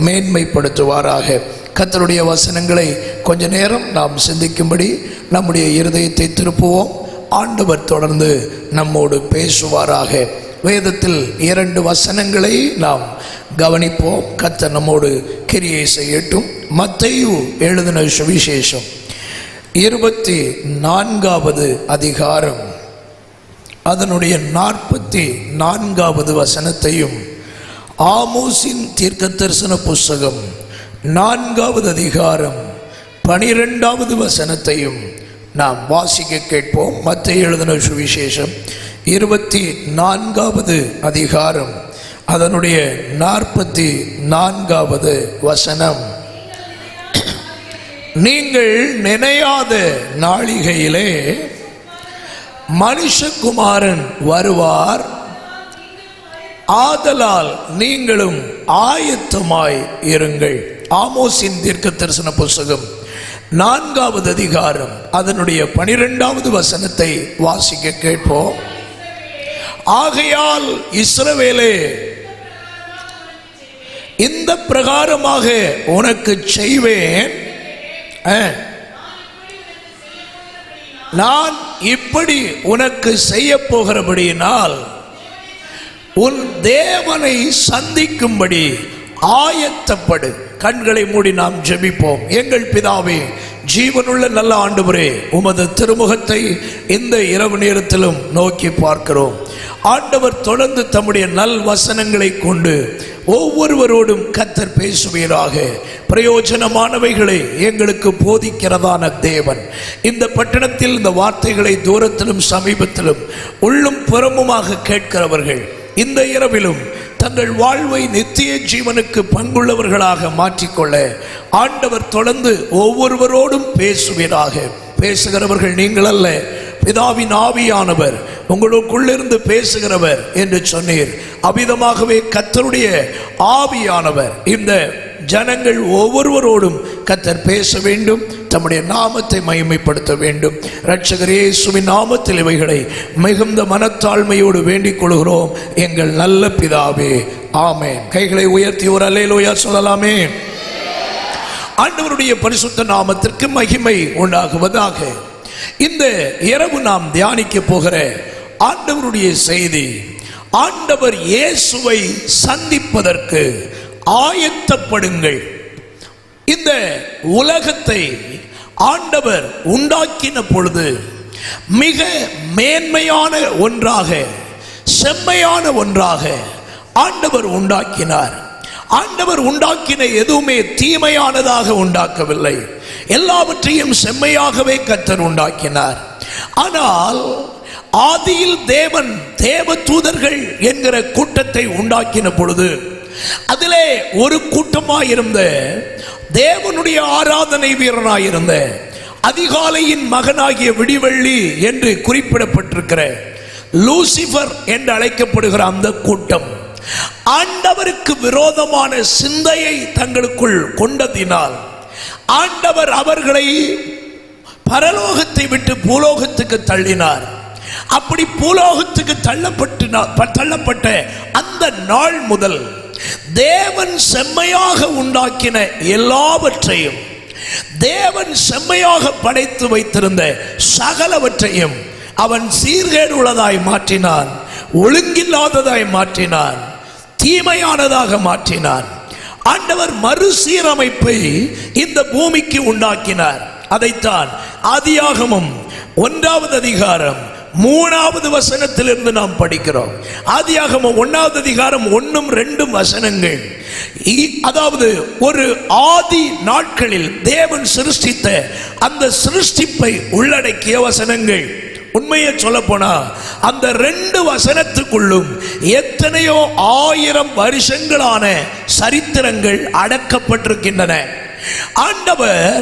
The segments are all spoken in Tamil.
மேன்மைப்படுத்துவாராக. கர்த்தருடைய வசனங்களை கொஞ்ச நேரம் நாம் சிந்திக்கும்படி நம்முடைய இருதயத்தை திருப்புவோம். ஆண்டவர் தொடர்ந்து நம்மோடு பேசுவாராக. வேதத்தில் 2 வசனங்களை நாம் கவனிப்போம். கர்த்தர் நம்மோடு கிரியை செய்யட்டும். மத்தேயு எழுதின சுவிசேஷம் 24வது அதிகாரம் அதனுடைய 44வது வசனத்தையும், ஆமோஸின் தீர்க்கதரிசன புஸ்தகம் 4வது அதிகாரம் 12வது வசனத்தையும் நாம் வாசிக்க கேட்போம். மத்தேயு எழுதின சுவிசேஷம் 24வது அதிகாரம் அதனுடைய 44வது வசனம். நீங்கள் நினையாத நாளிகையிலே மனுஷகுமாரன் வருவார், ஆதலால் நீங்களும் ஆயத்தமாய் இருங்கள். ஆமோஸின் தீர்க்கதரிசன புஸ்தகம் 4வது அதிகாரம் அதனுடைய 12வது வசனத்தை வாசிக்க கேட்போம். ஆகையால் இஸ்ரவேலே, இந்த பிரகாரமாக உனக்கு செய்வேன், நான் இப்படி உனக்கு செய்ய போகிறபடியினால் உன் தேவனை சந்திக்கும்படி ஆயத்தப்படு. கண்களை மூடி நாம் ஜெபிப்போம். எங்கள் பிதாவே, ஜீவனுள்ள நல்ல ஆண்டவரே, உமது திருமுகத்தை இந்த இரவு நேரத்திலும் நோக்கி பார்க்கிறோம். ஆண்டவர் தொடர்ந்து தம்முடைய நல் வசனங்களை கொண்டு ஒவ்வொருவரோடும் கர்த்தர் பேசுவீராக. பிரயோஜனமானவைகளை எங்களுக்கு போதிக்கிறதான தேவன், இந்த பட்டணத்தில் இந்த வார்த்தைகளை தூரத்திலும் சமீபத்திலும் உள்ளும் புறமுமாக கேட்கிறவர்கள் இந்த இரவிலும் தங்கள் வாழ்வை நித்திய ஜீவனுக்கு பங்குள்ளவர்களாக மாற்றிக்கொள்ள ஆண்டவர் தொடர்ந்து ஒவ்வொருவரோடும் பேசுவீராக. பேசுகிறவர்கள் நீங்கள் அல்ல, பிதாவின் ஆவியானவர் உங்களுக்குள்ளிருந்து பேசுகிறவர் என்று சொன்னீர். அவ்விதமாகவே கர்த்தருடைய ஆவியானவர் இந்த ஜனங்கள் ஒவ்வொருவரோடும் கர்த்தர் பேச வேண்டும், தம்முடைய நாமத்தை மகிமைப்படுத்த வேண்டும். இரட்சகர் இயேசுவின் நாமத்தில் இவைகளை மிகுந்த மனத்தாழ்மையோடு வேண்டிக் கொள்கிறோம் எங்கள் நல்ல பிதாவே, ஆமென். கைகளை உயர்த்தி ஒரு அல்லேலூயா சொல்லலாமே. ஆண்டவருடைய பரிசுத்த நாமத்திற்கு மகிமை உண்டாகுவதாக. இந்த இரவு நாம் தியானிக்க போகிற ஆண்டவருடைய செய்தி, ஆண்டவர் இயேசுவை சந்திப்பதற்கு ஆயத்தப்படுங்கள். இந்த உலகத்தை ஆண்டவர் உண்டாக்கின பொழுது மிக மேன்மையான ஒன்றாக, செம்மையான ஒன்றாக ஆண்டவர் உண்டாக்கினார். ஆண்டவர் உண்டாக்கின எதுவுமே தீமையானதாக உண்டாக்கவில்லை, எல்லாவற்றையும் செம்மையாகவே கர்த்தர் உண்டாக்கினார். ஆனால் ஆதியில் தேவன் தேவ தூதர்கள் என்கிற கூட்டத்தை உண்டாக்கின பொழுது அதிலே ஒரு கூட்டமாயிருந்த, தேவனுடைய ஆராதனை வீரனாயிருந்த, அதிகாலையின் மகனாகிய விடிவெள்ளி என்று குறிப்பிடப்பட்டிருக்கிற லூசிபர் என்று அழைக்கப்படுகிற அந்த கூட்டம் ஆண்டவருக்கு விரோதமான சிந்தையை தங்களுக்குள் கொண்டதினால் ஆண்டவர் அவர்களை பரலோகத்தை விட்டு பூலோகத்துக்கு தள்ளினார். அப்படி பூலோகத்துக்கு தள்ளப்பட்ட அந்த நாள் முதல் தேவன் செம்மையாக உண்டாக்கின எல்லாவற்றையும், தேவன் செம்மையாக படைத்து வைத்திருந்த சகலவற்றையும் அவன் சீர்கேடு உள்ளதாய் மாற்றினான், ஒழுங்கில்லாததாய் மாற்றினான், தீமையானதாக மாற்றினான். ஆண்டவர் மறுசீரமைப்பை இந்த பூமிக்கு உண்டாக்கினார். அதைத்தான் ஆதியாகமம் 1வது அதிகாரம் 3வது வசனத்திலிருந்து நாம் படிக்கிறோம். ஆதியாகமம் 1வது அதிகாரம் 1-2 வசனங்கள், அதாவது ஒரு ஆதி நாட்களில் தேவன் சிருஷ்டித்த அந்த சிருஷ்டிப்பை உள்ளடக்கிய வசனங்கள். உண்மையை சொல்ல போனா அந்த 2 வசனத்துக்குள்ளும் எத்தனையோ 1000 வருஷங்களான சரித்திரங்கள் அடக்கப்பட்டிருக்கின்றன. ஆண்டவர்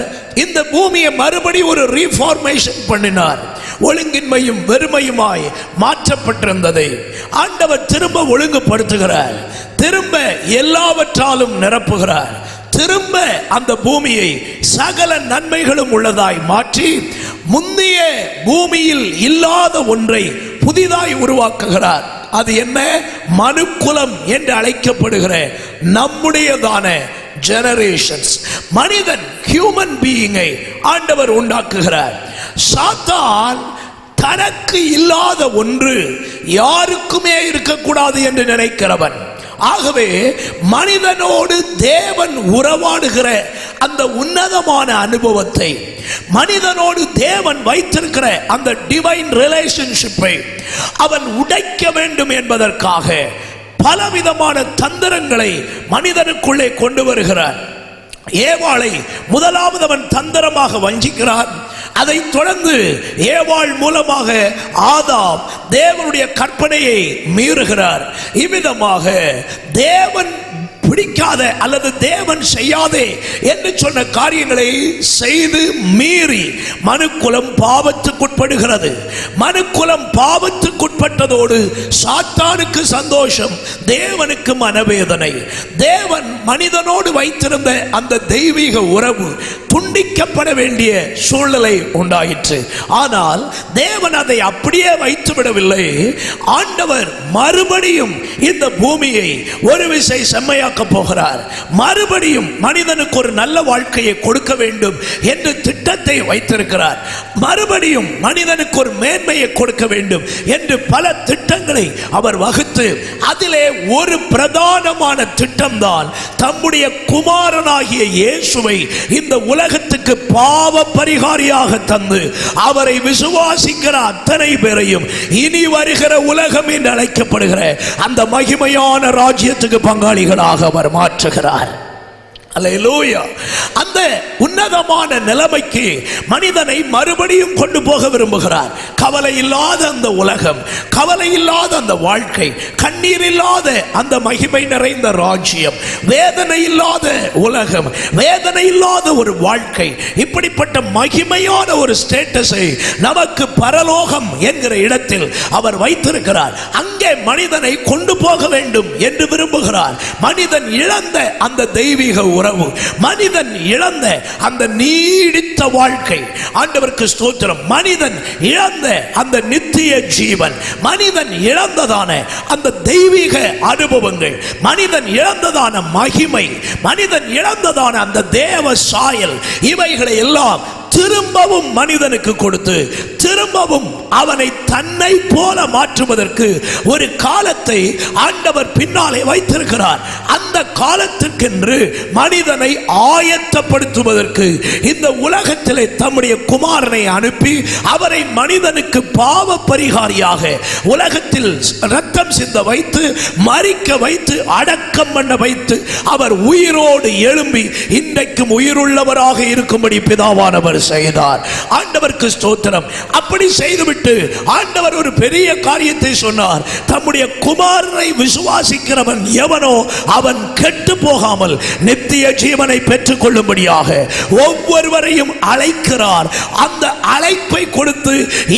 இந்த பூமியை மறுபடி ஒரு ரீஃபார்மேஷன் பண்ணினார். ஒழுங்கின்மையும் வெறுமையுமாய் மாற்றப்பட்டிருந்ததை ஆண்டவர் திரும்ப ஒழுங்குபடுத்துகிறார், திரும்ப எல்லாவற்றாலும் நிரப்புகிறார், திரும்ப அந்த பூமியை சகல நன்மைகளும் உள்ளதாய் மாற்றி முந்தைய பூமியில் இல்லாத ஒன்றை புதிதாய் உருவாக்குகிறார். அது என்ன? மனுக்குலம் என்று அழைக்கப்படுகிற நம்முடையதான ஜெனரேஷன்ஸ். மனிதன் ஹியூமன் பீயிங்கை ஆண்டவர் உண்டாக்குகிறார். சாத்தான் தனக்கு இல்லாத ஒன்று யாருக்குமே இருக்கக்கூடாது என்று நினைக்கிறவன். ஆகவே மனிதனோடு தேவன் உறவாடுகிற அந்த உன்னதமான அனுபவத்தை, மனிதனோடு தேவன் வைத்திருக்கிற அந்த டிவைன் ரிலேஷன்ஷிப்பை அவன் உடைக்க வேண்டும் என்பதற்காக பலவிதமான தந்திரங்களை மனிதனுக்குள்ளே கொண்டு வருகிறார். ஏவாளை முதலாவது அவன் தந்திரமாக வஞ்சிக்கிறான். அதை தொடர்ந்து ஏவாள் மூலமாக ஆதாம் தேவனுடைய கற்பனையை மீறுகிறார். இவ்விதமாக தேவன் பிடிக்காத அல்லது தேவன் செய்யாதே என்று சொன்ன காரியங்களை செய்து மீறி மனுக்குலம் பாவத்துக்குட்படுகிறது. மனுக்குலம் பாவத்துக்குட்பட்டதோடு சாத்தானுக்கு சந்தோஷம், தேவனுக்கு மனவேதனை. தேவன் மனிதனோடு வைத்திருந்த அந்த தெய்வீக உறவு துண்டிக்கப்பட வேண்டிய சூழ்நிலை உண்டாயிற்று. ஆனால் தேவன் அதை அப்படியே வைத்துவிடவில்லை. ஆண்டவர் மறுபடியும் இந்த பூமியை ஒரு விசை செம்மையாக்க போகிறார். மறுபடியும் மனிதனுக்கு ஒரு நல்ல வாழ்க்கையை கொடுக்க வேண்டும் என்று திட்டத்தை வைத்திருக்கிறார். மறுபடியும் மனிதனுக்கு ஒரு மேன்மையை கொடுக்க வேண்டும் என்று பல திட்டங்களை அவர் வகுத்து, அதிலே ஒரு பிரதானமான திட்டம்தான் தம்முடைய குமாரனாகிய இயேசுவை இந்த உலகத்துக்கு பாவ பரிகாரியாக தந்து அவரை விசுவாசிக்கிற அத்தனை பேரையும் இனி வருகிற உலகம் என்று அழைக்கப்படுகிற அந்த மகிமையான ராஜ்யத்துக்கு பங்காளிகளாக அவர் மாற்றுகிறார். அல்லேலூயா. அந்த உன்னதமான நிலைமைக்கு மனிதனை மறுபடியும் கொண்டு போக விரும்புகிறார். கவலை இல்லாத அந்த உலகம், கவலை இல்லாத அந்த வாழ்க்கை, கண்ணீர் இல்லாத அந்த மகிமை நிறைந்த ராஜ்யம், வேதனை இல்லாத உலகம், வேதனை இல்லாத ஒரு வாழ்க்கை, இப்படிப்பட்ட மகிமையான ஒரு ஸ்டேட்டஸை நமக்கு பரலோகம் என்கிற இடத்தில் அவர் வைத்திருக்கிறார். அங்கே மனிதனை கொண்டு போக வேண்டும் என்று விரும்புகிறார். மனிதன் இழந்த அந்த தெய்வீக உறவு, மனிதன் இழந்த அந்த நீடித்த வாழ்க்கை, ஆண்டவருக்கு ஸ்தோத்திரம், மனிதன் இழந்த அந்த நித்திய ஜீவன், மனிதன் இழந்ததான அந்த தெய்வீக அனுபவங்கள், மனிதன் இழந்ததான மகிமை, மனிதன் இழந்ததான அந்த தேவ சாயல், இவைகளை எல்லாம் திரும்பவும் மனிதனுக்கு கொடுத்து திரும்பவும் அவனை தன்னை போல மாற்றுவதற்கு ஒரு காலத்தை ஆண்டவர் பின்னாலே வைத்திருக்கிறார். அந்த காலத்திற்கென்று மனிதனை ஆயத்தப்படுத்துவதற்கு இந்த உலகத்திலே தம்முடைய குமாரனை அனுப்பி அவரை மனிதனுக்கு பாவ பரிகாரியாக உலகத்தில் ரத்தம் சிந்த வைத்து, மரிக்க வைத்து, அடக்கம் பண்ண வைத்து, அவர் உயிரோடு எழும்பி இன்றைக்கும் உயிருள்ளவராக இருக்கும்படி பிதாவானவர் செய்தார். ஆண்டவருக்கு ஸ்தோத்திரம். அப்படி செய்துவிட்டு ஆண்டவர் ஒரு பெரிய காரியத்தை சொன்னார். தம்முடைய குமாரனை விசுவாசிக்கிறவன் எவனோ அவன் கெட்டு போகாமல் நித்திய ஜீவனை பெற்றுக் கொள்ளும்படியாக ஒவ்வொருவரையும் அழைக்கிறார். அந்த அழைப்பை கொடுத்து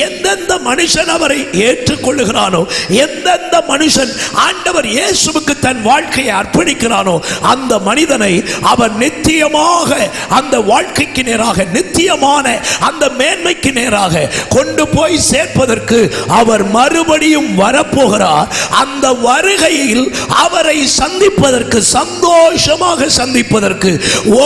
எந்தெந்த மனுஷன் அவரை ஏற்றுக்கொள்ளுகிறானோ, எந்தெந்த மனுஷன் ஆண்டவர் இயேசுவுக்கு தன் வாழ்க்கையை அர்ப்பணிக்கிறானோ, அந்த மனிதனை அவன் நித்தியமாக அந்த வாழ்க்கைக்கு நேராக, நித்தியமான அந்த மேன்மைக்கு நேராக கொண்டு போய் சேர்ப்பதற்கு அவர் மறுபடியும் வரப்போகிறார். அந்த வருகையில் அவரை சந்திப்பதற்கு, சந்தோஷமாக சந்திப்பதற்கு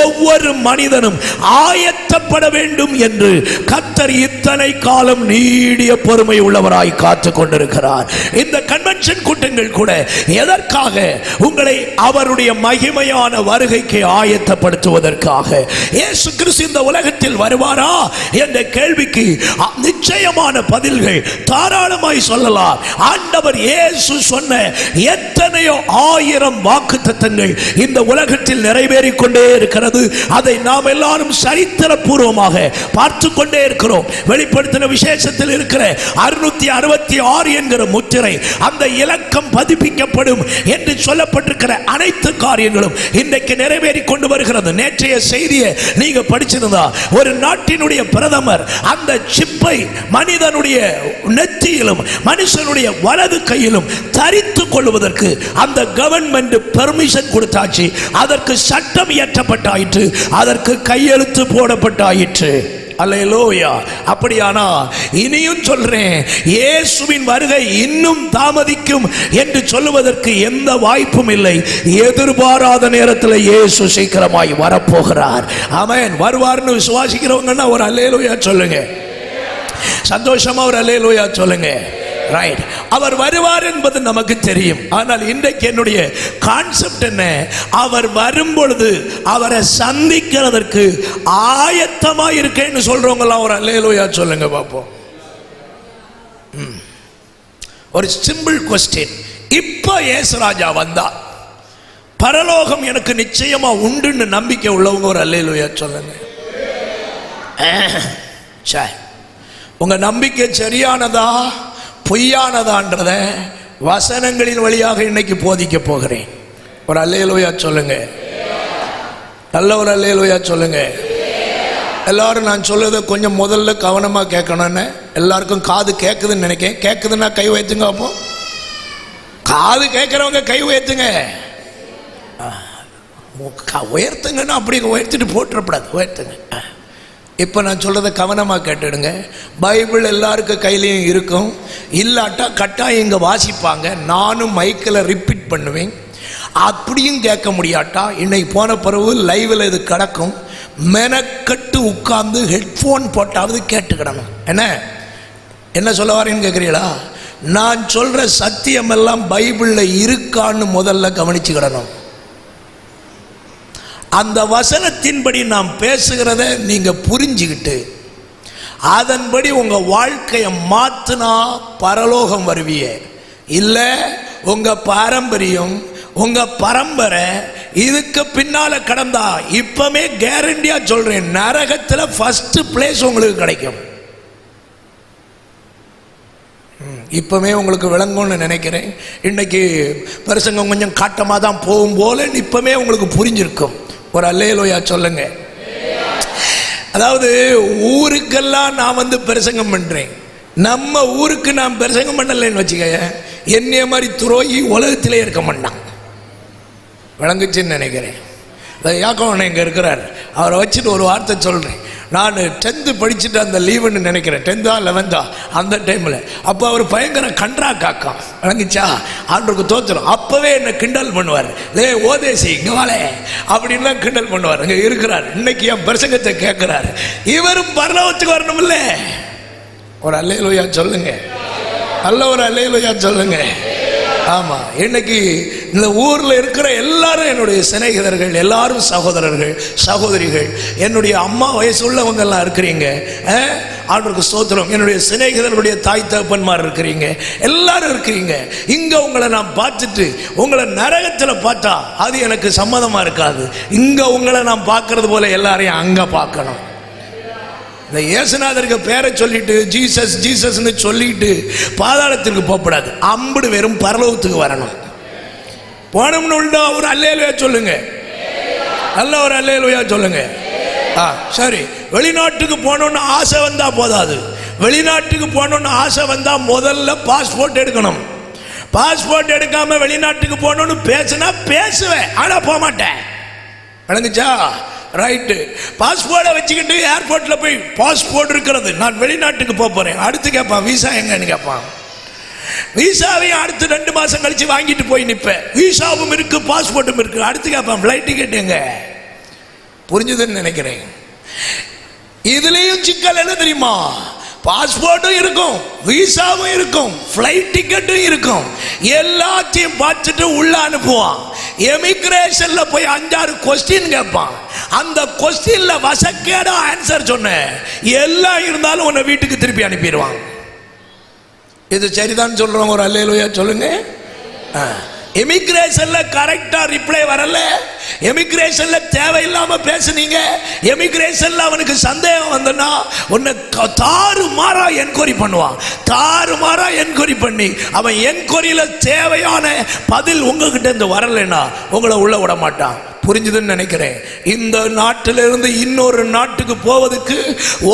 ஒவ்வொரு மனிதனும் ஆயத்தப்பட வேண்டும் என்று கர்த்தர் இத்தனை காலம் நீடிய பொறுமை உள்ளவராய் காத்துக் கொண்டிருக்கிறார். இந்த கன்வென்ஷன் கூட்டங்கள் கூட எதற்காக? உங்களை அவருடைய மகிமையான வருகைக்கு ஆயத்தப்படுத்துவதற்காக. இயேசு கிறிஸ்து இந்த உலகத்தில் வருவாரா என்ற கேள்விக்கு நிச்சயமான பதில்கள் தாராளமாய் சொல்லலாம். ஆண்டவர் இயேசு சொன்ன எத்தனையோ ஆயிரம் வாக்குத்தத்தங்கள் இந்த உலகத்தில் நிறைவேறிக் கொண்டே இருக்கிறது. அதை நாம் எல்லாரும் சரித்திர பூர்வமாக பார்த்து கொண்டே இருக்கிறோம். வெளிப்படுத்தின விசேஷத்தில் இருக்கிற 666 என்கிற முத்திரை, அந்த இலக்கம் பதிப்பிக்கப்படும் என்று சொல்லப்பட்டிருக்கிற அனைத்து காரியங்களும் இன்றைக்கு நிறைவேறி கொண்டு வருகிறது. நேற்றைய செய்தியை நீங்க படிச்சிருந்தா, ஒரு நாட்டினுடைய பிரதமர் அந்த சிப்பை மனிதனுடைய நெற்றியிலும் மனுஷனுடைய வலது கையிலும் தரித்துக் கொள்வதற்கு அந்த கவர்மெண்ட் பெர்மிஷன் கொடுத்தாச்சு. அதற்கு சட்டம் இயற்றப்பட்டாயிற்று, அதற்கு கையெழுத்து போடப்பட்டாயிற்று. அல்லேலூயா. அப்படியானா இனியும் சொல்றேன், இயேசுவின் வருகை இன்னும் தாமதிக்கும் என்று சொல்லுவதற்கு எந்த வாய்ப்பும் இல்லை. எதிர்பாராத நேரத்தில் இயேசு சீக்கிரமாய் வரப்போகிறார். ஆமென். வருவார்னு விசுவாசிக்கிறவங்கன்னா ஒரு அல்லேலூயா சொல்லுங்க. சந்தோஷமா ஒரு அல்லேலூயா சொல்லுங்க. ரைட். அவர் வருவார் என்பது நமக்கு தெரியும். ஆனால் இன்றைக்கு என்னுடைய கான்செப்ட் என்ன? அவர் வரும் பொழுது அவரை சந்திக்கிறதற்கு ஆயத்தமா இருக்கேன்னு சொல்றவங்களாம் ஒரு அல்லேலூயா சொல்லுங்க பாப்போம். ஒரு சிம்பிள் கொஸ்டின். இப்ப இயேசுராஜா வந்தா பரலோகம் எனக்கு நிச்சயமா உண்டுன்னு நம்பிக்கை உள்ளவங்க ஒரு அல்லேலூயா சொல்லுங்க. சரி, உங்க நம்பிக்கை சரியானதா பொய்யானதான்றத வசனங்களின் வழியாக இன்னைக்கு போதிக்க போகிறேன். ஒரு அல்லேலூயா சொல்லுங்க. நல்ல ஒரு அல்லேலூயா சொல்லுங்க. எல்லாரும் நான் சொல்லுறத கொஞ்சம் முதல்ல கவனமா கேட்கணும்னு. எல்லாருக்கும் காது கேட்குதுன்னு நினைக்கிறேன். கேட்குதுன்னா கை உயர்த்துங்க. அப்போ காது கேட்கிறவங்க கை உயர்த்துங்க. உயர்த்துங்கன்னா அப்படி உயர்த்திட்டு போட்டுறப்படாது. உயர்த்துங்க. இப்போ நான் சொல்கிறத கவனமாக கேட்டுடுங்க. பைபிள் எல்லாருக்கும் கையிலையும் இருக்கும். இல்லாட்டா கட்டாயம் இங்கே வாசிப்பாங்க. நானும் மைக்கில் ரிப்பீட் பண்ணுவேன். அப்படியும் கேட்க முடியாட்டா இன்னைக்கு போன பிறகு லைவில் இது கிடக்கும். மெனக்கட்டு உட்கார்ந்து ஹெட்ஃபோன் போட்டாவது கேட்டுக்கிடணும். என்ன சொல்ல வரேன்னு கேட்குறீங்களா? நான் சொல்கிற சத்தியம் எல்லாம் பைபிளில் இருக்கான்னு முதல்ல கவனிச்சுக்கிடணும். அந்த வசனத்தின்படி நாம் பேசுகிறத நீங்க புரிஞ்சுக்கிட்டு அதன்படி உங்க வாழ்க்கையை மாத்தினா பரலோகம் வருவிய. இல்ல உங்க பாரம்பரியம் உங்க பரம்பரை இதுக்கு பின்னால கடந்தா இப்பமே கேரண்டியா சொல்றேன், நரகத்துல ஃபர்ஸ்ட் பிளேஸ் உங்களுக்கு கிடைக்கும். இப்பவே உங்களுக்கு விளங்கும்னு நினைக்கிறேன். இன்னைக்கு பிரசங்கம் கொஞ்சம் காட்டமா தான் போகும் போல இப்பவே உங்களுக்கு புரிஞ்சிருக்கும். ஒரு அல்லேலூயா சொல்லுங்க. அதாவது ஊருக்கெல்லாம் நான் வந்து பிரசங்கம் பண்றேன். நம்ம ஊருக்கு நான் பிரசங்கம் பண்ணலன்னு வச்சுக்க, என்னைய மாதிரி துரோகி உலகத்திலே இருக்க மாட்டான். விளங்குச்சுன்னு நினைக்கிறேன். யாக்கோவன் இங்கே இருக்கிறார். அவரை வச்சுட்டு ஒரு வார்த்தை சொல்கிறேன். நான் 10th படிச்சுட்டு அந்த லீவுன்னு நினைக்கிறேன், 10th 11th அந்த டைமில். அப்போ அவர் பயங்கர கன்றா காக்கம். விளங்குச்சா? ஆண்டவருக்கு தோத்துரும். அப்போவே என்னை கிண்டல் பண்ணுவார். ஓதேசி இங்கே வாழே அப்படின்லாம் கிண்டல் பண்ணுவார். இங்கே இருக்கிறார். இன்னைக்கு என் பிரசங்கத்தை கேட்குறாரு. இவரும் பரலோகத்துக்கு வரணும் இல்லை? ஒரு அல்லேலூயா சொல்லுங்க. நல்ல ஒரு அல்லேலூயா சொல்லுங்க. ஆமா, இன்னைக்கு இந்த ஊர்ல இருக்கிற எல்லாரும் என்னுடைய சிநேகிதர்கள், எல்லாரும் சகோதரர்கள் சகோதரிகள். என்னுடைய அம்மா வயசு உள்ளவங்க எல்லாம் இருக்கிறீங்க. ஆண்டவருக்கு ஸ்தோத்திரம். என்னுடைய சிநேகிதர்களுடைய தாய் தகப்பன்மார் இருக்கிறீங்க, எல்லாரும் இருக்கிறீங்க. இங்க உங்களை நான் பார்த்துட்டு உங்களை நரகத்துல பார்த்தா அது எனக்கு சம்மதமா இருக்காது. இங்க உங்களை நான் பார்க்கறது போல எல்லாரையும் அங்க பார்க்கணும். இந்த இயேசுநாதருக்கு பேரை சொல்லிட்டு ஜீசஸ் ஜீசஸ்ன்னு சொல்லிட்டு பாதாளத்திற்கு போகக்கூடாது. அம்புடு வெறும் பரலோகத்துக்கு வரணும். போனோம்னு உண்டா ஒரு அல்லேலூயா சொல்லுங்க. நல்ல ஒரு அல்லேலூயா சொல்லுங்க. சரி, வெளிநாட்டுக்கு போனோம்னு ஆசை வந்தா போதாது. வெளிநாட்டுக்கு போனோம்னு ஆசை வந்தா முதல்ல பாஸ்போர்ட் எடுக்கணும். பாஸ்போர்ட் எடுக்காம வெளிநாட்டுக்கு போனோம்னு பேசுனா பேசுவேன், ஆனா போக மாட்டேன். விளங்குச்சா? ரைட்டு. பாஸ்போர்ட்டை வச்சுக்கிட்டு ஏர்போர்ட்ல போய் பாஸ்போர்ட் இருக்கிறது, நான் வெளிநாட்டுக்கு போறேன். அடுத்து கேட்பான் விசா எங்கன்னு கேட்பான். விசாவையும் அடுத்து 2 மாசம் கழிச்சு வாங்கிட்டு போய் நிற்பேன். விசாவும் இருக்கு பாஸ்போர்ட்டும் இருக்கு. அடுத்து கேட்பான் ஃப்ளைட் டிக்கெட் எங்க. புரிஞ்சுதுன்னு நினைக்கிறேன். இதுலயும் சிக்கல் என்ன தெரியுமா? பாஸ்போர்ட்டும் இருக்கும், விசாவும் இருக்கும், ஃப்ளைட் டிக்கெட்டும் இருக்கும். எல்லாத்தையும் பார்த்துட்டு உள்ள அனுப்புவான். எமிகிரேஷன்ல போய் 5-6 கொஸ்டின் கேட்பான். அந்த கொஸ்டின்ல வசக்கேடா ஆன்சர் சொன்ன எல்லாம் இருந்தாலும் உன்னை வீட்டுக்கு திருப்பி அனுப்பிடுவான். இது சரிதான் சொல்றோம். ஒரு அல்லேலூயா சொல்லுங்க. எமிகிரேஷன்ல கரெக்டா ரிப்ளை வரல, எமிகிரேஷன்ல தேவையில்லாம பேசுனீங்க, எமிகிரேஷன்ல அவனுக்கு சந்தேகம் வந்தனா உன்னை தாறுமாறா என்கொயரி பண்ணுவான். தாறுமாறா என்கொயரி பண்ணி அவன் என்கொயரியில தேவையான பதில் உங்ககிட்ட இருந்து வரலைன்னா உங்களை உள்ள விட மாட்டான். புரிஞ்சுதுன்னு நினைக்கிறேன். இந்த நாட்டிலிருந்து இன்னொரு நாட்டுக்கு போவதுக்கு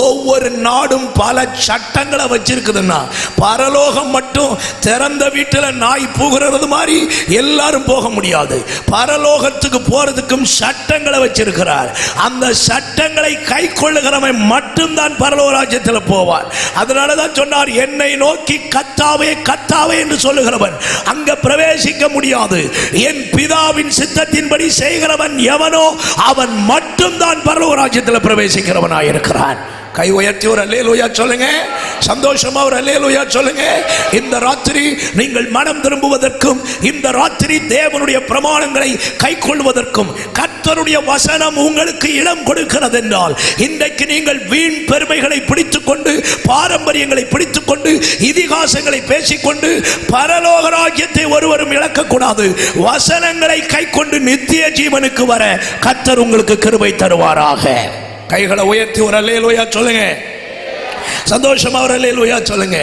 ஒவ்வொரு நாடும் பல சட்டங்களை வச்சிருக்குதுன்னா, பரலோகம் மட்டும் திறந்த வீட்டில் நாய் போகிறது மாதிரி எல்லாரும் போக முடியாது. பரலோகத்துக்கு போறதுக்கும் சட்டங்களை வச்சிருக்கிறார். அந்த சட்டங்களை கை கொள்ளுகிறவன் மட்டும்தான் பரலோக ராஜ்யத்தில் போவார். அதனாலதான் சொன்னார், என்னை நோக்கி கர்த்தாவே கர்த்தாவே என்று சொல்லுகிறவன் அங்க பிரவேசிக்க முடியாது. என் பிதாவின் சித்தத்தின்படி செய்கிறவன் எவனோ அவன் மட்டும்தான் பரலோக ராஜ்யத்தில் பிரவேசிக்கிறவனாய் இருக்கிறான். கை உயர்த்தி ஒரு அல்லேலூயா சொல்லுங்க. சந்தோஷமா ஒரு அல்லேலூயா சொல்லுங்க. இந்த ராத்திரி நீங்கள் மனம் திரும்புவதற்கும், இந்த ராத்திரி தேவனுடைய பிரமாணங்களை கைக்கொள்வதற்கும் கர்த்தருடைய வசனம் உங்களுக்கு இடம் கொடுக்கிறது என்றால், இன்றைக்கு நீங்கள் வீண் பெருமைகளை பிடித்துக்கொண்டு, பாரம்பரியங்களை பிடித்துக்கொண்டு, இதிகாசங்களை பேசிக்கொண்டு பரலோக ராஜ்யத்தை ஒருவரும் இழக்கக்கூடாது. வசனங்களை கைக்கொண்டு நித்திய ஜீவனுக்கு வர கர்த்தர் உங்களுக்கு கிருபை தருவாராக. கைகளை உயர்த்தி ஒரு அல்லேலூயா சொல்லுங்க. சந்தோஷமா ஒரு அல்லேலூயா சொல்லுங்க.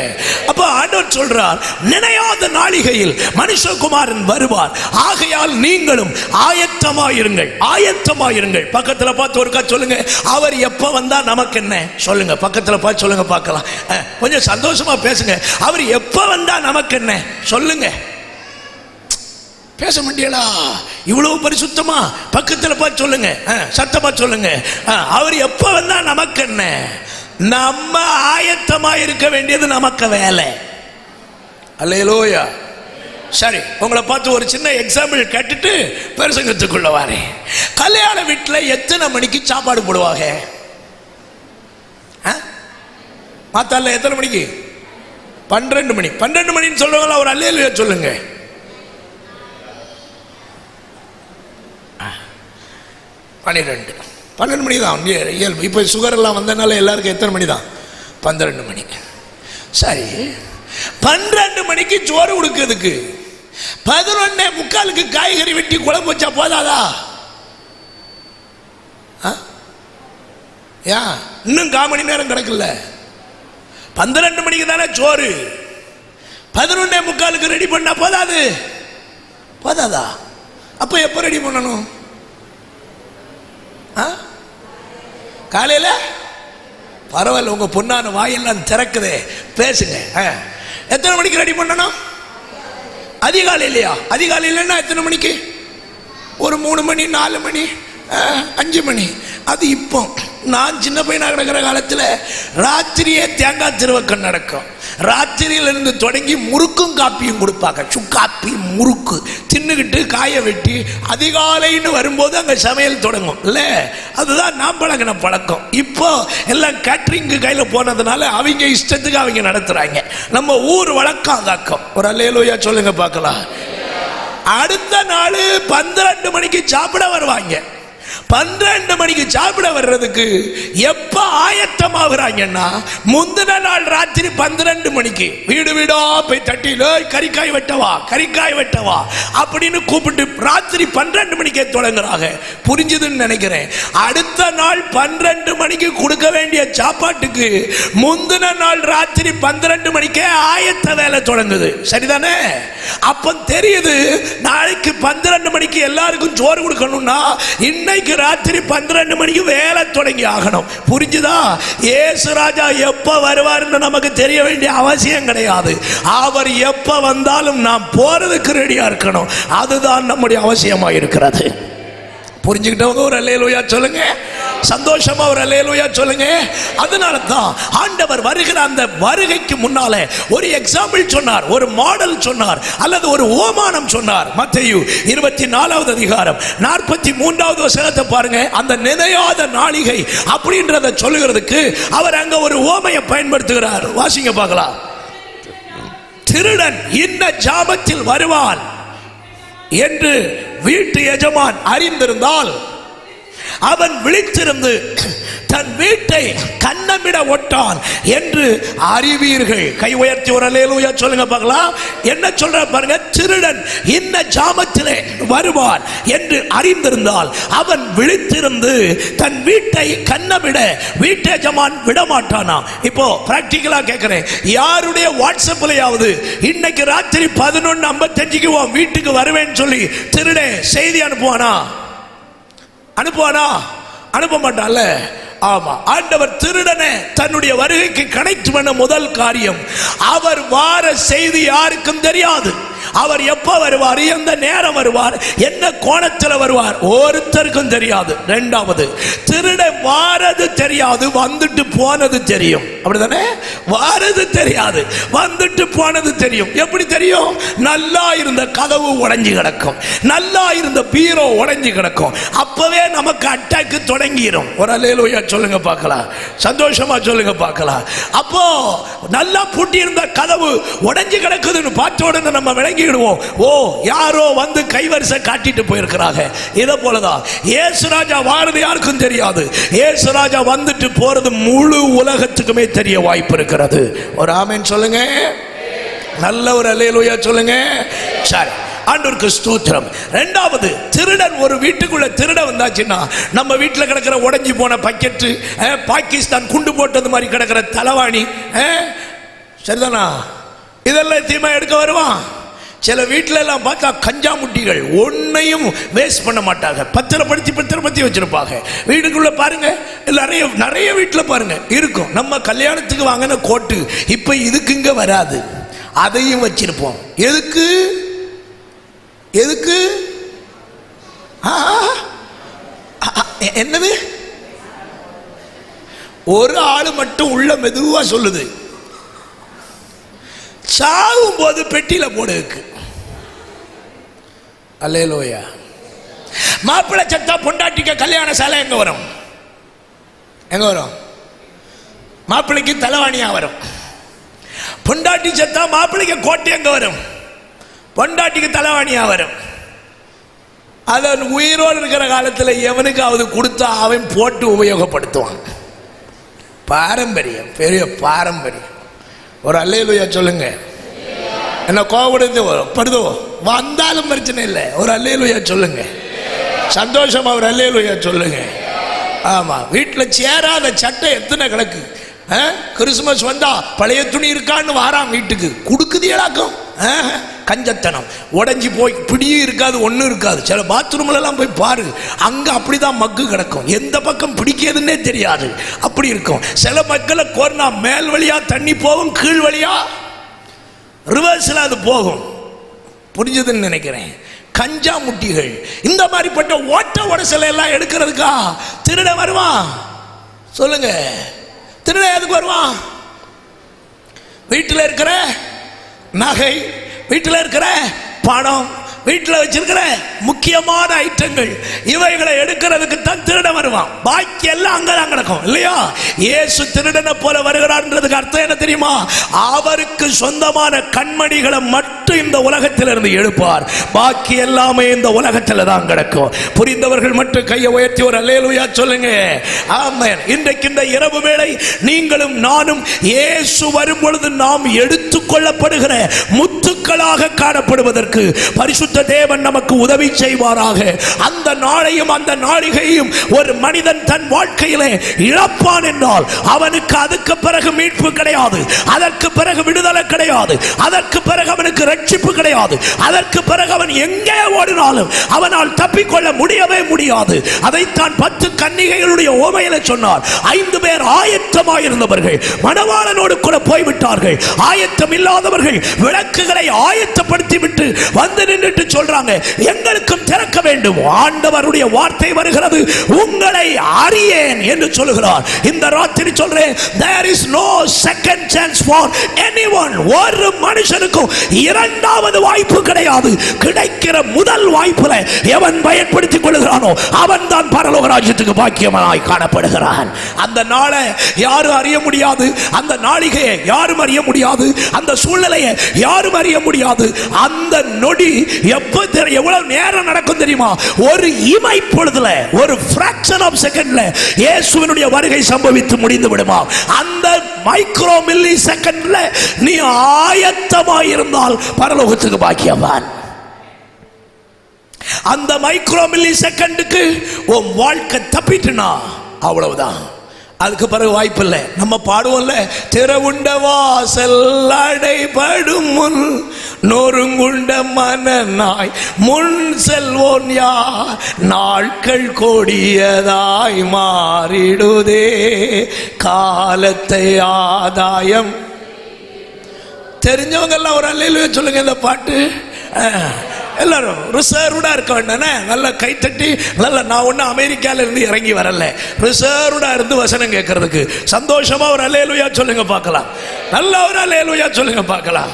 அப்ப ஆண்டவர் சொல்றார், நினையாத நாளிகையில் மனுஷகுமாரன் வருவார், ஆகையால் நீங்களும் ஆயத்தமாயிருங்கள். ஆயத்தமாயிருங்கள். பக்கத்துல பார்த்து ஒருக்கா சொல்லுங்க, அவர் எப்ப வந்தா நமக்கு என்ன? சொல்லுங்க, பக்கத்துல பார்த்து சொல்லுங்க பார்க்கலாம். கொஞ்சம் சந்தோஷமா பேசுங்க. அவர் எப்ப வந்தா நமக்கு என்ன? சொல்லுங்க. பேச முடியலா? இவ்வளவு பரிசுத்தமா பக்கத்தில் பார்த்து சொல்லுங்க, சத்தமா சொல்லுங்க. அவர் எப்ப வந்தா நமக்கு என்ன? நம்ம ஆயத்தமா இருக்க வேண்டியது நமக்கு வேலை. அல்லேலூயா. சரி, உங்களை பார்த்து ஒரு சின்ன எக்ஸாம்பிள் கேட்டுட்டு பிரசங்கத்துக்குள்ள வாரேன். கல்யாண வீட்டில் எத்தனை மணிக்கு சாப்பாடு போடுவாங்க? மாத்தால எத்தனை மணிக்கு? 12 மணி. 12 மணின்னு சொல்றவங்களா ஒரு அல்லேலூயா சொல்லுங்க. 12 மணி தான் இயல்பு. இப்போ சுகர் எல்லாம் வந்ததுனால எல்லாருக்கும் எத்தனை மணி தான்? 12 மணி. சரி, 12 மணிக்கு சோறு கொடுக்கிறதுக்கு 11:45 காய்கறி வெட்டி குழம்பு வச்சா போதாதா? இன்னும் 1/4 மணி நேரம் கிடக்குல்ல. 12 மணிக்கு தானே சோறு, 11:45 ரெடி பண்ணா போதாது? போதாதா? அப்ப எப்ப ரெடி பண்ணணும்? காலையில? பரவாயில்ல, உங்க பொண்ணான வாயெல்லாம் திறக்குதே, பேசுங்க. எத்தனை மணிக்கு ரெடி பண்ணணும்? அதிகாலை இல்லையா? அதிகாலை இல்லைன்னா எத்தனை மணிக்கு? ஒரு 3 மணி, 4 மணி, 5 மணி. அது இப்போ நான் சின்ன பையனாக கிடக்கிற காலத்தில் ராத்திரியே தேங்காய் திருவக்கம் நடக்கும். ராத்திரியிலிருந்து தொடங்கி முறுக்கும் காப்பியும் கொடுப்பாங்க. சுக்காப்பி முறுக்கு தின்னுக்கிட்டு காய வெட்டி அதிகாலைன்னு வரும்போது அங்கே சமையல் தொடங்கும் இல்ல? அதுதான் நான் பழகின பழக்கம். இப்போ எல்லாம் கேட்ரிங்கு கையில் போனதுனால அவங்க இஷ்டத்துக்கு அவங்க நடத்துறாங்க. நம்ம ஊர் வழக்கம் காக்கம். ஒரு அல்லேலூயா சொல்லுங்க பார்க்கலாம். அடுத்த நாள் 12 மணிக்கு சாப்பிட வருவாங்க. 12 மணிக்கு சாப்பிட வர்றதுக்கு எப்ப ஆயத்தமாகறாங்கன்னா, முந்தின நாள் ராத்திரி 12 மணிக்கு வீடு வீடா போய் தட்டில கறிக்காய் வெட்டவா, கறிக்காய் வெட்டவா அப்படின்னு கூப்பிட்டு ராத்திரி 12 மணிக்கே தொடங்குறாங்க. புரிஞ்சுதுன்னு நினைக்கிறேன். அடுத்த நாள் 12 மணிக்கு கொடுக்க வேண்டிய சாப்பாட்டுக்கு முந்தின நாள் ராத்திரி 12 மணிக்கே ஆயத்த வேலை தொடங்குது. சரிதானே? அப்ப தெரியுது, நாளைக்கு 12 மணிக்கு எல்லாருக்கும் சோறு கொடுக்கணும்னா இன்னைக்கு ராத்திரி 12 மணிக்கு வேலை தொடங்கி ஆகணும். புரிஞ்சுதா? இயேசு ராஜா எப்ப வருவார்னு நமக்கு தெரிய வேண்டிய அவசியம் கிடையாது. அவர் எப்ப வந்தாலும் நாம் போறதுக்கு ரெடியா இருக்கணும். அதுதான் நம்முடைய அவசியமா இருக்கிறது. புரிஞ்சுக்கிட்டவங்க ஒரு அல்லேலூயா சொல்லுங்க. சந்தோஷமா ஒரு அல்லேலூயா சொல்லுங்க. அதனால தான் ஆண்டவர் வருகிற அந்த வருகைக்கு முன்னாலே ஒரு எக்ஸாம்பிள் சொன்னார், ஒரு மாடல் சொன்னார், அல்லது ஒரு ஓமானம் சொன்னார். மத்தேயு 24வது அதிகாரம் 43வது வசனத்தை பாருங்க. அந்த நினையாத நாளிகை அப்படின்றத சொல்லுகிறதுக்கு அவர் அங்க ஒரு ஓமையை பயன்படுத்துகிறார். வாசிங்க பார்க்கலாம். திருடன் இன்ன ஜாமத்தில் வருவான் என்று வீட்டு எஜமான் அறிந்திருந்தால் அவன் விழித்திருந்து தன் வீட்டை கன்னமிட ஒட்டான் என்று அறிவீர்கள். கை உயர்த்தி ஒரு அல்லேலூயா சொல்லுங்க பார்க்கலாம். என்ன சொல்ற பாருங்க. திருடன் இன்ன ஜாமத்திலே வருவான் என்று அறிந்திருந்தால் அவன் விழித்திருந்து தன் வீட்டை கன்னமிட வீட்டு எஜமான் விடமாட்டானா? இப்போ பிராக்டிகலா கேட்கிறேன், யாருடைய வாட்ஸ்அப்லயாவது இன்னைக்கு ராத்திரி 11:55 உன் வீட்டுக்கு வருவேன்னு சொல்லி திருடே செய்தி அனுப்புவானா? அனுப்புவானா? அனுப்ப மாட்டான்ல. ஆமா, ஆண்டவர் திருடனை தன்னுடைய வருகைக்கு கனெக்ட் பண்ண முதல் காரியம், அவர் வார செய்தி யாருக்கும் தெரியாது. அவர் எப்ப வருவார், எந்த நேரம் வருவார், என்ன கோணத்தில் வருவார், ஒருத்தருக்கும் தெரியாது. இரண்டாவது, திருடன் வாரது தெரியாது, வந்துட்டு போனது தெரியும். அப்படிதானே? வாரது தெரியாது, வந்துட்டு போனது தெரியும். எப்படி தெரியும்? நல்லா இருந்த கதவு உடைஞ்சு கிடக்கும், நல்லா இருந்த பீரோ உடைஞ்சு கிடக்கும், அப்பவே நமக்கு அட்டாக்கு தொடங்கிடும். ஒரு அல்லேலூயா சொல்லுங்க பார்க்கலாம், சந்தோஷமா சொல்லுங்க பார்க்கலாம். அப்போ நல்லா பூட்டி இருந்த கதவு உடைஞ்சு கிடக்குதுன்னு பார்த்த உடனே நம்ம விளங்கிடுவோம், ஓ யாரோ வந்து கைவரிசை காட்டிட்டு போயிருக்கிறாங்க. இதை போலதான் இயேசு ராஜா வாரது யாருக்கும் தெரியாது, இயேசு ராஜா வந்துட்டு போறது முழு உலகத்துக்குமே தெரிய வாய்ப்பு இருக்கிறது. ஒரு ஆமென் சொல்லுங்க, நல்ல ஒரு அல்லேலூயா சொல்லுங்க. சரி, ஆண்டவருக்கு ஸ்தோத்திரம். இரண்டாவது, திருடன் ஒரு வீட்டுக்குள்ள திருட வந்தாச்சுன்னா, நம்ம வீட்டில் கிடக்கிற உடைஞ்சி போன பக்கெட்டு, பாகிஸ்தான் குண்டு போட்டது மாதிரி கிடக்கிற தலைவாணி, சரிதானா, இதெல்லாம் தீமா எடுக்க வருவான். சில வீட்டில எல்லாம் பார்த்தா கஞ்சா முட்டிகள் ஒன்னையும் வேஸ்ட் பண்ண மாட்டாங்க, பத்திரப்படுத்தி வச்சிருப்பாங்க. வீடுக்குள்ள பாருங்க, நிறைய வீட்டில் பாருங்க இருக்கும். நம்ம கல்யாணத்துக்கு வாங்கின கோட்டு இப்ப இதுக்கு இங்க வராது, அதையும் வச்சிருப்போம். எதுக்கு? எதுக்கு? என்னது? ஒரு ஆளு மட்டும் உள்ள மெதுவா சொல்லுது, சாகும் போது பெட்டியில போடுக்கு. அல்லேலூயா. மாப்பிள்ளை சத்தா பொண்டாட்டிக்க கல்யாண சாலை எங்க வரும்? எங்க வரும்? மாப்பிள்ளைக்கு தலைவாணியா வரும். பொண்டாட்டி சத்தா மாப்பிள்ளைக்கு கோட்டை எங்க வரும்? பொண்டாட்டிக்கு தலைவாணியா வரும். அதன் உயிரோடு இருக்கிற காலத்தில் எவனுக்காவது கொடுத்தா அவன் போட்டு உபயோகப்படுத்துவான். பாரம்பரியம், பெரிய பாரம்பரியம். ஒரு அல்லேலூயா சொல்லுங்க. என்ன கோபப்படுதோ வந்தாலும் பிரச்சனை இல்லை, ஒரு அல்லேலூயா சொல்லுங்க. சந்தோஷமா ஒரு அல்லேலூயா சொல்லுங்க. ஆமா, வீட்டில் சேராத சட்டை எத்தனை கிடக்கு. கிறிஸ்துமஸ் வந்தா பழைய துணி இருக்கான்னு வாராம் வீட்டுக்கு, கொடுக்குதியலாக்கும். கஞ்சத்தனம், உடஞ்சி போய் பிடியும் இருக்காது, ஒன்றும் இருக்காது. சில பாத்ரூம்ல எல்லாம் போய் பாரு, அங்க அப்படிதான் மக்கு கிடக்கும், எந்த பக்கம் பிடிக்கிறதுன்னே தெரியாது, அப்படி இருக்கும். சில மக்களை கோர்னா மேல் வழியா தண்ணி போகும், கீழ் வழியா ரிவர்ஸ்ல அது போகும். புரிஞ்சதுன்னு நினைக்கிறேன். கஞ்சா முட்டிகள், இந்த மாதிரிப்பட்ட ஓட்ட உடசலை எல்லாம் எடுக்கிறதுக்கா திருட வருவான்? சொல்லுங்க, திருட எதுக்கு வருவான்? வீட்டில் இருக்கிற நகை, வீட்டில் இருக்கிற பணம், வீட்டில் வச்சிருக்கிற முக்கியமான ஐட்டங்கள், இவைகளை எடுக்கிறதுக்கு தான் திருட வருவான். பாக்கி எல்லாம் அங்கதான் கிடக்கும் இல்லையா? இயேசு திருடனை போல வருகிறார்ன்றதுக்கு அர்த்தம் என்ன தெரியுமா? அவருக்கு சொந்தமான கண்மணிகளை மட்டும் இந்த உலகத்தில் இருந்து எடுப்பார், பாக்கி எல்லாமே இந்த உலகத்தில் தான் கிடக்கும். புரிந்தவர்கள் மட்டும் கையை உயர்த்தி ஒரு அல்லேலூயா சொல்லுங்க. ஆமென். இன்றைக்கு இந்த இரவு வேளை நீங்களும் நானும் இயேசு வரும் பொழுது நாம் எடுத்துக்கொள்ளப்படுகிற முத்துக்களாக காணப்படுவதற்கு பரிசுத்த தேவன் நமக்கு உதவி செய்வாராக. அந்த நாளையும் அந்த நாளிகையும் ஒரு மனிதன் தன் வாழ்க்கையிலே இழப்பான் என்றால் அவனுக்கு அதுக்கு பிறகு மீட்பு கிடையாது, அதற்கு பிறகு விடுதலை கிடையாது, அதற்கு பிறகு அவனுக்கு ரட்சிப்பு கிடையாது, அதற்கு பிறகு அவன் எங்கே ஓடினாலும் அவனால் தப்பிக்கொள்ள முடியவே முடியாது. அதைத்தான் 10 கன்னிகைகளுடைய ஓமையில சொன்னார். 5 பேர் ஆயத்தமாயிருந்தவர்கள் மணவாளனோடு கூட போய்விட்டார்கள். ஆயத்தம் இல்லாதவர்கள் விளக்குகளை ஆயத்தப்படுத்தி விட்டு வந்து நின்றுட்டு சொல்றாங்க, எங்களுக்கும் திறக்க வேண்டும். ஆண்டவருடைய வார்த்தை வருகிறது, உங்களை அறியேன் என்று சொல்லுகிறார். இந்த ராத்திரி சொல்றேன், there is no second chance for anyone. ஒரு மனுஷனுக்கும் இரண்டாவது வாய்ப்பு கிடையாது. கிடைக்கிற முதல் வாய்ப்புல எவன் பயன்படுத்திக் கொள்கிறானோ அவன் தான் பரலோக ராஜ்யத்துக்கு பாக்கியமாய் காணப்படுகிறான். அந்த நாளை யாரும் அறிய முடியாது, அந்த நாளிகையை யாரும் அறிய முடியாது, அந்த சூழ்நிலையை யாரும் அறிய முடியாது. அந்த நொடி எவ்வளவு நேரம் நடக்கும் தெரியுமா? ஒரு இமை பொழுதுல, ஒரு fraction of secondல இயேசுவினுடைய வருகை சம்பவித்து முடிந்து விடுமா? அந்த மைக்ரோ மில்லி செகண்ட்ல நீ ஆயத்தமாய் இருந்தால் பரலோகத்துக்கு பாக்கியவான். அந்த மைக்ரோ மில்லி செகண்டுக்கு உன் வாழ்க்கை தப்பிட்டுனா அவ்வளவுதான். அதுக்கு பிறகு வாய்ப்பு இல்லை. நம்ம பாடுவோம்ல, திறவுண்ட வாசல் அடைபடும் முன் நொறுங்குண்ட மனநாய் முன் செல்வோன் யார், நாட்கள் கொடியதாய் மாறிடுதே காலத்தை ஆதாயம். தெரிஞ்சவங்க எல்லாம் ஒரு அல்லேலூயா சொல்லுங்க. இந்த பாட்டு எல்லாரும் ரிசர்வ்டா இருக்க வேண்டானே, நல்ல கை தட்டி நல்ல. நான் ஒன்னும் அமெரிக்கால இருந்து இறங்கி வரல, ரிசர்வ்டா இருந்து வசனம் கேட்கறதுக்கு. சந்தோஷமா ஒரு அல்லேலூயா சொல்லுங்க பார்க்கலாம். நல்ல ஒரு அல்லேலூயா சொல்லுங்க பார்க்கலாம்.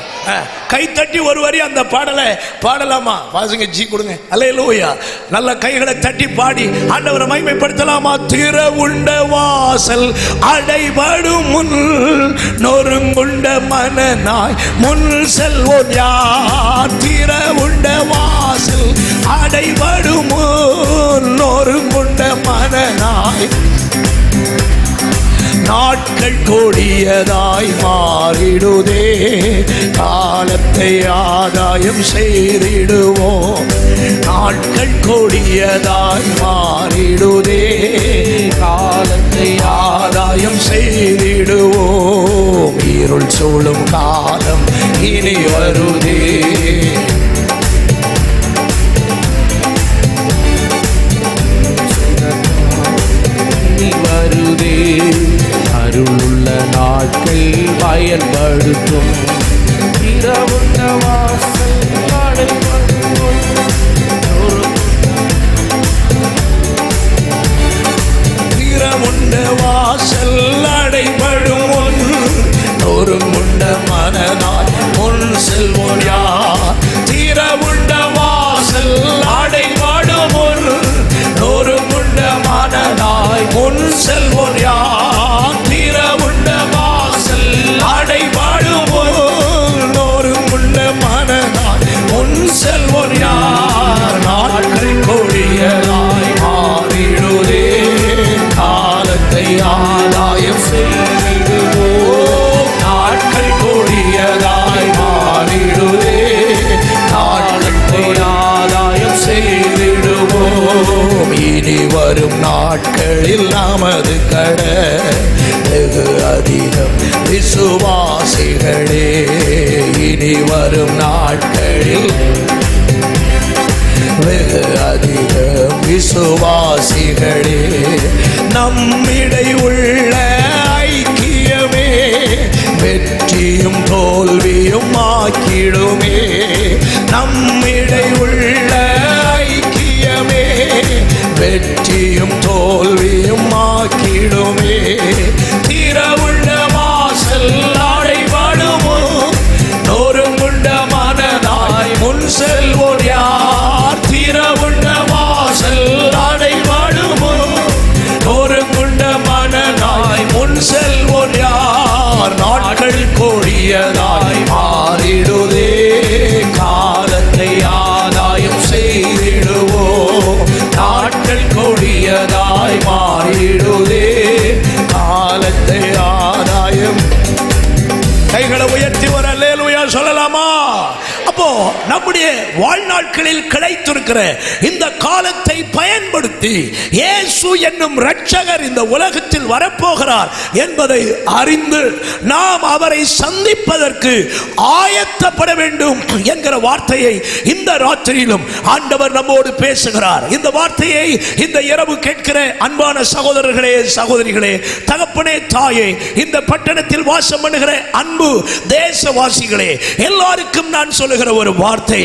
கை தட்டி ஒரு வரி அந்த பாடலை பாடலாமா? வாசுங்க, ஜி கொடுங்க. அல்லேலூயா. நல்ல கைகளை தட்டி பாடி ஆண்டவரை மகிமைப்படுத்தலாமா? திறவுண்ட வாசல் அடைபடும் முன் நொறுங்குண்ட மனநாய் முன் செல்வோன் யார், திறவுண்ட வாசல் அடைபடும் முன் நொறுங்குண்ட மனநாய் நாட்கள் கொடியதாய் மாறிடுதே காலத்தை ஆதாயம் செய்திடுவோம். நாட்கள் கொடியதாய் மாறிடுதே காலத்தை ஆதாயம் செய்திடுவோம். இருள் சூழும் காலம் இனி வருதே, வருதே அருளுள்ள நாட்கள் பயன்படுத்தும். இரவுண்ட வாசல் அடைபடும் இரவுண்ட வாசல் அடைபடும் நொறுங்குண்ட மனநாய் முன் செல்வோன் யார், திறவுண்ட வாசல் அடைபடும் நொறுங்குண்ட மனநாய் முன் செல்வோன் யார், திறவுண்ட வாசல் அடைபடும் நொறுங்குண்ட மனநாய் முன் செல்வோன் யார், நாட்கள் கொடியதாய் மாறிடுதே காலத்தை ஆதாயம் செய்திடுவோம். நாட்கள் கொடியதாய் மாறிடுதே காலத்தை ஆதாயம் செய்திடுவோம். இனி வரும் நாட்களில் நமது வெகு அதிகம் விசுவாசிகளே, இனி வரும் நாட்களில் வெகு அதிகம் விசுவாசிகளே, நம்மிடை உள்ள ஐக்கியமே வெற்றியும் தோல்வியும் ஆக்கிடுமே. நம்மிடை உள்ள ஐக்கியமே வெற்றியும் தோல்வியும் ஆக்கிடுமே. திறவுள்ள வாசல் அடைபடுமோ நொறுங்குண்ட மனநாய் முன் செல்வோர் யார், திறவுள்ள வாசல் அடைபடுமோ நொறுங்குண்ட மனநாய் முன் செல்வோர் யார், நாட்கள் கொடியதாய் மாறிடுதே காலத்தை ஆதாயம் செய்திடுவோம். நாட்கள் கொடியதாய் மாறிடுதே காலத்தை ஆதாயம். கைகளை உயர்த்தி ஒரு அல்லேலூயா சொல்லலாமா? அப்போ நம்முடைய வாழ்நாட்களில் கிடைத்திருக்கிற இந்த காலத்தை பயன்படுத்தி இயேசு என்னும் இரட்சகர் இந்த உலகத்தில் வரப்போகிறார் என்பதை அறிந்து நாம் அவரை சந்திப்பதற்கு ஆயத்தப்பட வேண்டும் என்கிற வார்த்தையை இந்த ராத்திரியிலும் ஆண்டவர் நம்மோடு பேசுகிறார். இந்த வார்த்தையை இந்த இரவு கேட்கிற அன்பான சகோதரர்களே, சகோதரிகளே, தகப்பனே, தாயே, இந்த பட்டணத்தில் வாசம் பண்ணுகிற அன்பு தேசவாசிகளே, எல்லாருக்கும் நான் சொல்லுகிற ஒரு வார்த்தை,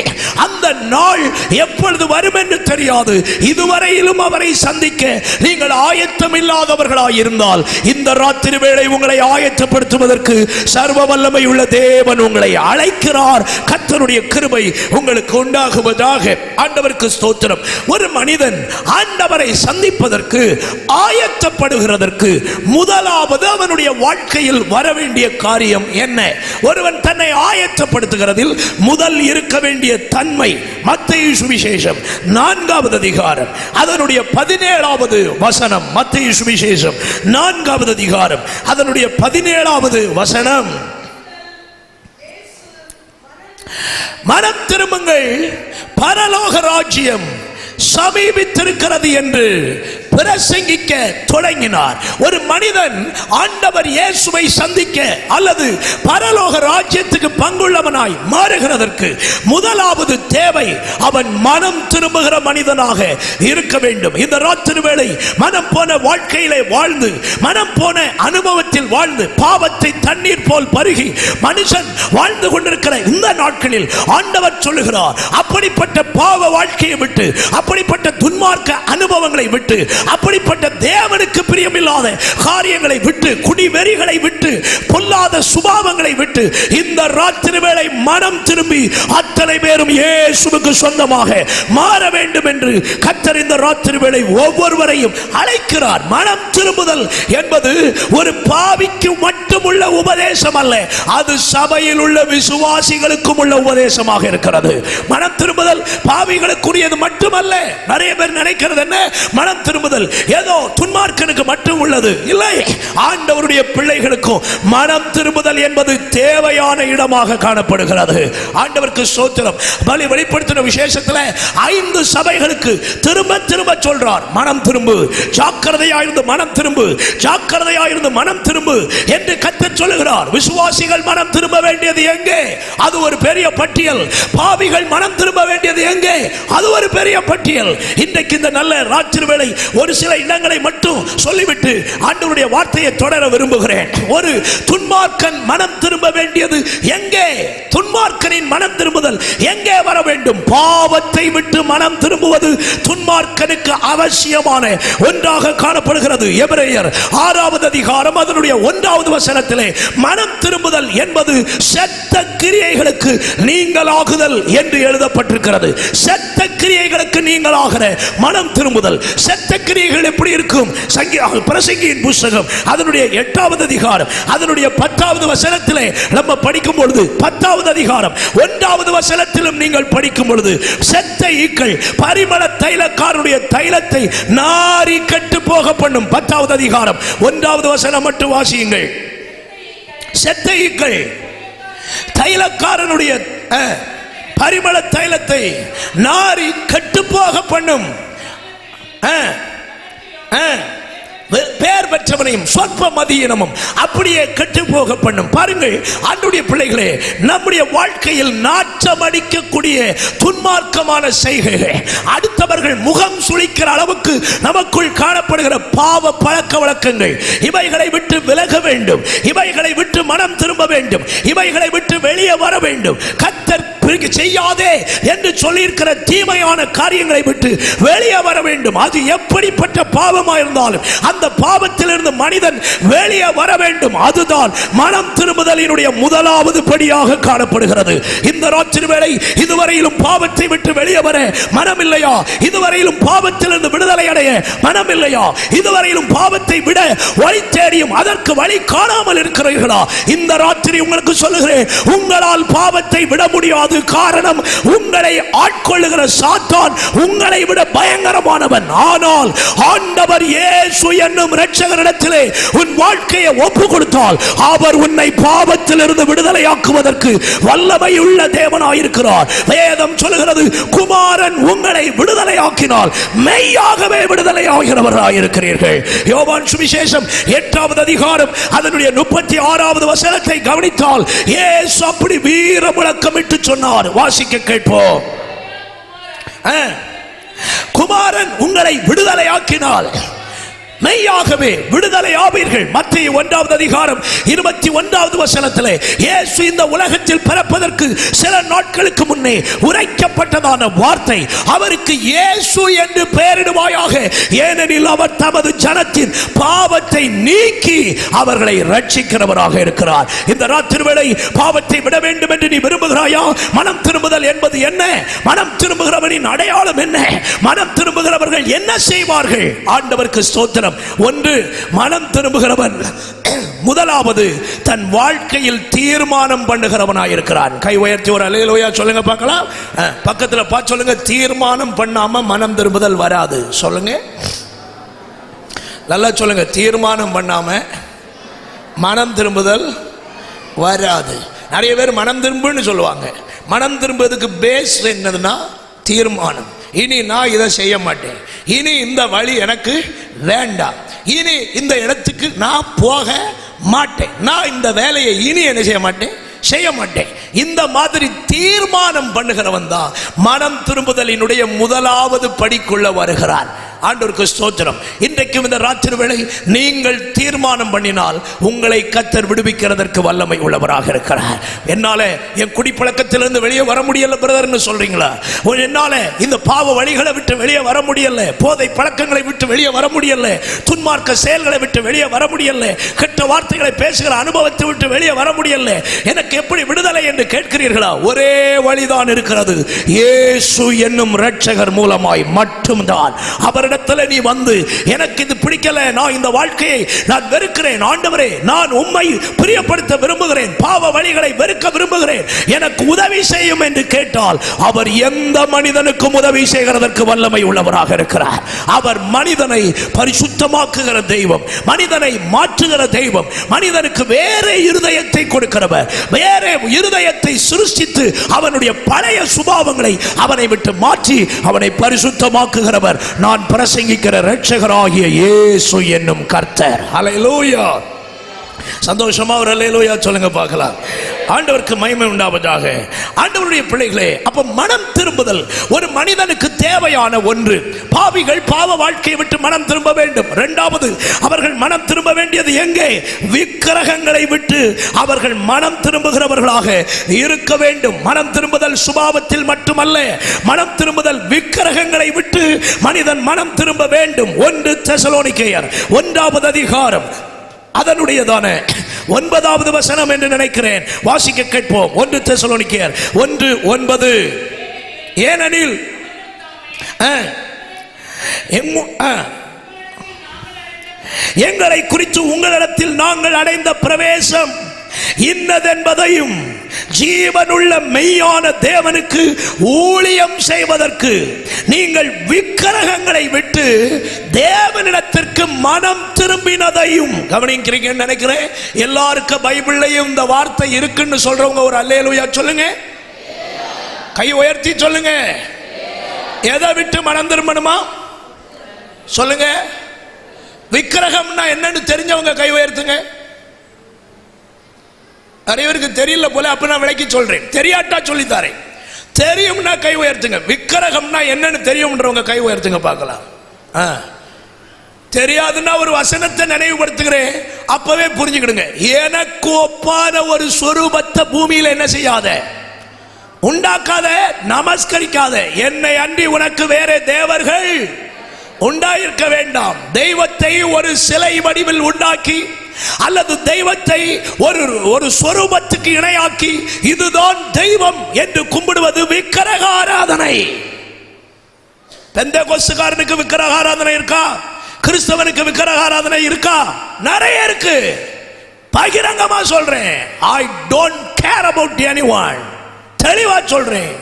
அந்த நாள் எப்பொழுது வரும் என்று தெரியாது. இதுவரையிலும் அவரை சந்திக்க நீங்கள் ஆயத்தம் இல்லாதவர்களாய் இருந்தால் இந்த ராத்திரி வேளை உங்களை ஆயத்தப்படுத்துவதற்கு சர்வ வல்லமை உள்ள தேவன் உங்களை அழைக்கிறார். கர்த்தருடைய கிருபை உங்களுக்கு உண்டாகுவதாக. ஆண்டவருக்கு ஸ்தோத்திரம். ஒரு மனிதன் ஆண்டவரை சந்திப்பதற்கு ஆயத்தப்படுகிறதற்கு முதலாவது அவனுடைய வாழ்க்கையில் வர வேண்டிய காரியம் என்ன? ஒருவன் தன்னை ஆயத்தப்படுத்துகிறதில் முதல் இருக்க வேண்டிய தன்மை மத்தேயு சுவிசேஷம் 4வது அதிகாரம் அதனுடைய 17வது வசனம். மத்தேயு சுவிசேஷம் 4வது அதிகாரம் அதனுடைய 17வது வசனம். மனம் திரும்புங்கள், பரலோக ராஜ்யம் சமீபித்திருக்கிறது என்று பிரசங்கிக்க தொடங்கினார். ஒரு மனிதன் ஆண்டவர் இயேசுவை சந்திக்க அல்லது பரலோக ராஜ்யத்துக்கு பங்குள்ளவனாய் மாறுகிறதற்கு முதலாவது தேவை அவன் மனம் திரும்புகிற மனிதனாக இருக்க வேண்டும். இந்த ராத்திரி வேளை மனம் போன வாழ்க்கையிலே வாழ்ந்து, மனம் போன அனுபவத்தில் வாழ்ந்து, பாவத்தை தண்ணீர் போல் பருகி மனுஷன் வாழ்ந்து கொண்டிருக்கிற இந்த நாட்களில் ஆண்டவர் சொல்லுகிறார், அப்படிப்பட்ட பாவ வாழ்க்கையை விட்டு, அப்படிப்பட்ட துன்மார்க்க அனுபவங்களை விட்டு, அப்படிப்பட்ட தேவனுக்கு பிரியமில்லாத காரியங்களை விட்டு, குடிவெறிகளை விட்டு, பொல்லாத சுபாவங்களை விட்டு இந்த ராத்திரி வேளை மனம் திரும்பி அத்தனை பேரும் இயேசுவுக்கு சொந்தமாக மாற வேண்டும் என்று கர்த்தர் இந்த ராத்திரி வேளை ஒவ்வொருவரையும் அழைக்கிறார். மனம் திரும்புதல் என்பது ஒரு பாவிக்கு மட்டுமுள்ள உபதேசம் அல்ல, அது சபையில் உள்ள விசுவாசிகளுக்கும் உள்ள உபதேசமாக இருக்கிறது. மனம் திரும்புதல் பாவிகளுக்குரியது மட்டுமல்ல. நிறைய பேர் நினைக்கிறது என்ன, மனம் திரும்புதல் ஏதோ துன்மார்க்கனுக்கு மட்டும் உள்ளது. இல்லை, ஆண்டவருடைய பிள்ளைகளுக்கும் மனம் திரும்புதல் என்பது தேவையான இடமாக காணப்படுகிறது. ஆண்டவருக்கு ஸ்தோத்திரம். பலி வெளிப்படுத்தின விசேஷத்தில் 5 சபைகளுக்கு திரும்ப திரும்ப சொல்றார், மனம் திரும்பு, ஜாக்கிரதையாயிருந்து மனம் திரும்பு, ஜாக்கிரதையாயிருந்து மனம் திரும்பு என்று கர்த்தர் சொல்லுகிறார். விசுவாசிகள் மனம் திரும்ப வேண்டியது எங்கே? அது ஒரு பெரிய பட்டியல். பாவிகள் மனம் திரும்ப வேண்டியது எங்கே? அது ஒரு பெரிய பட்டியல். இன்றைக்கு இந்த நல்ல ராத்திரி வேளை ஒரு சில இடங்களை மட்டும் சொல்லிவிட்டு ஆண்டவருடைய வார்த்தையை தொடர விரும்புகிறேன். ஒரு துன்மார்க்கன் மனம் திரும்ப வேண்டியது எங்கே? துன்மார்க்கனின் மனம் திரும்புதல் எங்கே வர வேண்டும்? பாவத்தை விட்டு மனம் திரும்புவது துன்மார்க்கனுக்கு அவசியமான ஒன்றாக காணப்படுகிறது. எபிரேயர் 6வது அதிகாரம் அதனுடைய 1வது வசனத்திலே மனம் திரும்புதல் என்பது செத்த கிரியைகளுக்கு நீங்களாகுதல் என்று எழுதப்பட்டிருக்கிறது. செத்த கிரியைகளுக்கு நீங்களாகிற மனம் திரும்புதல். செத்த கிரியைகள் எப்படி இருக்கும்? பிரசங்கியின் புத்தகம் அதனுடைய 8வது அதிகாரம் அதனுடைய 10வது வசனத்திலே நம்ம படிக்கும் பொழுது, 10வது அதிகாரம் 1வது வசனத்திலும் நீங்கள் படிக்கும் பொழுது, செத்த ஈக்கள் பரிமள தைலக்காரனுடைய தைலத்தை நாரி கட்டு போக பண்ணும். 10வது அதிகாரம் 1வது வசனம் மட்டும் வாசியுங்கள். செத்த ஈக்கள் தைலக்காரனுடைய பரிமள தைலத்தை நாரி கட்டு போக பண்ணும். பேர் பெற்றவனையும் சொற்ப மதியினமும் அப்படியே கெட்டு போக பண்ணும். பாருங்கள் ஆண்டவருடைய பிள்ளைகளே, நம்முடைய வாழ்க்கையில் நாற்றம் அடிக்கக்கூடிய துன்மார்க்கமான செய்கைகள், அடுத்தவர்கள் முகம் சுளிக்கிற அளவுக்கு நமக்குள் காணப்படுகிற பாவ பழக்க வழக்கங்கள், இவைகளை விட்டு விலக வேண்டும். இவைகளை விட்டு மனம் திரும்ப வேண்டும். இவைகளை விட்டு வெளியே வர வேண்டும். கர்த்தர் செய்யாதே என்று சொல்லியிருக்கிற தீமையான காரியங்களை விட்டு வெளியே வர வேண்டும். அது எப்படிப்பட்ட பாவமாக இருந்தாலும் அந்த பாவத்திலிருந்து மனிதன் வெளியே வர வேண்டும். அதுதான் மனம் திரும்புதலினுடைய முதலாவது படியாக காணப்படுகிறது. இந்த ராத்திரி வேளை இதுவரையிலும் பாவத்தை விட்டு வெளியே வர மனம் இல்லையா? இதுவரையிலும் பாவத்திலிருந்து விடுதலை அடைய மனம் இல்லையா? இதுவரையிலும் பாவத்தை விட வழி தேடியும் அதற்கு வழி காணாமல் இருக்கிறீர்களா? இந்த ராத்திரி உங்களுக்கு சொல்லுகிறேன், உங்களால் பாவத்தை விட முடியாது. காரணம், உங்களை ஆட்கொள்ளுகிற சாத்தான் உங்களை விட பயங்கரமானவன். ஆனால் ஆண்டவர் இயேசு என்னும் இரட்சகரிடத்திலே உன் வாழ்க்கையை ஒப்பு கொடுத்தால் அவர் உன்னை பாவத்திலிருந்து விடுதலையாக்குவதற்கு வல்லமையுள்ள தேவனாயிருக்கிறார். வேதம் சொல்லுகிறது, குமாரன் உங்களை விடுதலையாக்கினால் மெய்யாகவே விடுதலையாகிறவராயிருக்கிறீர்கள். யோவான் சுவிசேஷம் 8வது அதிகாரம் அதனுடைய 36வது வசனத்தை கவனித்தால் இயேசு அப்படி வீர முழக்கமிட்டு சொன்னார். வாசிக்க கேட்போம். குமாரன் உங்களை விடுதலையாக்கினால் மெய்யாகவே விடுதலை ஆவீர்கள். மத்தேயு 1வது அதிகாரம் 21வது வசனத்திலே இயேசு இந்த உலகத்தில் பிறப்பதற்கு சில நாட்களுக்கு முன்னே உரைக்கப்பட்டதான வார்த்தை, அவருக்கு இயேசு என்று பெயரிடுவாயாக, ஏனெனில் அவர் தமது ஜனத்தின் பாவத்தை நீக்கி அவர்களை ரட்சிக்கிறவராக இருக்கிறார். இந்த ராத்திரி வேளை பாவத்தை விட வேண்டும் என்று நீ விரும்புகிறாயா? மனம் திரும்புதல் என்பது என்ன? மனம் திரும்புகிறவனின் அடையாளம் என்ன? மனம் திரும்புகிறவர்கள் என்ன செய்வார்கள்? ஆண்டவருக்கு ஸ்தோத்திரம். ஒன்று, மனம் திரும்புகிறவன் முதலாவது தன் வாழ்க்கையில் தீர்மானம் பண்ணுகிறவனாயிருக்கிறான். கை உயர்த்தி ஒரு அல்லேலூயா சொல்லுங்க பார்க்கலாம். பக்கத்துல பார்த்து சொல்லுங்க, தீர்மானம் பண்ணாம மனம் திரும்புதல் வராது. சொல்லுங்க, நல்லா சொல்லுங்க, தீர்மானம் பண்ணாம மனம் திரும்புதல் வராது. நிறைய பேர் மனம் திரும்புன்னு சொல்லுவாங்க. மனம் திரும்புவதுக்கு பேஸ் என்னதுன்னா தீர்மானம். இனி நான் இதை செய்ய மாட்டேன், இனி இந்த வழி எனக்கு வேண்டாம், இனி இந்த இடத்துக்கு நான் போக மாட்டேன், நான் இந்த வேலையை இனி என்ன செய்ய மாட்டேன். இந்த மாதிரி தீர்மானம் பண்ணுகிறவன் தான் மனம் திரும்புதலினுடைய முதலாவது படிக்குள்ள வருகிறார். ஆண்டவருக்கு ஸ்தோத்திரம். இன்றைக்கும் இந்த ராத்திரி வேளை நீங்கள் தீர்மானம் பண்ணினால் உங்களை கர்த்தர் விடுவிக்கிறதற்கு வல்லமை உள்ளவராக இருக்கிறார். என்னால என் குடிப்பழக்கத்திலிருந்து வெளியே வர முடியல பிரதர்னு சொல்றீங்களா? என்னால இந்த பாவ வழிகளை விட்டு வெளியே வர முடியல, போதை பழக்கங்களை விட்டு வெளியே வர முடியல, துன்மார்க்க செயல்களை விட்டு வெளியே வர முடியல, கெட்ட வார்த்தைகளை பேசுகிற அனுபவத்தை விட்டு வெளியே வர முடியல, எனக்கு எப்படி விடுதலை என்று கேட்கிறீர்களா? ஒரே வழிதான் இருக்கிறது. இயேசு என்னும் இரட்சகர் மூலமாய் மட்டும்தான். அவரிடத்தில் நீ வந்து எனக்கு இது பிடிக்கல, நான் இந்த வாழ்க்கையை நான் வெறுக்கிறேன், ஆண்டவரே நான் உம்மை பிரியப்படுத்த விரும்புகிறேன், பாவ வழிகளை வெறுக்க விரும்புகிறேன், எனக்கு உதவி செய்யும் என்று கேட்டால் அவர் எந்த மனிதனுக்கும் உதவி செய்கிறதற்கு வல்லமை உள்ளவராக இருக்கிறார். அவர் மனிதனை பரிசுத்தமாக்குகிற தெய்வம், மனிதனை மாற்றுகிற தெய்வம், மனிதனுக்கு வேற இருதயத்தை கொடுக்கிறவர், வேற இருதயத்தை சிருஷ்டித்து அவனுடைய பழைய சுபாவங்களை அவனை விட்டு மாற்றி அவனை பரிசுத்தமாக்குகிறவர் நான் பிரசங்கிக்கிற இரட்சகராகிய இயேசு என்னும் கர்த்தர். ஹல்லேலூயா. சந்தோஷமா ஒரு அல்லேலூயா சொல்லுங்க பார்க்கலாம். ஆண்டவருக்கு மகிமை உண்டாவதாக. ஆண்டவருடைய பிள்ளைகளே, அப்ப மனம் திரும்புதல் ஒரு மனிதனுக்கு தேவையான ஒன்று. பாவிகள் பாவ வாழ்க்கையை விட்டு மனம் திரும்ப வேண்டும். இரண்டாவது, அவர்கள் மனம் திரும்ப வேண்டியது எங்கே? விக்கிரகங்களை விட்டு அவர்கள் மனம் திரும்புகிறவர்களாக இருக்க வேண்டும். மனம் திரும்புதல் சுபாவத்தில் மட்டுமல்ல, மனம் திரும்புதல் விக்கிரகங்களை விட்டு மனிதன் மனம் திரும்ப வேண்டும். 1 தெசலோனிக்கேயர் 1ஆம் அதிகாரம் அதனுடையதான 9வது வசனம் என்று நினைக்கிறேன், வாசிக்க கேட்போம். 1 தெசலோனிக்கேயர் 1:9. ஏனெனில் எங்களை குறித்து உங்களிடத்தில் நாங்கள் அடைந்த பிரவேசம் இன்னதென்பதையும் ஜீவனுள்ள மெய்யான தேவனுக்கு ஊழியம் செய்வதற்கு நீங்கள் விக்கிரகங்களை விட்டு தேவனிடத்திற்கு மனம் திரும்பினதையும் கவனிக்கிறீங்கன்னு நினைக்கிறேன். எல்லாருக்கும் பைபிள்லையும் இந்த வார்த்தை இருக்குன்னு சொல்றவங்க ஒரு அல்லேலூயா சொல்லுங்க, கை உயர்த்தி சொல்லுங்க. எதை விட்டு மனம் திரும்பணுமா சொல்லுங்க? விக்கிரகம்னா என்னன்னு தெரிஞ்சவங்க கை உயர்த்துங்க. நிறைய பேருக்கு தெரியல போல, அப்ப நான் விளக்கி சொல்றேன், தெரியாட்டா சொல்லித்தாரேன். தெரியும்னா கை உயர்த்துங்க. விக்கிரகம்னா என்னன்னு தெரியும்ன்றவங்க கை உயர்த்துங்க பார்க்கலாம். தெரியாதுன்னா ஒரு வசனத்தை நினைவுபடுத்துகிறேன், அப்பவே புரிஞ்சுக்கிடுங்க. எனக்கு ஒப்பான ஒரு சொரூபத்தை பூமியில என்ன செய்யாத, உண்டாக்காத, நமஸ்கரிக்காத. என்னை அன்றி உனக்கு வேற தேவர்கள் உண்டாயிருக்க வேண்டாம். தெய்வத்தை ஒரு சிலை வடிவில் உண்டாக்கி அல்லது தெய்வத்தை ஒரு சொரூபத்துக்கு இணையாக்கி இதுதான் தெய்வம் என்று கும்பிடுவது விக்கிரக ஆராதனை. பெந்தேகோஸ்துக்காரனுக்கு விக்கிரக ஆராதனை இருக்கா? கிறிஸ்தவனுக்கு விக்கிரக ஆராதனை இருக்கா? நிறைய இருக்கு. பகிரங்கமா சொல்றேன், I don't care about anyone. தெளிவா சொல்றேன்,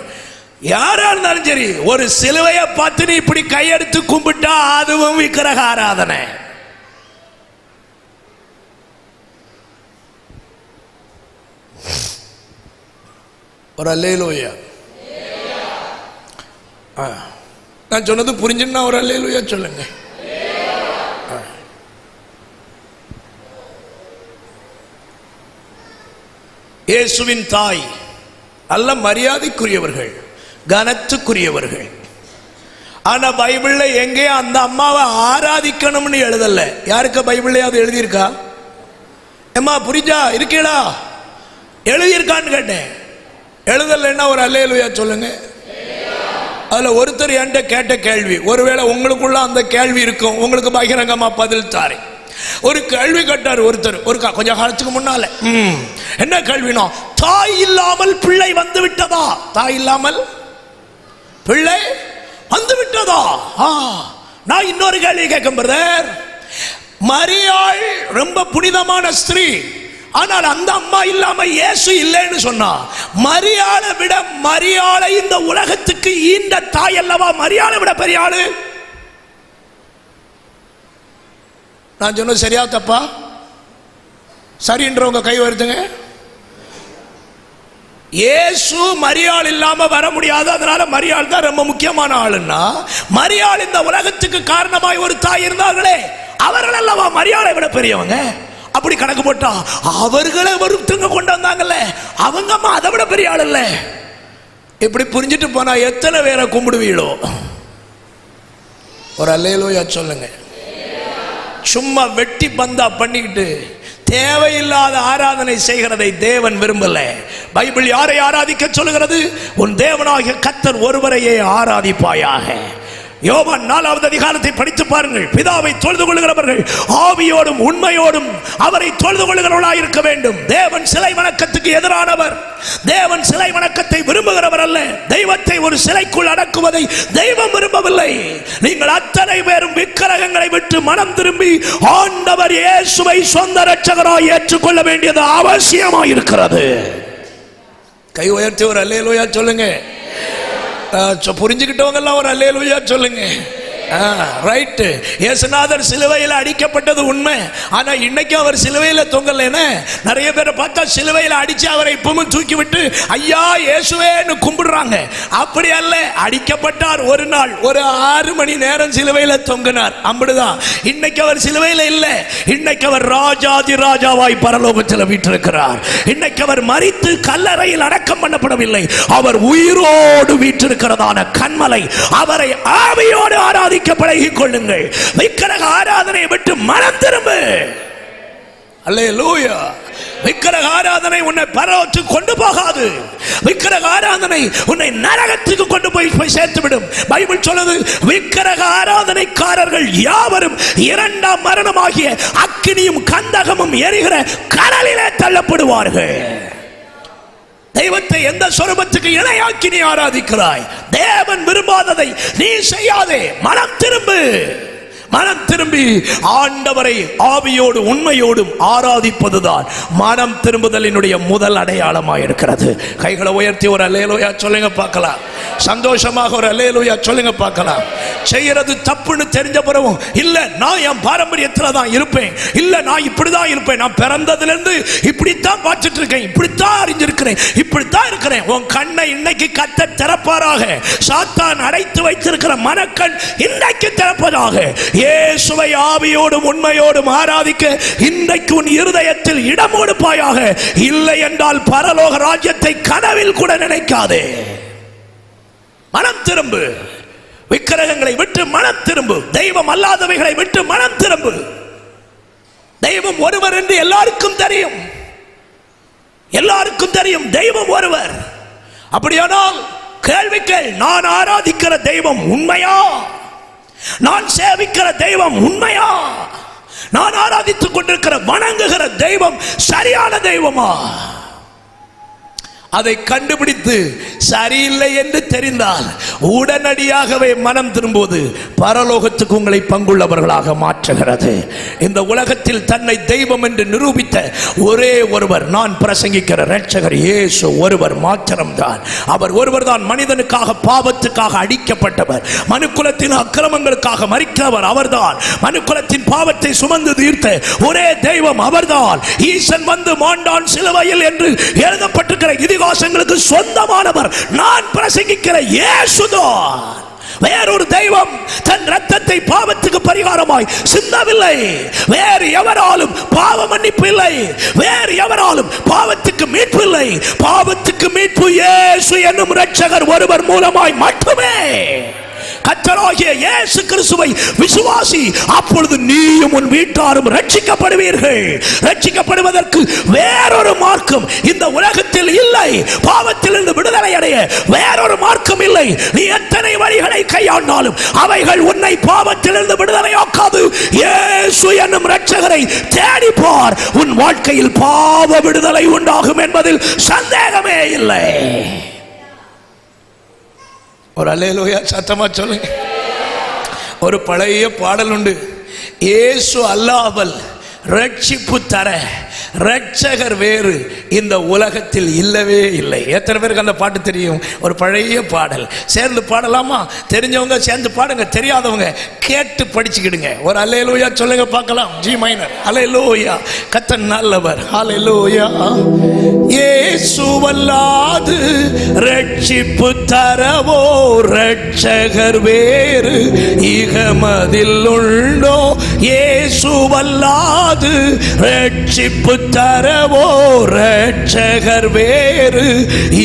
யாரா இருந்தாலும் சரி, ஒரு சிலுவையை பார்த்து நீ இப்படி கையெடுத்து கும்பிட்டா அதுவும் விக்கிரக ஆராதனை. ஒரு அல்லேலூயா. நான் சொன்னது புரிஞ்சுன்னா ஒரு அல்லேலூயா சொல்லுங்க. இயேசுவின் தாய் அல்ல மரியாதைக்குரியவர்கள், கனத்துக்குரியவர்கள். ஆனா பைபிள்ல எங்கே அந்த அம்மாவை ஆராதிக்கணும்னு எழுதல. யாருக்கு பைபிள்லயாவது எழுதியிருக்கா? அம்மா புரிஞ்சா இருக்கீங்களா? எழுதியிருக்கான்னு கேட்டேன். எழுதலைன்னா ஒரு அல்லேலூயா சொல்லுங்க. அதுல ஒருத்தர் என்கிட்ட கேட்ட கேள்வி, ஒருவேளை உங்களுக்குள்ள அந்த கேள்வி இருக்கும், உங்களுக்கு பகிரங்கமா பதில் தாரேன். ஒரு கேள்வி கேட்டார் ஒருத்தர், ஒரு கொஞ்சம் காலத்துக்கு முன்னால. என்ன கேள்வினா, தாய் இல்லாமல் பிள்ளை வந்து விட்டதா? தாய் இல்லாமல் பிள்ளை வந்து விட்டதா? நான் இன்னொரு கேள்வி கேட்கும் பிரதர். மரியாள் ரொம்ப புனிதமான ஸ்திரீ, ஆனால் அந்த அம்மா இல்லாம இயேசு இல்லைன்னு சொன்னா, மரியாளை விட மரியாளை இந்த உலகத்துக்கு ஈண்ட தாய் அல்லவா மரியாளை விட பெரிய ஆளு? நான் சொன்ன சரியா தப்பா? சரின்றவங்க கை வருதுங்க. இயேசு மரியாள் இல்லாம வர முடியாது, அதனால மரியாள் தான் ரொம்ப முக்கியமான ஆளுன்னா, மரியாள் இந்த உலகத்துக்கு காரணமாய் ஒரு தாய் இருந்தார்களே, அவர்கள் அல்லவா மரியாளை விட பெரியவங்க? அப்படி கணக்கு போட்டா அவர்களை ஒருத்தங்க கொண்டு வந்தாங்கல்ல, அவங்க அம்மா அதை விட பெரிய ஆள் இல்ல. இப்படி புரிஞ்சுட்டு போனா எத்தனை பேரை கும்பிடுவீளோ? ஒரு அல்லேலூயா சொல்லுங்க. சும்மா வெட்டி பந்தா பண்ணிக்கிட்டு தேவையில்லாத ஆராதனை செய்கிறதை தேவன் விரும்பல. பைபிள் யாரை ஆராதிக்க சொல்லுகிறது? உன் தேவனாகிய கர்த்தர் ஒருவரையே ஆராதிப்பாயாக. யோவான் 4வது அதிகாரத்தை படித்து பாருங்கள். பிதாவை தொழுது கொள்கிறவர்கள் ஆவியோடும் உண்மையோடும் அவரை தொழுது கொள்கிறவர்களாய் இருக்க வேண்டும். தேவன் சிலை வணக்கத்துக்கு எதிரானவர். தேவன் சிலை வணக்கத்தை விரும்புகிறவர் அல்ல. தெய்வத்தை ஒரு சிலைக்குள் அடக்குவதை தெய்வம் விரும்பவில்லை. நீங்கள் அத்தனை பேரும் விக்கிரகங்களை விட்டு மனம் திரும்பி ஆண்டவர் இயேசுவை சொந்த இரட்சகராய் ஏற்றுக்கொள்ள வேண்டியது அவசியமாய் இருக்கிறது. கை உயர்த்தி ஒரு அல்லேலூயா சொல்லுங்க. புரிஞ்சுக்கிட்டவங்க எல்லாம் ஒரு அல்லேலூயா சொல்லுங்க. ரைட். இயேசுநாதர் சிலுவையில் அடிக்கப்பட்டது உண்மை. ஆனா இன்னைக்கு அவர் சிலுவையில் தொங்கலைன்னு நிறைய பேரை பார்த்தா சிலுவையில் அடிச்சு அவரை இப்பவும் தூக்கி விட்டு ஐயா இயேசுவேன்னு கும்பிடுறாங்க. அப்படி அல்ல. அடிக்கப்பட்டார். ஒரு நாள் ஒரு 6 மணி நேரம் சிலுவையில் தொங்கினார். அப்படிதான். இன்னைக்கு அவர் சிலுவையில் இல்லை. இன்னைக்கு அவர் ராஜாதி ராஜாவாய் பரலோகத்தில் வீற்றிருக்கிறார். இன்னைக்கு அவர் மரித்து கல்லறையில் அடக்கம் பண்ணப்படவில்லை. அவர் உயிரோடு வீற்றிருக்கிறதான கன்மலை. அவரை ஆவியோடு ஆராதிக்க பழகிக் கொள்ளுங்கள். விக்கிரக ஆராதனை விட்டு மனம் திரும்பு. அல்லேலூயா. விக்கிரக ஆராதனை உன்னை பரலோகத்துக்கு கொண்டு போகாது. விக்கிரக ஆராதனை உன்னை நரகத்துக்கு கொண்டு போய் சேர்த்துவிடும். பைபிள் சொல்லுது, விக்கிரக ஆராதனைக்காரர்கள் யாவரும் 2ஆம் மரணமாகிய அக்கினியும் கந்தகமும் எரிகிற கடலிலே தள்ளப்படுவார்கள். தெய்வத்தை எந்த சொரூபத்துக்கு இணையாக்கி நீ ஆராதிக்கிறாய்? தேவன் விரும்பாததை நீ செய்யாதே. மனம் திரும்பு. மனம் திரும்பி ஆண்டவரை ஆவியோடு உண்மையோடும் ஆராதிப்பதுதான் மனம் திரும்புதலினுடைய முதல் அடையாளமாக இருக்கிறது. கைகளை உயர்த்தி ஒரு அல்லேலூயா சொல்லுங்க பார்க்கலாம். சந்தோஷமாக ஒரு அல்லேலூயா சொல்லுங்க பார்க்கலாம். செய்யறது தப்புன்னு தெரிஞ்ச பிறகும் இல்ல நான் என் பாரம்பரியத்தில் தான் இருப்பேன், இல்ல நான் இப்படிதான் இருப்பேன், நான் பிறந்ததிலிருந்து இப்படித்தான் பார்த்துட்டு இருக்கேன், இப்படித்தான் அறிஞ்சிருக்கிறேன், இப்படித்தான் இருக்கிறேன். உன் கண்ணை இன்னைக்கு கர்த்தர் திறப்பாராக. சாத்தான் அடைத்து வைத்திருக்கிற மனக்கண் இன்னைக்கு திறப்பதாக. இயேசுவை ஆவியோடும் உண்மையோடும் ஆராதிக்க இன்றைக்கு உன் இருதயத்தில் இடம் கொடுப்பாயாக. இல்லை என்றால் பரலோக ராஜ்யத்தை கனவில் கூட நினைக்காதே. மனம் திரும்பு. விக்கிரகங்களை விட்டு மனம் திரும்பு. தெய்வம் அல்லாதவைகளை விட்டு மனம் திரும்பு. தெய்வம் ஒருவர் என்று எல்லாருக்கும் தெரியும். எல்லாருக்கும் தெரியும் தெய்வம் ஒருவர். அப்படியானால் கேள்விகள், நான் ஆராதிக்கிற தெய்வம் உண்மையா? நான் சேவிக்கிற தெய்வம் உண்மையா? நான் ஆராதித்துக் கொண்டிருக்கிற வணங்குகிற தெய்வம் சரியான தெய்வமா? அதை கண்டுபிடித்து சரியில்லை என்று தெரிந்தால் உடனடியாகவே மனம் திரும்புவது பரலோகத்துக்கு உங்களை பங்குள்ளவர்களாக மாற்றுகிறது. இந்த உலகத்தில் தன்னை தெய்வம் என்று நிரூபித்த ஒரே ஒருவர், நான் பிரசங்கிக்கிற இரட்சகர் இயேசு ஒருவர் மாத்திரம்தான். அவர் ஒருவர் தான் மனிதனுக்காக பாவத்துக்காக அடிக்கப்பட்டவர், மனுக்குலத்தின் அக்கிரமங்களுக்காக மரிக்கிறவர் அவர்தான். மனுக்குலத்தின் பாவத்தை சுமந்து தீர்த்த ஒரே தெய்வம் அவர்தான். ஈசன் வந்து மாண்டான் சிலுவையில் என்று எழுதப்பட்டிருக்கிற இதிகாசங்களுக்கு சொந்தமானவர் நான் பிரசங்கிக்கிற இயேசுதான். வேறொரு தெய்வம் தன் ரத்தத்தை பாவத்துக்கு பரிகாரமாய் சிந்தவில்லை. வேறு எவராலும் பாவ மன்னிப்பு இல்லை. வேறு எவராலும் பாவத்துக்கு மீட்பு இல்லை. பாவத்துக்கு மீட்பு இயேசு என்னும் இரட்சகர் ஒருவர் மூலமாய் மட்டுமே. கர்த்தராகிய இயேசு கிறிஸ்துவை விசுவாசி, அப்பொழுது நீயும் உன் வீட்டாரும் ரட்சிக்கப்படுவீர்கள். ரட்சிக்கப்படுவதற்கு வேறொரு மார்க்கம் இந்த உலகத்தில் இல்லை. பாவத்திலிருந்து விடுதலை அடைய வேறொரு மார்க்கம் இல்லை. நீ எத்தனை வழிகளை கையாண்டாலும் அவைகள் உன்னை பாவத்திலிருந்து விடுதலையாக்காது. இயேசு என்னும் இரட்சகரை தேடிப்பார். உன் வாழ்க்கையில் பாவ விடுதலை உண்டாகும் என்பதில் சந்தேகமே இல்லை. ஒரு அல்லேலூயா சத்தமா சொல்லுங்க. ஒரு பழைய பாடல் உண்டு. இயேசு அல்லாமல் ரட்சிப்பு தர ரட்சகர் வேறு இந்த உலகத்தில் இல்லவே இல்லை. எத்தனை பேருக்கு அந்த பாட்டு தெரியும்? ஒரு பழைய பாடல். சேர்ந்து பாடலாமா? தெரிஞ்சவங்க சேர்ந்து பாடுங்க, தெரியாதவங்க கேட்டு படிச்சுக்கிடுங்க. ஒரு அல்லேலூயா சொல்லுங்க பார்க்கலாம். G minor. அல்லேலூயா. கர்த்தர் நல்லவர். அல்லேலூயா. இயேசுவல்லாது ரட்சிப்பு தரவோ ரட்சகர் வேறு இகமதில் உண்டோ? இயேசுவல்லாது ரட்சிப்பு தரவோ ரட்சகர் வேறு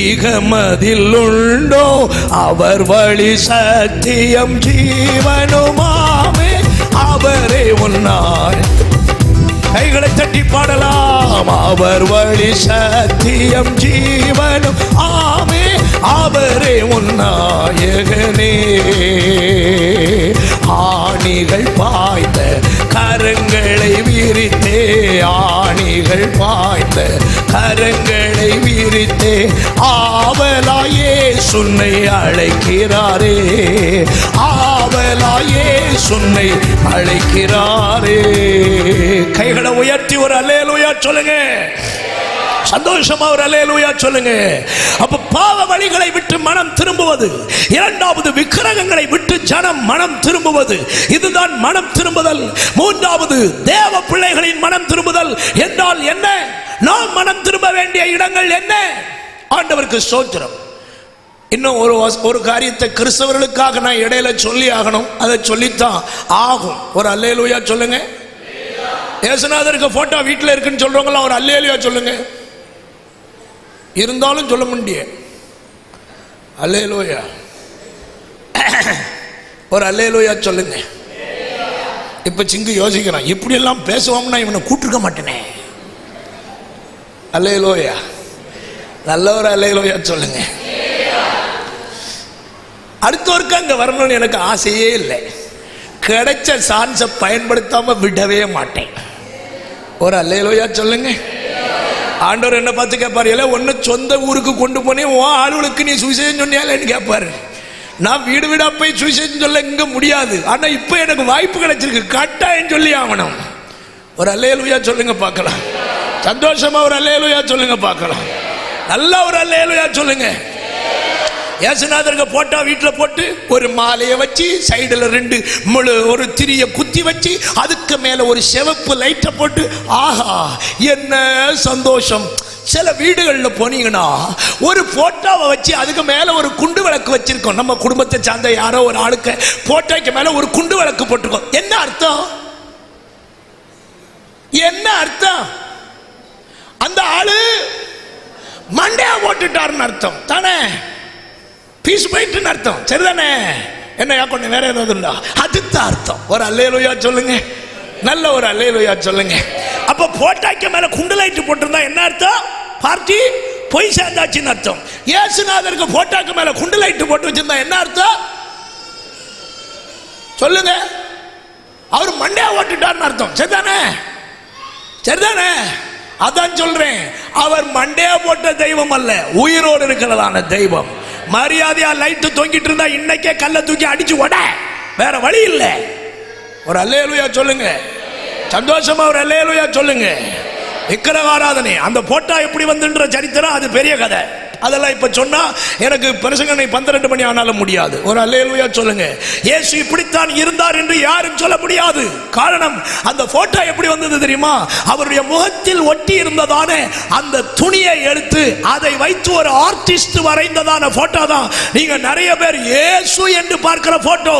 இகமதில் உண்டோ? அவர் வழி சத்தியம் ஜீவனுமாமே அவரே உன்னாய். கைகளை தட்டி பாடலாம். அவர் வழி சத்தியம் ஜீவனும் ஆமே அவரே உன்னாயகனே. ஆணிகள் பாய்ந்த கரங்களை விரித்தே, ஆணிகள் பாய்ந்த கரங்களை விரித்தே ஆவலாயே சுன்னை அழைக்கிறாரே, ஆவலாயே சுன்னை அழைக்கிறாரே. கைகளை உயர்த்தி ஒரு அல்லேலூயா சொல்லுங்க. சந்தோஷமா ஒரு அல்லேலூயா சொல்லுங்க. அப்ப பாவ வழிகளை விட்டு மனம் திரும்புவது, இரண்டாவது விக்கிரகங்களை விட்டு ஜனம் மனம் திரும்புவது, இதுதான் மனம் திரும்புதல். மூன்றாவது தேவ பிள்ளைகளின் மனம் திரும்புதல் என்றால் என்ன? நாம் மனம் திரும்ப வேண்டிய இடங்கள் என்ன? ஆண்டவருக்கு ஸ்தோத்திரம். இன்னும் ஒரு காரியத்தை கிறிஸ்தவர்களுக்காக நான் இடையில சொல்லி ஆகணும். அதை சொல்லித்தான் ஆகும். ஒரு அல்லேலூயா சொல்லுங்க. இயேசுநாதருக்கு போட்டோ வீட்டில் இருக்குன்னு சொல்றவங்களாம் ஒரு அல்லேலூயா சொல்லுங்க. இருந்தாலும் சொல்ல முடிய அல்லேலூயா. ஒரு அல்லேலூயா சொல்லுங்க. இப்ப சிங்கு யோசிக்கிறான், இப்படி எல்லாம் பேசுவோம்னா இவனை கூட்டிருக்க மாட்டேனே. அல்லேலூயா. நல்ல ஒரு அல்லேலூயா சொல்லுங்க. அடுத்தவருக்கு அங்க வரணும்னு எனக்கு ஆசையே இல்லை. கிடைச்ச சான்ஸை பயன்படுத்தாம விடவே மாட்டேன். ஒரு அல்லேலூயா சொல்லுங்க. ஆண்டவர் என்ன பார்த்து கேட்பாரு, இல்லை ஒன்னு சொந்த ஊருக்கு கொண்டு போனேன் உன் ஆளுகளுக்கு நீ சுவிசேஷம் சொன்னியாலன்னு கேட்பாரு. நான் வீடு வீடா போய் சுவிசேஷம் சொல்ல இங்க முடியாது. ஆனா இப்ப எனக்கு வாய்ப்பு கிடைச்சிருக்கு, கட்டாயம் சொல்லி ஆகணும். ஒரு அல்லேலூயா சொல்லுங்க பார்க்கலாம். சந்தோஷமா ஒரு அல்லேலூயா சொல்லுங்க பார்க்கலாம். நல்ல ஒரு அல்லேலூயா சொல்லுங்க. இயேசுநாதருக்கு போட்டா வீட்டில் போட்டு ஒரு மாலையை வச்சு சைடில் 2 முழு ஒரு திரிய குத்தி வச்சு அதுக்கு மேல ஒரு சிவப்பு லைட்டை போட்டு, ஆஹா என்ன சந்தோஷம். சில வீடுகளில் போனீங்கன்னா ஒரு போட்டோவை வச்சு அதுக்கு மேல ஒரு குண்டு விளக்கு வச்சிருக்கோம். நம்ம குடும்பத்தை சார்ந்த யாரோ ஒரு ஆளுக்கு போட்டோக்கு மேல ஒரு குண்டு விளக்கு போட்டிருக்கோம். என்ன அர்த்தம்? என்ன அர்த்தம்? அந்த ஆளு மண்டையா போட்டுட்டாருன்னு அர்த்தம் தானே. பீஸ் போயிட்டுன்னு அர்த்தம். சரிதானே? என்ன யாக்கொண்டு வேற ஏதாவது உண்டா? அதுதான் அர்த்தம். ஒரு அல்லேலூயா சொல்லுங்க. நல்ல ஒரு அல்லேலூயா சொல்லுங்க. அப்ப போட்டாக்கு மேல குண்டு லைட் போட்டிருந்தா என்ன அர்த்தம்? பார்ட்டி போய் சேர்ந்தாச்சுன்னு அர்த்தம். இயேசுநாதருக்கு போட்டாக்கு மேல குண்டு லைட் போட்டு வச்சிருந்தா என்ன அர்த்தம் சொல்லுங்க? அவர் மண்டையா ஓட்டுட்டார்னு அர்த்தம். சரிதானே? சரிதானே? அதான் சொல்றேன். அவர் மண்டையா போட்ட தெய்வம் அல்ல, உயிரோடு இருக்கிறதான தெய்வம். மரியாதையா லைட் தொங்கிட்டு இருந்தா இன்னைக்கே கல்ல தூக்கி அடிச்சு உட, வேற வழி இல்லை. ஒரு அல்லேலூயா சொல்லுங்க. சந்தோஷமா ஒரு அல்லேலூயா சொல்லுங்க. விக்கிரக ஆராதனை அந்த போட்டா எப்படி வந்துன்ற சரித்திரம் அது பெரிய கதை. அதெல்லாம் இப்ப சொன்னா எனக்கு பிரசங்கனை 12 மணி ஆனாலும் முடியாது. ஒரு அல்லேலூயா சொல்லுங்க. இயேசு இப்படித்தான் இருந்தார் என்று யாரும் சொல்ல முடியாது. காரணம், அந்த போட்டோ எப்படி வந்தது தெரியுமா? அவருடைய முகத்தில் ஒட்டி இருந்ததான அந்த துணியை எடுத்து அதை வைத்து ஒரு ஆர்டிஸ்ட் வரைந்ததான போட்டோ தான் நீங்க நிறைய பேர் இயேசு என்று பார்க்கிற போட்டோ.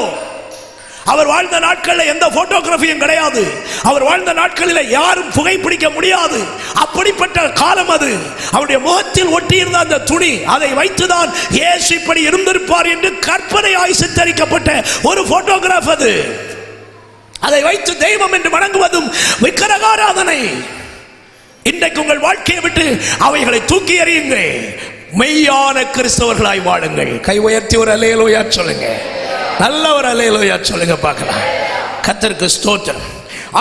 அவர் வாழ்ந்த நாட்களில் எந்த போட்டோகிராஃபியும் கிடையாது. அவர் வாழ்ந்த நாட்களில் யாரும் புகைப்பிடிக்க முடியாது. அப்படிப்பட்ட காலம் அது. அவருடைய முகத்தில் ஒட்டியிருந்த அந்த துணி, அதை வைத்துதான் இயேசு இப்படி இருந்திருப்பார் என்று கற்பனையாய் சித்தரிக்கப்பட்ட ஒரு போட்டோகிராஃப் அது. அதை வைத்து தெய்வம் என்று வணங்குவதும் விக்கிரகாராதனை. இன்றைக்கு உங்கள் வாழ்க்கையை விட்டு அவைகளை தூக்கி எறியுங்கள். மெய்யான கிறிஸ்தவர்களாய் வாழுங்கள். கை உயர்த்தி ஒரு அல்லேலூயா சொல்லுங்க. நல்ல ஒரு அல்லேலூயா சொல்லுங்க பார்க்கலாம். கர்த்தருக்கு ஸ்தோத்திரம்.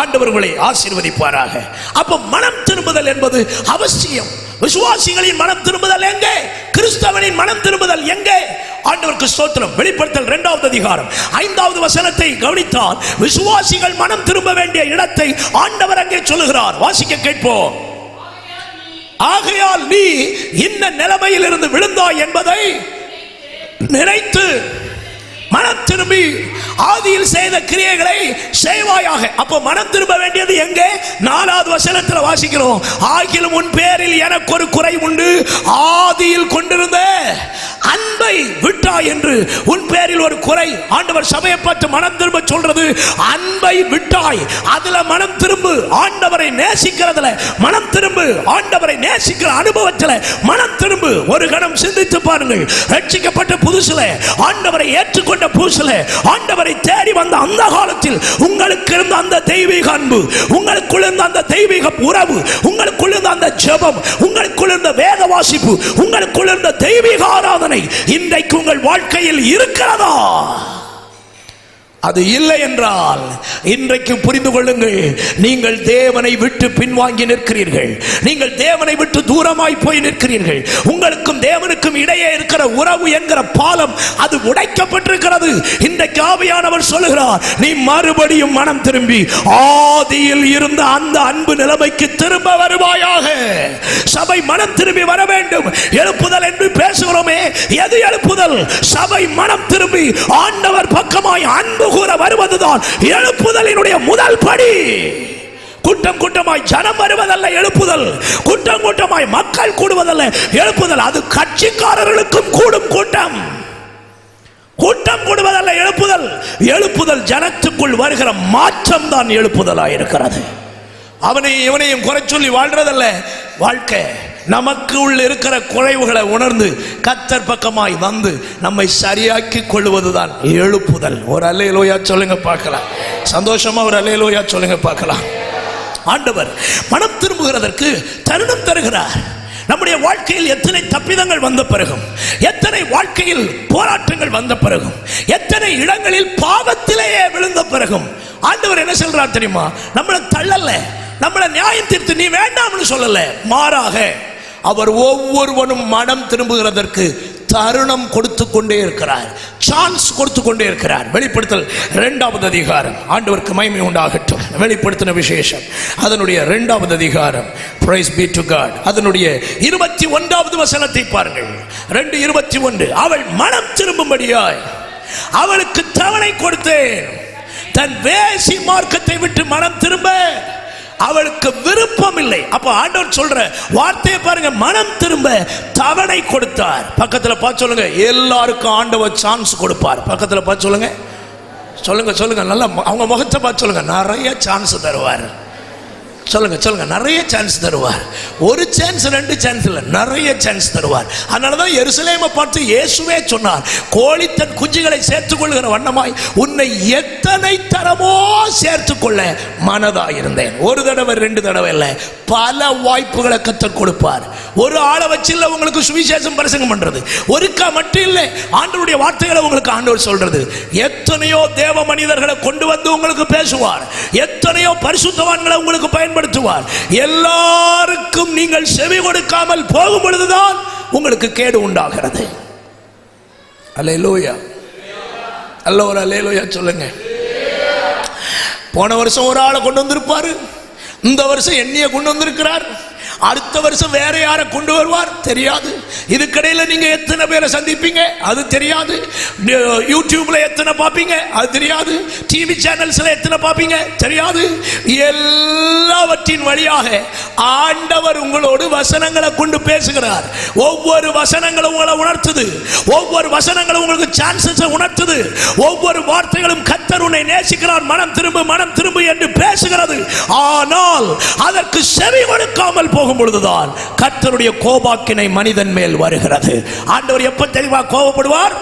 ஆண்டவர்களை ஆசீர்வதிப்பாராக. அப்ப மனம் திரும்புதல் என்பது அவசியம். விசுவாசிகளின் மனம் திரும்புதல் எங்கே? கிறிஸ்தவனின் மனம் திரும்புதல் எங்கே? ஆண்டவருக்கு ஸ்தோத்திரம். வெளிப்படுத்தல் 2வது அதிகாரம் 5வது வசனத்தை கவனித்தால் விசுவாசிகள் மனம் திரும்ப வேண்டிய இடத்தை ஆண்டவர் அங்கே சொல்லுகிறார். வாசிக்க கேட்போம். ஆகையால் நீ இந்த நிலைமையில் இருந்து விழுந்தாய் என்பதை நினைத்து மனம் திரும்பி ஆதியில் செய்த கிரியைகளை செய்வாயாக. அப்போ மனம் திரும்ப வேண்டியது எங்கே? 4வது வசனத்தில் வாசிக்கிறோம். ஆகிலும் உன் பேரில் எனக்கு ஒரு குறை உண்டு, ஆதியில் கொண்டிருந்த அன்பை விட்டாய் என்று. உன் பேரில் ஒரு குறை. ஆண்டவர் சபையை பார்த்து மனம் திரும்ப சொல்றது, அன்பை விட்டாய். அதுல மனம் திரும்பு. ஆண்டவரை நேசிக்கிறதுல மனம் திரும்பு. ஆண்டவரை நேசிக்கிற அனுபவத்தில் மனம் திரும்பு. ஒரு கணம் சிந்தித்து பாருங்கள். ரட்சிக்கப்பட்ட புதுசுல, ஆண்டவரை ஏற்றுக்கொண்ட புதுசுல, ஆண்டவரை தேடி வந்த அந்த காலத்தில் உங்களுக்கு இருந்த அந்த தெய்வீக அன்பு, உங்களுக்குள் இருந்த அந்த தெய்வீக உறவு, உங்களுக்குள் இருந்த அந்த ஜெபம், உங்களுக்குள் இருந்த வேத வாசிப்பு, உங்களுக்குள் இருந்த தெய்வீக ஆராதனை இன்றைக்கு உங்கள் வாழ்க்கையில் இருக்கிறதா? அது இல்லை என்றால் இன்றைக்கு புரிந்து கொள்ளுங்கள், நீங்கள் தேவனை விட்டு பின்வாங்கி நிற்கிறீர்கள். நீங்கள் தேவனை விட்டு தூரமாய் போய் நிற்கிறீர்கள். உங்களுக்கும் தேவனுக்கும் இடையே இருக்கிற உறவு என்கிற பாலம் அது உடைக்கப்பட்டிருக்கிறது. இன்றைக்கு ஆவியானவர் சொல்லுகிறார், நீ மறுபடியும் மனம் திரும்பி ஆதியில் இருந்த அந்த அன்பு நிலைமைக்கு திரும்ப வருவாயாக. சபை மனம் திரும்பி வர வேண்டும். எழுப்புதல் என்று பேசுகிறோமே, எது எழுப்புதல்? சபை மனம் திரும்பி ஆண்டவர் பக்கமாய் அன்பு கூற வருவதுதான் எழுப்புதலினுடைய முதல் படி. கூட்டம் கூட்டமாய் ஜனம் வருவதல்ல எழுப்புதல். கூட்டம் கூட்டமாய் மக்கள் கூடுவதல்ல எழுப்புதல். அது கட்சிக்காரர்களுக்கும் கூடும் கூட்டம். கூட்டம் கூடுவதல்ல எழுப்புதல். எழுப்புதல் ஜனத்துக்குள் வருகிற மாற்றம் தான் எழுப்புதலாக இருக்கிறது. அவனையும் இவனையும் குறை சொல்லி வாழ்றதல்ல வாழ்க்கை. நமக்கு உள்ள இருக்கிற குறைவுகளை உணர்ந்து கர்த்தர் பக்கமாய் வந்து நம்மை சரியாக்கி கொள்வதுதான் எழுப்புதல். ஒரு அல்லேலூயா சொல்லுங்க பார்க்கலாம். சந்தோஷமா ஒரு அல்லேலூயா சொல்லுங்க பார்க்கலாம். ஆண்டவர் மனம் திரும்புகிறதற்கு தருணம் தருகிறார். நம்முடைய வாழ்க்கையில் எத்தனை தப்பிதங்கள் வந்த பிறகும், எத்தனை வாழ்க்கையில் போராட்டங்கள் வந்த பிறகும், எத்தனை இடங்களில் பாவத்திலேயே விழுந்த பிறகும் ஆண்டவர் என்ன சொல்றார் தெரியுமா? நம்மளை தள்ளல, நம்மளை நியாயம் தீர்த்து நீ வேண்டாம்னு சொல்லல. மாறாக அவர் ஒவ்வொருவனும் மனம் திரும்புகிறதற்கு தருணம் கொடுத்து கொண்டே இருக்கிறார், சான்ஸ் கொடுத்து கொண்டே இருக்கிறார். வெளிப்படுத்தல் 2வது அதிகாரம், ஆண்டவருக்கு மகிமை உண்டாகட்டும். வெளிப்படுத்தின விசேஷம் அதனுடைய 2வது அதிகாரம், பிரைஸ் பீ டு காட், அதனுடைய 21வது வசனத்தை பாருங்கள். 2:21, அவள் மனம் திரும்பும்படியாய் அவளுக்கு தவணை கொடுத்தேன், தன் வேசி மார்க்கத்தை விட்டு மனம் திரும்ப அவளுக்கு விருப்பம் இல்லை. அப்ப ஆண்டவர் சொல்ற வார்த்தையை பாருங்க, மனம் திரும்ப தவணை கொடுத்தார். பக்கத்துல பார்த்து சொல்லுங்க, எல்லாருக்கும் ஆண்டவர் சான்ஸ் கொடுப்பார். பக்கத்துல பார்த்து சொல்லுங்க, சொல்லுங்க சொல்லுங்க, நல்லா அவங்க முகத்தை பார்த்து சொல்லுங்க, நிறைய சான்ஸ் தருவார். சொல்லுங்க சொல்லுங்க, நிறைய சான்ஸ் தருவார். ஒரு சான்ஸ் 2 சான்ஸ் இல்லை, நிறைய சான்ஸ் தருவார். அதனாலதான் எருசலேமை பார்த்து இயேசுவே சொன்னார், கோழி தன் குஞ்சுகளை சேர்த்துக் கொள்கிற வண்ணமாய் உன்னை எத்தனை தரமோ சேர்த்துக் கொள்ள மனதாக இருந்தேன். ஒரு தடவை 2 தடவை இல்லை, பல வாய்ப்புகளை கர்த்தர் கொடுப்பார். ஒரு ஆளை வச்சு இல்லை உங்களுக்கு சுவிசேஷம் பிரசங்கம் பண்றது, ஒருக்கா மட்டும் இல்லை, ஆண்டவருடைய வார்த்தைகளை உங்களுக்கு ஆண்டவர் சொல்றது. எத்தனையோ தேவ மனிதர்களை கொண்டு வந்து உங்களுக்கு பேசுவார், எத்தனையோ பரிசுத்தவான்களை உங்களுக்கு பயன்படுத்துவார். எல்லாருக்கும் நீங்கள் செவி கொடுக்காமல் போகும் பொழுதுதான் உங்களுக்கு கேடு உண்டாகிறது. அல்லேலூயா, அல்லோரா அல்லேலூயா சொல்லுங்க. போன வருஷம் ஒரு ஆளை கொண்டு வந்திருப்பாரு, இந்த வருஷம் என்னைய கொண்டு வந்திருக்கிறார், அடுத்த வருஷம் வேற யாரை கொண்டு வருவார் தெரியாது. இதுக்கடையில நீங்க எத்தனை பேரை சந்திப்பீங்க அது தெரியாது. யூடியூப்ல எத்தனை பார்ப்பீங்க அது தெரியாது. டிவி சேனல்ஸ்ல எத்தனை பார்ப்பீங்க தெரியாது. எல்லாவற்றின் வழியாக ஆண்டவர் உங்களோடு வசனங்களை கொண்டு பேசுகிறார். ஒவ்வொரு வசனங்களும் உங்களை உணர்த்துது, ஒவ்வொரு வசனங்களும் உங்களுக்கு சான்சஸ் உணர்த்துது, ஒவ்வொரு வார்த்தைகளும் கர்த்தர் உன்னை நேசிக்கிறார், மனம் திரும்பு மனம் திரும்பு என்று பேசுகிறது. ஆனால் அதற்கு செவி கொடுக்காமல் போகும் பொழுதுதான் கர்த்தருடைய கோபாக்கினை மனிதன் மேல் வருகிறது. ஆண்டவர் எப்ப தெரியுமா கோபப்படுவார்?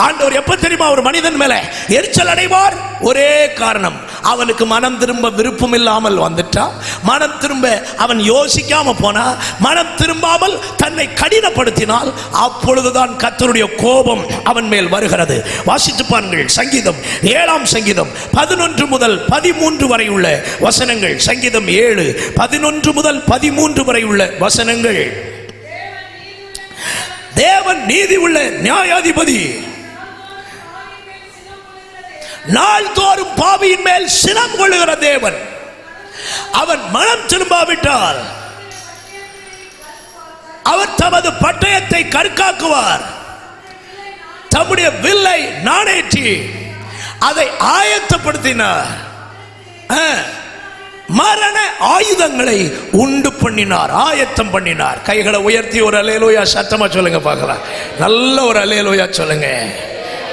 ஆண்டவர் எப்ப தெரியுமா ஒரு மனிதன் மேல எரிச்சல் அடைவார்? ஒரே காரணம், அவனுக்கு மனம் திரும்ப விருப்பம் இல்லாமல் வந்துட்டா, மனம் திரும்ப அவன் யோசிக்காம போனா, மனம் திரும்பாமல் தன்னை கடினப்படுத்தினால், அப்பொழுதுதான் கர்த்தருடைய கோபம் அவன் மேல் வருகிறது. வாசித்து பாருங்கள், சங்கீதம் 7ஆம் சங்கீதம் 11 முதல் 13 வரை உள்ள வசனங்கள். சங்கீதம் 7 11 முதல் 13 வரை உள்ள வசனங்கள். தேவன் நீதி உள்ள நியாயாதிபதி, நாள்தோறும் பாவியின் மேல் சினம் கொள்ளுகிற தேவன். அவன் மனம் திரும்பாவிட்டால் அவர் தமது பட்டயத்தை கற்காக்குவார், தம்முடைய வில்லை நாணேற்றி அதை ஆயத்தப்படுத்தினார், மரண ஆயுதங்களை உண்டு பண்ணினார், ஆயத்தம் பண்ணினார். கைகளை உயர்த்தி ஒரு அல்லேலூயா சத்தமா சொல்லுங்க பார்க்கலாம். நல்ல ஒரு அல்லேலூயா சொல்லுங்க.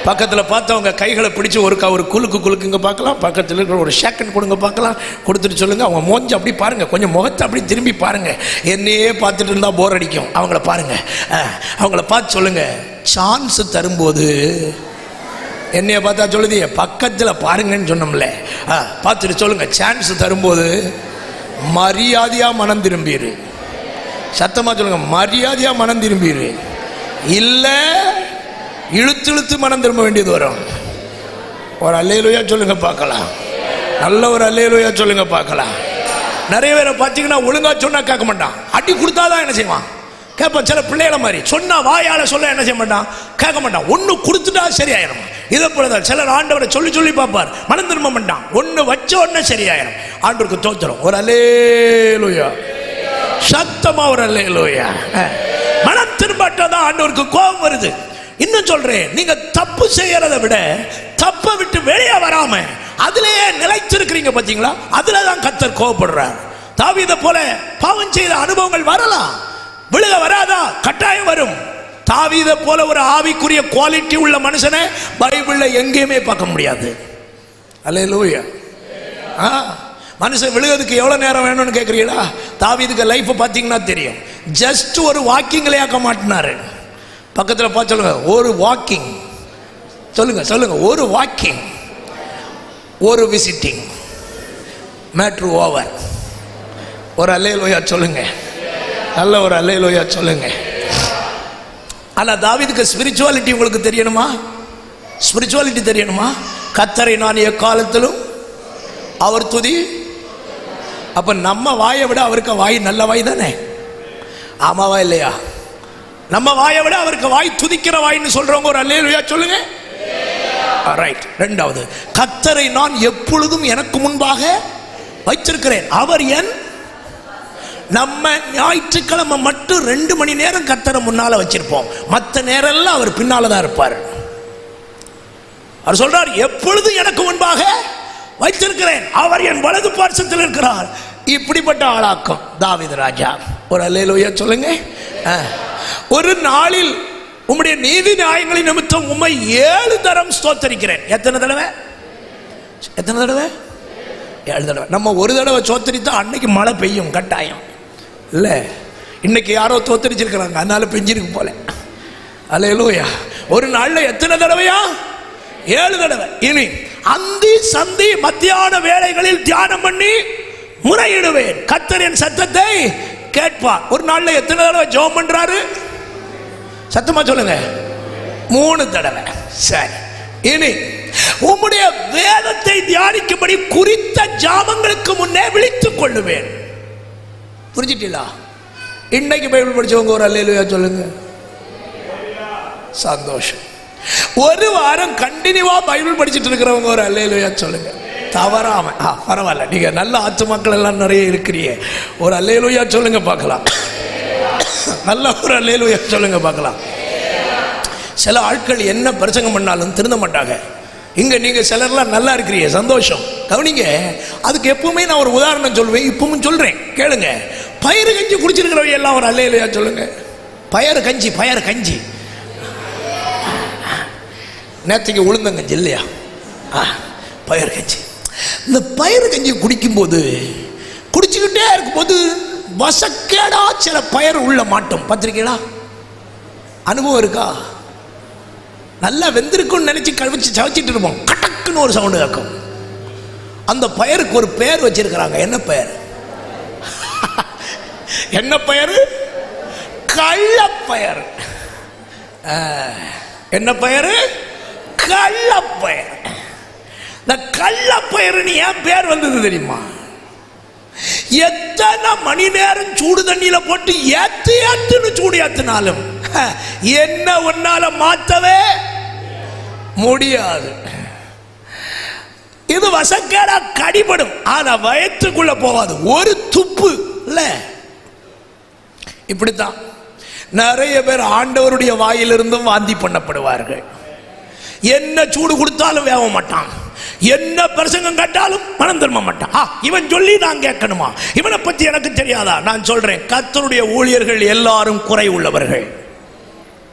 பக்கத்தில் பார்த்தவங்க கைகளை பிடிச்சி ஒரு குலுக்குங்க பார்க்கலாம். பக்கத்தில் இருக்கிற ஒரு செகண்ட் கொடுங்க பார்க்கலாம். கொடுத்துட்டு சொல்லுங்க, அவங்க மோஞ்சு அப்படி பாருங்க, கொஞ்சம் முகத்தை அப்படி திரும்பி பாருங்க. என்னையே பார்த்துட்டு இருந்தா போர் அடிக்கும். அவங்கள பாருங்க, அவங்கள பார்த்து சொல்லுங்க, சான்ஸ் தரும்போது என்னைய பார்த்தா சொல்லுது, பக்கத்தில் பாருங்கன்னு சொன்னோம்ல, பார்த்துட்டு சொல்லுங்க, சான்ஸ் தரும்போது மரியாதையா மனம் திரும்பிடு. சத்தமா சொல்லுங்க, மரியாதையா மனம் திரும்பிடு. இல்லை இழுத்து இழுத்து மனம் திரும்ப வேண்டியது வரும். ஒரு அல்லேலூயா சொல்லுங்க பார்க்கலாம். நல்ல ஒரு அல்லேலூயா சொல்லுங்க பார்க்கலாம். நிறைய பேரை பார்த்தீங்கன்னா ஒழுங்கா சொன்னா கேட்க மாட்டான், அடி கொடுத்தாதான் என்ன செய்வான், கேட்பான். சில பிள்ளைகளை மாதிரி சொன்னா வாயால சொல்ல என்ன செய்ய மாட்டான், கேட்க மாட்டான். ஒன்று கொடுத்துட்டா சரியாயிரும். இதை போலதான் சிலர் ஆண்டவரை சொல்லி சொல்லி பார்ப்பார், மனம் திரும்ப மாட்டான். ஒன்று வச்ச உடனே சரியாயிரும். ஆண்டவருக்கு தோத்திரம். ஒரு அல்லேலூயா சத்தமா ஒரு அல்லேலூயா. மனம் திரும்பாட்டாதான் ஆண்டவருக்கு கோபம் வருது. இன்னும் சொல்றேன், நீங்க தப்பு செய்யறதை விட தப்பை விட்டு வெளியே வராம அதிலேயே நிலைத்திருக்கிறீங்க பாத்தீங்களா, அதுலதான் கர்த்தர் கோபப்படுறார். தாவீதை போல பாவம் செய்த அனுபவங்கள் வரலாம், விழுக வராதா, கட்டாயம் வரும். தாவீதை போல ஒரு ஆவிக்குரிய குவாலிட்டி உள்ள மனுஷனை பைபிள்ல எங்கேயுமே பார்க்க முடியாது. அல்லேலூயா. மனுஷன் விழுகிறதுக்கு எவ்வளவு நேரம் வேணும்னு கேட்குறீங்களா? தாவீதுக்கு லைஃப் பார்த்தீங்கன்னா தெரியும். ஜஸ்ட் ஒரு வாக்கிங்லே ஆக்க மாட்டினாரு. பக்கத்தில் பார்த்து சொல்லுங்க, ஒரு வாக்கிங். சொல்லுங்க சொல்லுங்க, ஒரு வாக்கிங், ஒரு விசிட்டிங், மேட்ரு ஓவர். ஒரு அல்லேலூயா சொல்லுங்க. நல்ல ஒரு அல்லேலூயா சொல்லுங்க. ஆனா தாவீதுக்கு ஸ்பிரிச்சுவாலிட்டி உங்களுக்கு தெரியணுமா? ஸ்பிரிச்சுவாலிட்டி தெரியணுமா? கர்த்தரை நான் எக்காலத்திலும் அவர் துதி. அப்ப நம்ம வாயை விட அவருக்கு வாய் நல்ல வாய் தானே? ஆமாவா இல்லையா? நம்ம வாயை விட அவருக்கு வாய் துதிக்கிற வாய்ன்னு சொல்றவங்க ஒரு அல்லேலூயா சொல்லுங்க. ரைட். ரெண்டாவது, கர்த்தரை நான் எப்பொழுதும் எனக்கு முன்பாக வைத்திருக்கிறேன். அவர் என். நம்ம ஞாயிற்றுக்கிழமை மட்டும் 2 மணி நேரம் கர்த்தரை முன்னால வச்சிருப்போம், மற்ற நேரம் எல்லாம் அவர் பின்னாலதான் இருப்பார். அவர் சொல்றார், எப்பொழுதும் எனக்கு முன்பாக வைத்திருக்கிறேன், அவர் என் வலது பார்சத்தில் இருக்கிறார். இப்படிப்பட்ட ஆளாக்கும் தாவீது ராஜா. ஒரு அல்லேலூயா சொல்லுங்க. ஒரு நாளில் உம்முடைய நீதி நியாயங்களின் நிமித்தம் உம்மை 7 தரம் ஸ்தோத்தரிக்கிறேன். எத்தனை தடவை? எத்தனை தடவை? 7 தடவை. நம்ம ஒரு தடவை ஸ்தோத்தரித்தா அன்னைக்கு மழை பெய்யும் கட்டாயம் இல்ல. இன்னைக்கு யாரோ தோத்தரிச்சிருக்கிறாங்க, அதனால பெஞ்சிருக்கு போல. அல்லேலூயா. ஒரு நாள்ல எத்தனை தடவையா? 7 தடவை. இனி அந்தி சந்தி மத்தியான வேளைகளில் தியானம் பண்ணி முறையிடுவேன், கர்த்தர் என் சத்தத்தை கேட்பார். ஒரு நாள்ல எத்தனை தடவை ஜெபம் பண்றாரு? சத்தமா சொல்லுங்க, 3 தடவை. சரி. இனி உம்முடைய வேதத்தை தியானிக்கும்படி குறித்த ஜாமங்களுக்கு முன்னே விழித்துக் கொள்ளுவேன். புரிஞ்சிட்டீங்களா? இன்னைக்கு பைபிள் படிச்சவங்க ஒரு அல்லேலூயா சொல்லுங்க. சந்தோஷம். ஒரு வாரம் கண்டினியூவா பைபிள் படிச்சுட்டு இருக்கிறவங்க ஒரு அல்லேலூயா சொல்லுங்க. தவறாம. பரவாயில்ல, நீங்க நல்ல ஆத்துமாக்கள் எல்லாம் நிறைய இருக்கிறீங்க. ஒரு அல்லேலூயா சொல்லுங்க பார்க்கலாம். நல்ல ஒரு அல்லேலூயா சொல்லுங்க பார்க்கலாம். சில ஆட்கள் என்ன பிரசங்கம் பண்ணாலும் திருந்த மாட்டாங்க. இங்க நீங்க சிலர்லாம் நல்லா இருக்கிறீங்க, சந்தோஷம். கவனிங்க, அதுக்கு எப்பவுமே நான் ஒரு உதாரணம் சொல்லுவேன், இப்பவும் சொல்றேன், கேளுங்க. பயிறு கஞ்சி குடிச்சிருக்கிறவங்க எல்லாம் ஒரு அல்லேலூயா சொல்லுங்க. பயறு கஞ்சி, பயறு கஞ்சி. நேற்றுக்கு உளுந்தங்கஞ்சி இல்லையா? பயறு கஞ்சி. இந்த பயிறு கஞ்சி குடிக்கும்போது, குடிச்சுக்கிட்டே இருக்கும்போது வசக்கேடா சில பயறு உள்ள மாட்டோம். பார்த்திருக்கீங்களா? அனுபவம் இருக்கா? நல்லா வெந்திருக்குன்னு நினைச்சு கழிச்சு சவச்சிட்டு இருப்போம், கடக்குன்னு ஒரு சவுண்டு கேட்கும். அந்த பயருக்கு ஒரு பெயர் வச்சிருக்கிறாங்க. என்ன பெயர்? என்ன பெயர்? கள்ளப்பயர். என்ன பெயர்? கள்ளப்பயர். இந்த கள்ளப்பயர்னு ஏன் பேர் வந்தது தெரியுமா? எத்தனை மணி நேரம் சூடு தண்ணியில போட்டு ஏத்துன்னு சூடு ஏத்தினாலும் என்ன ஒன்னால மாத்தவே முடியாது. இது வசக்கேடா கடிபடும், ஆனா வயிற்றுக்குள்ள போவாது. ஒரு துப்பு இல்ல. இப்படித்தான் நிறைய பேர் ஆண்டவருடைய வாயிலிருந்தும் வாந்தி பண்ணப்படுவார்கள். என்ன சூடு கொடுத்தாலும் வேக மாட்டான், என்ன பிரசங்கம் கேட்டாலும் மனம் திரும்ப மாட்டான். இவன் சொல்லி நான் கேட்கணுமா, இவனை பத்தி எனக்கு தெரியாதா? நான் சொல்றேன், கர்த்தருடைய ஊழியர்கள் எல்லாரும் குறை உள்ளவர்கள்.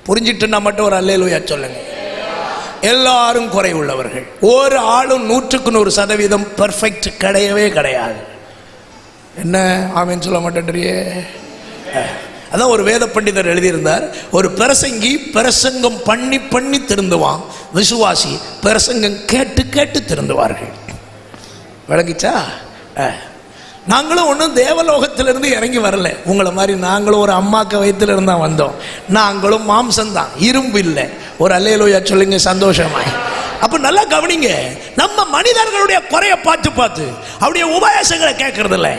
புரிஞ்சிட்டு மட்டும் ஒரு அல்லேலூயா சொல்லுங்க. எல்லாரும் குறை உள்ளவர்கள். ஒரு ஆளும் 100% பெர்ஃபெக்ட் கிடையவே கிடையாது. என்ன ஆமென் சொல்ல மாட்டேன்றியே? அதான் ஒரு வேத பண்டிதர் எழுதியிருந்தார், ஒரு பிரசங்கி பிரசங்கம் பண்ணி பண்ணி திருந்துவான், விசுவாசி பிரசங்கம் கேட்டு கேட்டு திருந்துவார்கள். விளங்கிச்சா? நாங்களும் ஒன்றும் தேவலோகத்திலிருந்து இறங்கி வரல, உங்களை மாதிரி நாங்களும் ஒரு அம்மாக்க வயிற்றுல இருந்தா வந்தோம். நாங்களும் மாம்சம்தான், இரும்பு இல்லை. ஒரு அல்லேலூயா சொல்லுங்க சந்தோஷமாய். அப்ப நல்லா கவனிங்க, நம்ம மனிதர்களுடைய குறைய பார்த்து பார்த்து அவருடைய உபதேசங்களை கேட்கறது இல்லை,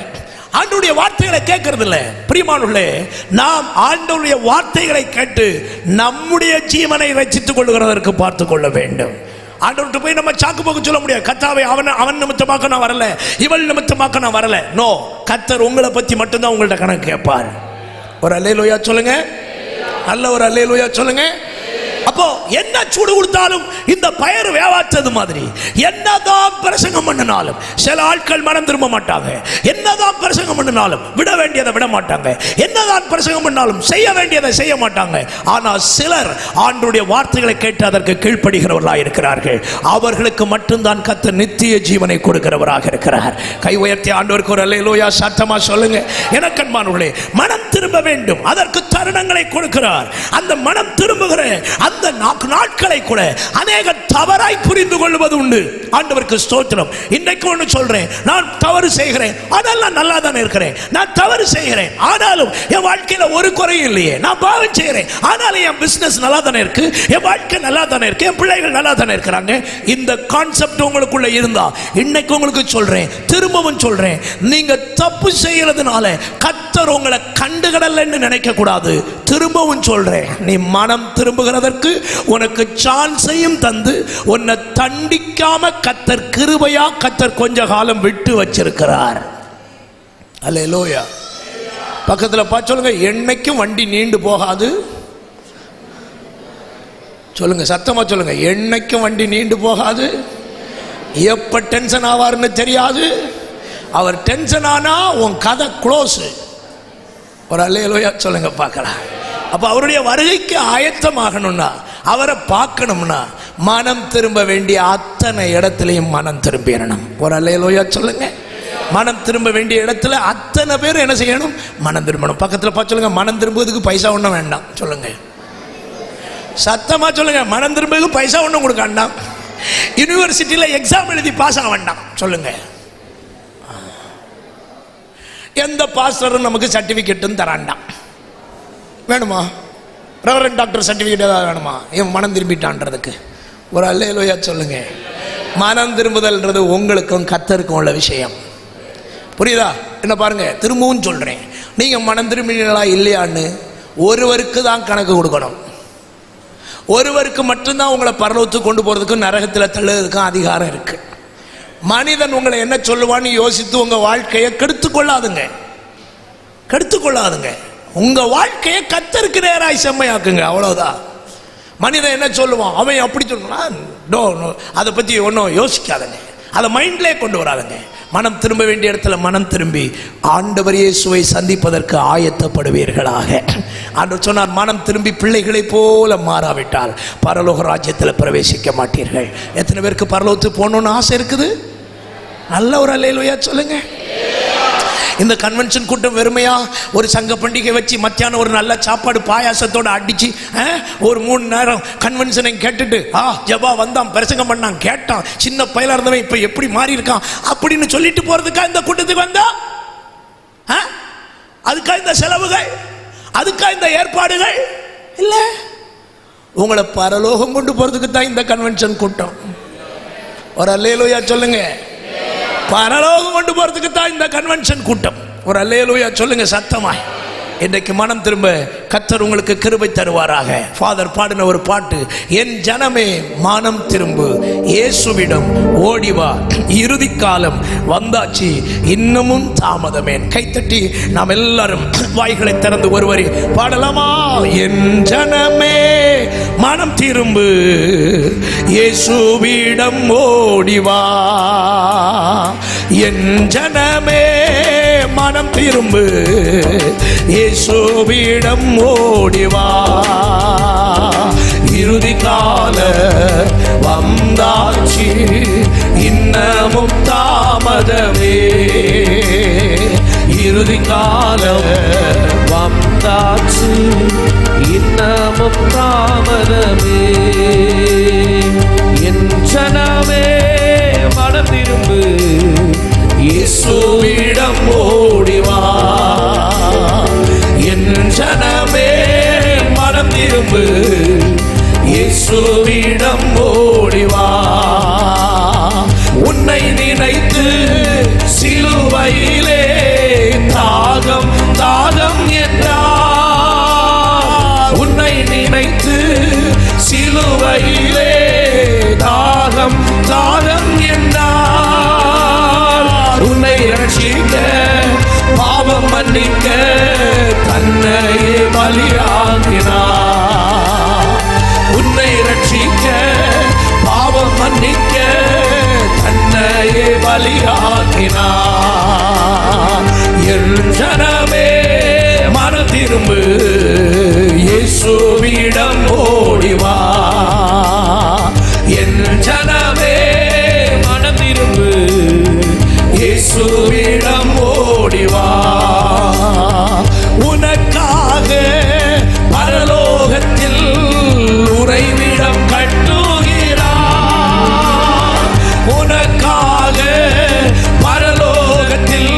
ஆண்டவருடைய வார்த்தைகளை கேட்கறது இல்லை. பிரியமானவர்களே, நாம் ஆண்டவருடைய வார்த்தைகளை கேட்டு நம்முடைய ஜீவனை ரட்சித்துக் கொள்ளுகிறதற்கு பார்த்து கொள்ள வேண்டும். ஆண்டவர்கிட்ட போய் நம்ம சாக்கு போக்கு சொல்ல முடியாது. கர்த்தாவே அவன் நிமித்தமாக்க நான் வரல, இவள் நிமித்தமாக்க நான் வரல. நோ, கர்த்தர் உங்களை பத்தி மட்டும்தான் உங்கள்ட்ட கணக்கு கேட்பார். ஒரு அல்லேலூயா சொல்லுங்க, நல்ல ஒரு அல்லேலூயா சொல்லுங்க. அப்போ என்ன சூடு கொடுத்தாலும் இந்த பயர் வேவாச்சது மாதிரி என்னதான் பிரசங்கம் பண்ணினாலும் சில ஆட்கள் மனம் திரும்ப மாட்டாங்க. என்னதான் பிரசங்கம் பண்ணினாலும் விட வேண்டியதை விட மாட்டாங்க. என்னதான் பிரசங்கம் பண்ணாலும் செய்ய வேண்டியதை செய்ய மாட்டாங்க. ஆனால் சிலர் ஆண்டவருடைய வார்த்தைகளை கேட்டு அதற்கு கீழ்ப்படுகிறவர்களாக இருக்கிறார்கள். அவர்களுக்கு மட்டும்தான் கர்த்தர் நித்திய ஜீவனை கொடுக்கிறவராக இருக்கிறார். கை உயர்த்தி ஆண்டவருக்கு ஒரு அல்லேலூயா சத்தமா சொல்லுங்க. எனக்கு அன்பானவர்களே, மனம் திரும்ப வேண்டும், அதற்கு தருணங்களை கொடுக்கிறார். அந்த மனம் திரும்புகிற அந்த நாட்களை கூட அநேக தவறாய் புரிந்து கொள்வது உண்டு. ஆண்டவருக்கு ஸ்தோத்திரம். இன்றைக்கு ஒன்று சொல்றேன், நான் தவறு செய்கிறேன், அதெல்லாம் நல்லா தானே இருக்கிறேன். நான் தவறு செய்கிறேன், ஆனாலும் என் வாழ்க்கையில ஒரு குறையும் இல்லையே. நான் பாவம் செய்கிறேன், ஆனாலும் என் பிசினஸ் நல்லா தானே இருக்கு, என் வாழ்க்கை நல்லா தானே இருக்கு, என் பிள்ளைகள் நல்லா தானே இருக்கிறாங்க. இந்த கான்செப்ட் உங்களுக்குள்ள இருந்தா இன்னைக்கு உங்களுக்கு சொல்றேன், திரும்பவும் சொல்றேன், நீங்க தப்பு செய்யறதுனால கர்த்தர் உங்களை கண்டுகடலன்னு நினைக்க கூடாது. திரும்பவும் சொல்றேன், நீ மனம் திரும்புகிறதற்கு உனக்கு சான்ஸையும் தந்து உன்னை தண்டிக்காம கர்த்தர் கிருபையா கர்த்தர் கொஞ்ச காலம் விட்டு வச்சிருக்கிறார். அல்லேலூயா. பக்கத்துல பார்த்து சொல்லுங்க, என்னைக்கும் வண்டி நீண்டு போகாது. சொல்லுங்க, சத்தமா சொல்லுங்க, என்னைக்கும் வண்டி நீண்டு போகாது. எப்ப டென்ஷன் ஆவார்னு தெரியாது. அவர் டென்ஷன் ஆனா உன் கதை க்ளோஸ். ஒரு அல்லேலூயா சொல்லுங்க பார்க்கலாம். அப்ப அவருடைய வருகைக்கு ஆயத்தமாகணும்னா, அவரை பார்க்கணும்னா மனம் திரும்ப வேண்டிய அத்தனை இடத்திலையும் மனம் திரும்பிடணும். ஒரு அல்லேலூயா சொல்லுங்க. மனம் திரும்ப வேண்டிய இடத்துல அத்தனை பேர் என்ன செய்யணும்? மனம் திரும்பணும். பக்கத்தில் பார்த்து சொல்லுங்க, மனம் திரும்புவதுக்கு பைசா ஒன்றும் வேண்டாம். சொல்லுங்க, சத்தமா சொல்லுங்க, மனம் திரும்புவதுக்கு பைசா ஒன்றும் கொடுக்க வேண்டாம். யூனிவர்சிட்டியில் எக்ஸாம் எழுதி பாஸ் ஆக வேண்டாம். சொல்லுங்க, எந்த பாஸ்டரும் நமக்கு சர்டிபிகேட்டும் தராண்டாம். வேணுமா? ரெவரண்ட் டாக்டர் சர்டிஃபிகேட் ஏதாவது வேணுமா? என் மனம் திரும்பிட்டான்றதுக்கு? ஒரு அல்லேலூயா சொல்லுங்க. மனம் திரும்புதல்ன்றது உங்களுக்கும் கர்த்தருக்கும் உள்ள விஷயம். புரியுதா? என்ன பாருங்க, திரும்பவும் சொல்றேன், நீங்க மனம் திரும்பினீங்களா இல்லையான்னு ஒருவருக்கு தான் கணக்கு கொடுக்கணும். ஒருவருக்கு மட்டும்தான் உங்களை பரலோகத்துக்கு கொண்டு போறதுக்கும் நரகத்தில் தள்ளுறதுக்கும் அதிகாரம் இருக்கு. மனிதன் உங்களை என்ன சொல்லுவான்னு யோசித்து உங்க வாழ்க்கையை கெடுத்துக்கொள்ளாதுங்க, கெடுத்துக்கொள்ளாதுங்க. உங்க வாழ்க்கையை கர்த்தருக்கு நேராய் செம்மையாக்குங்க, அவ்வளவுதான். மனிதன் என்ன சொல்லுவான், அவன் அப்படி சொல்லுவான், அதை பத்தி ஒன்றும் யோசிக்காதுங்க, அதை மைண்ட்லேயே கொண்டு வராதுங்க. மனம் திரும்ப வேண்டிய இடத்துல மனம் திரும்பி ஆண்டவர் இயேசுவை சந்திப்பதற்கு ஆயத்தப்படுவீர்களாக. ஆண்டவர் சொன்னார், மனம் திரும்பி பிள்ளைகளை போல மாறாவிட்டால் பரலோக ராஜ்யத்தில் பிரவேசிக்க மாட்டீர்கள். எத்தனை பேருக்கு பரலோகத்துக்கு போகணும்னு ஆசை இருக்குது? நல்ல ஒரு அல்லேலூயா சொல்லுங்க. இந்த கன்வென்ஷன் கூட்டம் வெறுமையா ஒரு சங்க பண்டிகை வச்சு மத்தியானம் ஒரு நல்ல சாப்பாடு பாயாசத்தோட அடிச்சு ஒரு 3 நேரம் கன்வென்ஷனை கேட்டுட்டு ஜபா வந்தான், பிரசங்கம் பண்ணான், கேட்டான், சின்ன பையலா இருந்தவன் இப்ப எப்படி மாறி இருக்கான் அப்படின்னு சொல்லிட்டு போறதுக்கா இந்த கூட்டத்துக்கு வந்தா? அதுக்கா இந்த செலவுகள், அதுக்கா இந்த ஏற்பாடுகள்? இல்ல, உங்களை பரலோகம் கொண்டு போறதுக்கு தான் இந்த கன்வென்ஷன் கூட்டம். ஒரு அல்லேலூயா சொல்லுங்க. பரலோகம் கொண்டு போறதுக்கு தான் இந்த கன்வென்ஷன் கூட்டம். ஒரு அல்லேலூயா சொல்லுங்க சத்தமாய். இன்றைக்கு மனம் திரும்ப கர்த்தர் உங்களுக்கு கிருபை தருவாராக. ஃபாதர் பாடின ஒரு பாட்டு, என் ஜனமே மனம் திரும்பு, இயேசுவிடம் ஓடிவா, இறுதி காலம் வந்தாச்சு, இன்னமும் தாமதமேன். கைத்தட்டி நாம் எல்லாரும் வாய்களை திறந்து ஒருவரி பாடலாமா? என் ஜனமே மனம் திரும்பு, இயேசுவிடம் ஓடிவா, என் ஜனமே மனம் திரும்பு, இயேசுவிடம் ஓடிவா, இறுதி கால வந்தாச்சு, இன்னமும் தாமதமே, இறுதி காலம் வந்தாச்சு, இன்னமும் தாமதமே, என் ஜனமே மனம் திரும்பு, இயேசுவிடம் ஓடிவா, என் ஜனமே மனம் திரும்பு, இயேசுவிடம் ஓடிவா, உன்னை நினைத்து சிலுவையிலே தாகம் தாகம் என்றார், உன்னை நினைத்து சிலுவையிலே தாகம் தாகம் என்றார், உன்னை ரட்சிக்க பாவம் மன்னிக்க தன்னையே பலியாக்கினார், உன்னை ரட்சிக்க பாவம் மன்னிக்க தன்னையே பலியாக்கினார், என் ஜனமே மனம் திரும்பு, இயேசுவிடம் ஓடிவா, என் ஜனமே மனம் திரும்பு, இயேசுவிடம் ஓடிவா, உனக்காக பரலோகத்தில் உறைவிடம் கட்டுகிறார், உனக்காக பரலோகத்தில்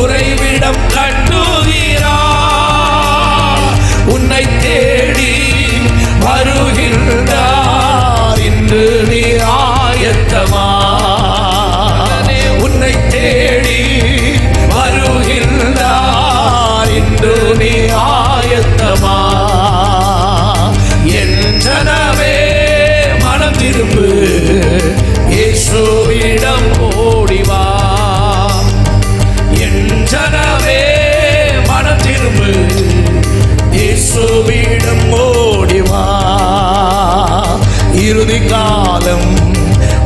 உறைவிடம் கட்டுகிறார், உன்னை தேடி வருகின்றார், இன்று நீ ஆயத்தமா, உன்னை தேடி வருகின்றார், இன்று நீ ஆயத்தமா, என் ஜனமே மனம் திரும்பு, இயேசுவிடம் ஓடிவா, என் ஜனமே மனம் திரும்பு, இயேசுவிடம் ஓடிவா, இறுதி காலம்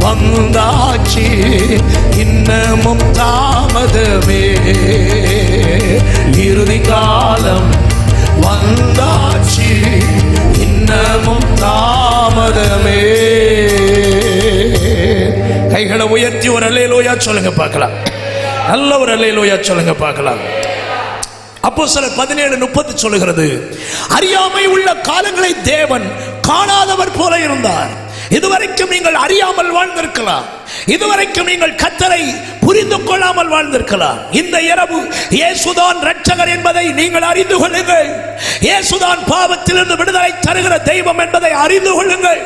வந்தாச்சு, இன்னமும் தாமதமே, இறுதி காலம் வந்தாச்சு, இன்னமும் தாமதமே. கைகளை உயர்த்தி ஒரு அல்லேலூயா சொல்லுங்க பார்க்கலாம். நல்ல ஒரு அல்லேலூயா சொல்லுங்க பார்க்கலாம். அப்போஸ்தலர் 17:30 சொல்லுகிறது, அறியாமை உள்ள காலங்களை தேவன் காணாதவர் போல இருந்தார். இதுவரைக்கும் நீங்கள் அறியாமல் வாழ்ந்திருக்கலாம், இதுவரைக்கும் நீங்கள் கர்த்தரை புரிந்து கொள்ளாமல் வாழ்ந்திருக்கலாம். இந்த இரவு இயேசுதான் இரட்சகர் என்பதை நீங்கள் அறிந்து கொள்ளுங்கள். இயேசுதான் பாவத்திலிருந்து விடுதலை தருகிற தெய்வம் என்பதை அறிந்து கொள்ளுங்கள்.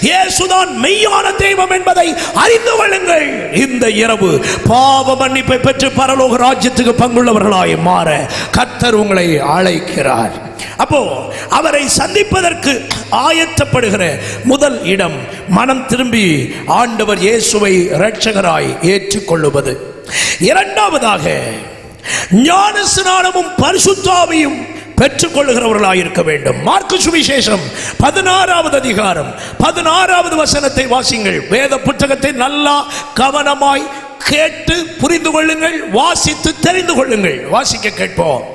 இயேசுதான் மெய்யான தெய்வம் என்பதை அறிந்து கொள்ளுங்கள். இந்த இரவு பாவ மன்னிப்பை பெற்று பரலோக ராஜ்யத்துக்கு பங்குள்ளவர்களாய் மாற கர்த்தர் உங்களை அழைக்கிறார். அப்போ அவரை சந்திப்பதற்கு ஆயத்தப்படுகிற முதல் இடம் மனம் திரும்பி ஆண்டவர் இயேசுவை இரட்சகராய் ஏற்றுக்கொள்ளுவது. இரண்டாவதாக ஞான ஸ்நானமும் பரிசுத்தாவியும் பெற்றுக்கொள்ளுகிறவர்களாய் இருக்க வேண்டும். மார்க்கு சுவிசேஷம் 16வது அதிகாரம் 16வது வசனத்தை வாசிங்கள். வேத புத்தகத்தை நல்லா கவனமாய் கேட்டு புரிந்து கொள்ளுங்கள், வாசித்து தெரிந்து கொள்ளுங்கள். வாசிக்க கேட்போம்.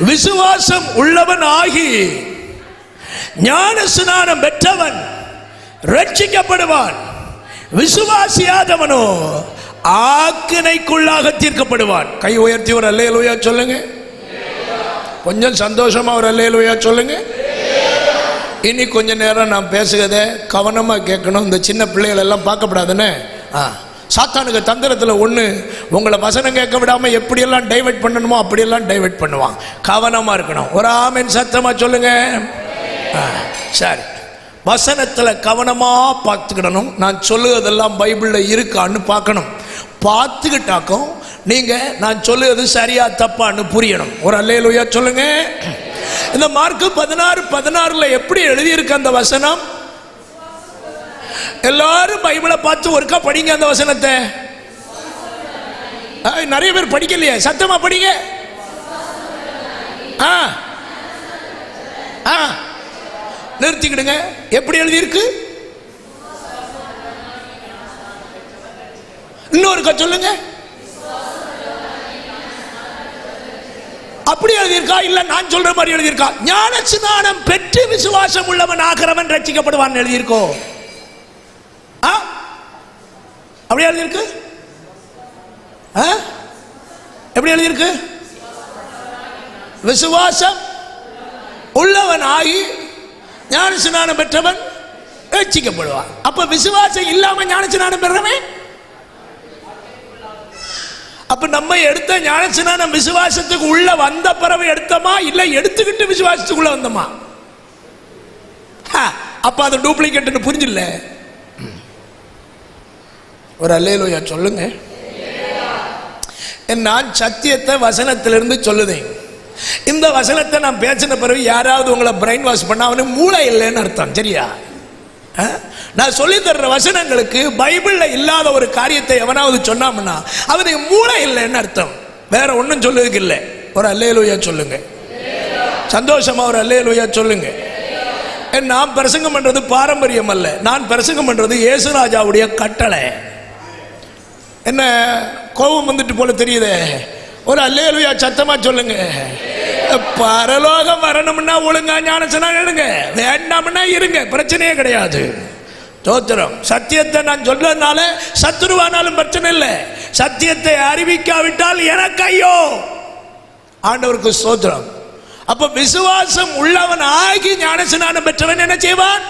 விசுவாசம் உள்ளவன் ஆகி ஞான ஸ்நானம் பெற்றவன் ரட்சிக்கப்படுவான், விசுவாசியாதவனோ ஆக்கினைக்குள்ளாக தீர்க்கப்படுவான். கை உயர்த்தி ஒரு அல்லேலூயா சொல்லுங்க. கொஞ்சம் சந்தோஷமா ஒரு அல்லேலூயா சொல்லுங்க. இனி கொஞ்ச நேரம் நான் பேசுகிறத கவனமா கேட்கணும். இந்த சின்ன பிள்ளைகள் எல்லாம் பார்க்கப்படாதுன்னு சாத்தானுக்கு தந்திரத்தில் ஒன்று, உங்களை வசனம் கேட்க விடாமல் எப்படியெல்லாம் டைவர்ட் பண்ணணுமோ அப்படியெல்லாம் டைவர்ட் பண்ணுவான். கவனமாக இருக்கணும். ஒரு ஆமென் சத்தமாக சொல்லுங்க. சரி, வசனத்தில் கவனமாக பார்த்துக்கிடணும். நான் சொல்லுவதெல்லாம் பைபிளில் இருக்கான்னு பார்க்கணும். பார்த்துக்கிட்டாக்கும் நீங்க நான் சொல்லுவது சரியா தப்பான்னு புரியணும். ஒரு அல்லேலூயா சொல்லுங்க. இந்த மார்க் 16:16 எப்படி எழுதியிருக்கு அந்த வசனம்? எல்லாரும் பைபிளை பார்த்து ஒருக்கா படிங்க அந்த வசனத்தை. நிறைய பேர் படிக்கலையே, சத்தமா படிங்க. நிறுத்திக்கிடுங்க. எப்படி எழுதியிருக்கு? இன்னொருக்கா சொல்லுங்க. அப்படி எழுதியிருக்கா இல்ல நான் சொல்ற மாதிரி எழுதியிருக்கா? ஞான ஸ்நானம் பெற்று விசுவாசம் உள்ளவன் ஆகிறவன் ரட்சிக்கப்படுவான் எழுதியிருக்கோ? அப்படி எழுதியிருக்கு? எப்படி எழுதியிருக்கு? விசுவாசம் உள்ளவன் ஆகி ஞான ஸ்நானம் பெற்றவன் ரட்சிக்கப்படுவான். அப்ப விசுவாசம் இல்லாம ஞான ஸ்நானம் பெறவன், அப்ப நம்ம எடுத்த ஞான ஸ்நானம் விசுவாசத்துக்கு உள்ள வந்த பிறகு எடுத்தமா இல்ல எடுத்துக்கிட்டு விசுவாசத்துக்குள்ள வந்தோமா? அப்ப அது டூப்ளிகேட் புரிஞ்சில்ல. ஒரு அல்லேலூயா சொல்லுங்க. நான் சத்தியத்தை வசனத்திலிருந்து சொல்லுதேன். இந்த வசனத்தை நான் பேசின பிறகு யாராவது உங்களை பிரெயின் வாஷ் பண்ண அவனுக்கு மூளை இல்லைன்னு அர்த்தம். சரியா? நான் சொல்லி தர்ற வசனங்களுக்கு பைபிள்ல இல்லாத ஒரு காரியத்தை எவனாவது சொன்னாம்னா அவனுக்கு மூளை இல்லைன்னு அர்த்தம். வேற ஒன்றும் சொல்லுறதுக்கு இல்லை. ஒரு அல்லேலூயா சொல்லுங்க. சந்தோஷமா ஒரு அல்லேலூயா சொல்லுங்க. நான் பிரசங்கம் பண்றது பாரம்பரியம் அல்ல, நான் பிரசங்கம் பண்றது இயேசுராஜாவுடைய கட்டளை. என்ன கோபம் வந்துட்டு போல தெரியுதே? ஒரு அல்லேலூயா சத்தமா சொல்லுங்க. பரலோகம் வரணும்னா ஒழுங்கா ஞானஸ்நானம் எடுங்க, வேண்டாம்னா இருங்க, பிரச்சனையே கிடையாது. தோத்திரம். சத்தியத்தை நான் சொல்றதுனால சத்துருவானாலும் பிரச்சனை இல்லை. சத்தியத்தை அறிவிக்காவிட்டால் எனக்கு ஐயோ. ஆண்டவருக்கு ஸ்தோத்திரம். அப்ப விசுவாசம் உள்ளவன் ஆகி ஞானஸ்நானம் பெற்றவன் என்ன செய்வான்?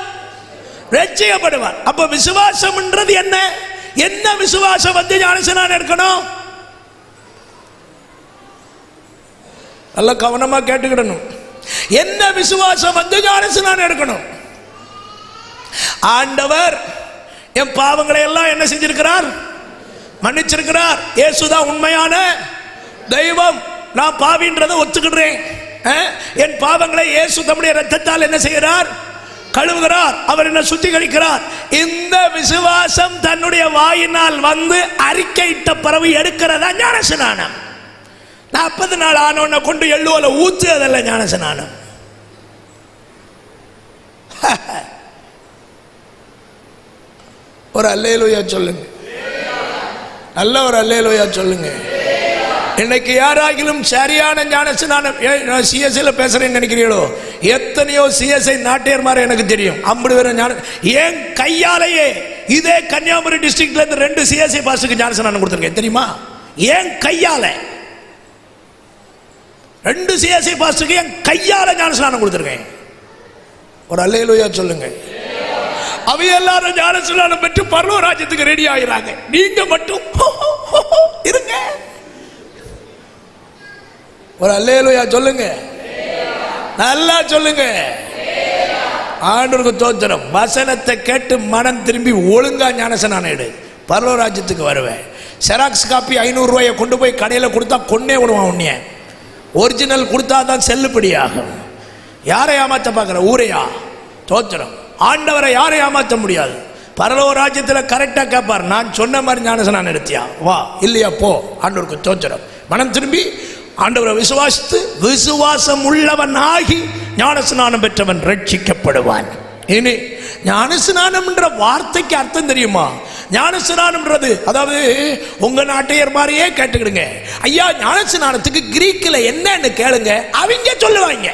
ரட்சிக்கப்படுவான். அப்ப விசுவாசம்ன்றது என்ன? என்ன விசுவாசம் வந்து ஞானஸ்நானம் எடுக்கணும்? நல்ல கவனமா கேட்டுக்கிடணும். என்ன விசுவாசம் வந்து ஞானஸ்நானம் எடுக்கணும்? ஆண்டவர் என் பாவங்களை எல்லாம் என்ன செஞ்சிருக்கிறார்? மன்னிச்சிருக்கிறார். இயேசுதான் உண்மையான தெய்வம். நான் பாவின்றதை ஒத்துக்கிடுறேன். என் பாவங்களை இயேசு தம்முடைய இரத்தத்தால் என்ன செய்கிறார்? கழுவுகிறார். அவர் என்ன சுத்திகரிக்கிறார். இந்த விசுவாசம் தன்னுடைய வாயினால் வந்து அறிக்கையிட்ட பிறகு எடுக்கிறதா ஞானஸ்நானம். 40 நாள் ஆனவனை கொண்டு எள்ளுவல ஊத்து, அதெல்லாம் ஞானஸ்நானம். ஒரு அல்லேலூயா சொல்லுங்க. நல்ல ஒரு அல்லேலூயா சொல்லுங்க. இன்னைக்கு யாராகிலும் சரியான ஞானஸ்நானம், சிஎஸ்ஐல பேசுறேன்னு நினைக்கிறீங்களோ? எத்தனையோ சிஎஸ்ஐ நாட்டியர் மாதிரி எனக்கு தெரியும். 50 பேர் ஞான ஏன் கையாலேயே இதே கன்னியாகுமரி டிஸ்ட்ரிக்ட்ல இருந்து 2 சிஎஸ்ஐ பாஸ்டருக்கு ஞானஸ்நானம் கொடுத்துருக்கேன் தெரியுமா? ஏன் கையால 2 சிஎஸ்ஐ பாஸ்டருக்கு என் கையால ஞானஸ்நானம் கொடுத்துருக்கேன். ஒரு அல்லேலூயா சொல்லுங்க. அவை எல்லாரும் ஞானஸ்நானம் பெற்று பரலோக ராஜ்யத்துக்கு ரெடி ஆகிறாங்க. நீங்க மட்டும் இருங்க. ஒரு அல்லேலூயா சொல்லுங்க. நல்லா சொல்லுங்க. ஆண்டவருக்கு ஸ்தோத்திரம். வசனத்தை கேட்டு மனம் திரும்பி ஒழுங்கா ஞானஸ்நானம் எடு, பரலோக ராஜ்யத்துக்கு வருவேன். செராக்ஸ் காப்பி 500 ரூபாயை கொண்டு போய் கடையில் கொடுத்தா கொன்னே விடுவான் உன்னைய. ஒரிஜினல் கொடுத்தா தான் செல்லுபடியாகும். யாரை ஏமாற்ற பார்க்குற? ஊரையா? ஸ்தோத்திரம். ஆண்டவரை யாரை ஏமாற்ற முடியாது. பரலோக ராஜ்யத்தில் கரெக்டாக கேட்பார், நான் சொன்ன மாதிரி ஞானஸ்நானம் எடுத்தியா? வா, இல்லையா போ. ஆண்டவருக்கு ஸ்தோத்திரம். மனம் திரும்பி ஆண்டவரை விசுவாசித்து விசுவாசம் உள்ளவன் ஆகி ஞானஸ்நானம் பெற்றவன் ரட்சிக்கப்படுவான். இனி ஞானஸ்நானம்ன்ற வார்த்தைக்கு அர்த்தம் தெரியுமா? ஞானஸ்நானம்ன்றது, அதாவது உங்க நாட்டையர் மாதிரியே கேட்டுக்கிடுங்க. ஐயா ஞானஸ்நானத்துக்கு கிரீக்கில் என்னன்னு கேளுங்க, அவங்க சொல்லுவாங்க.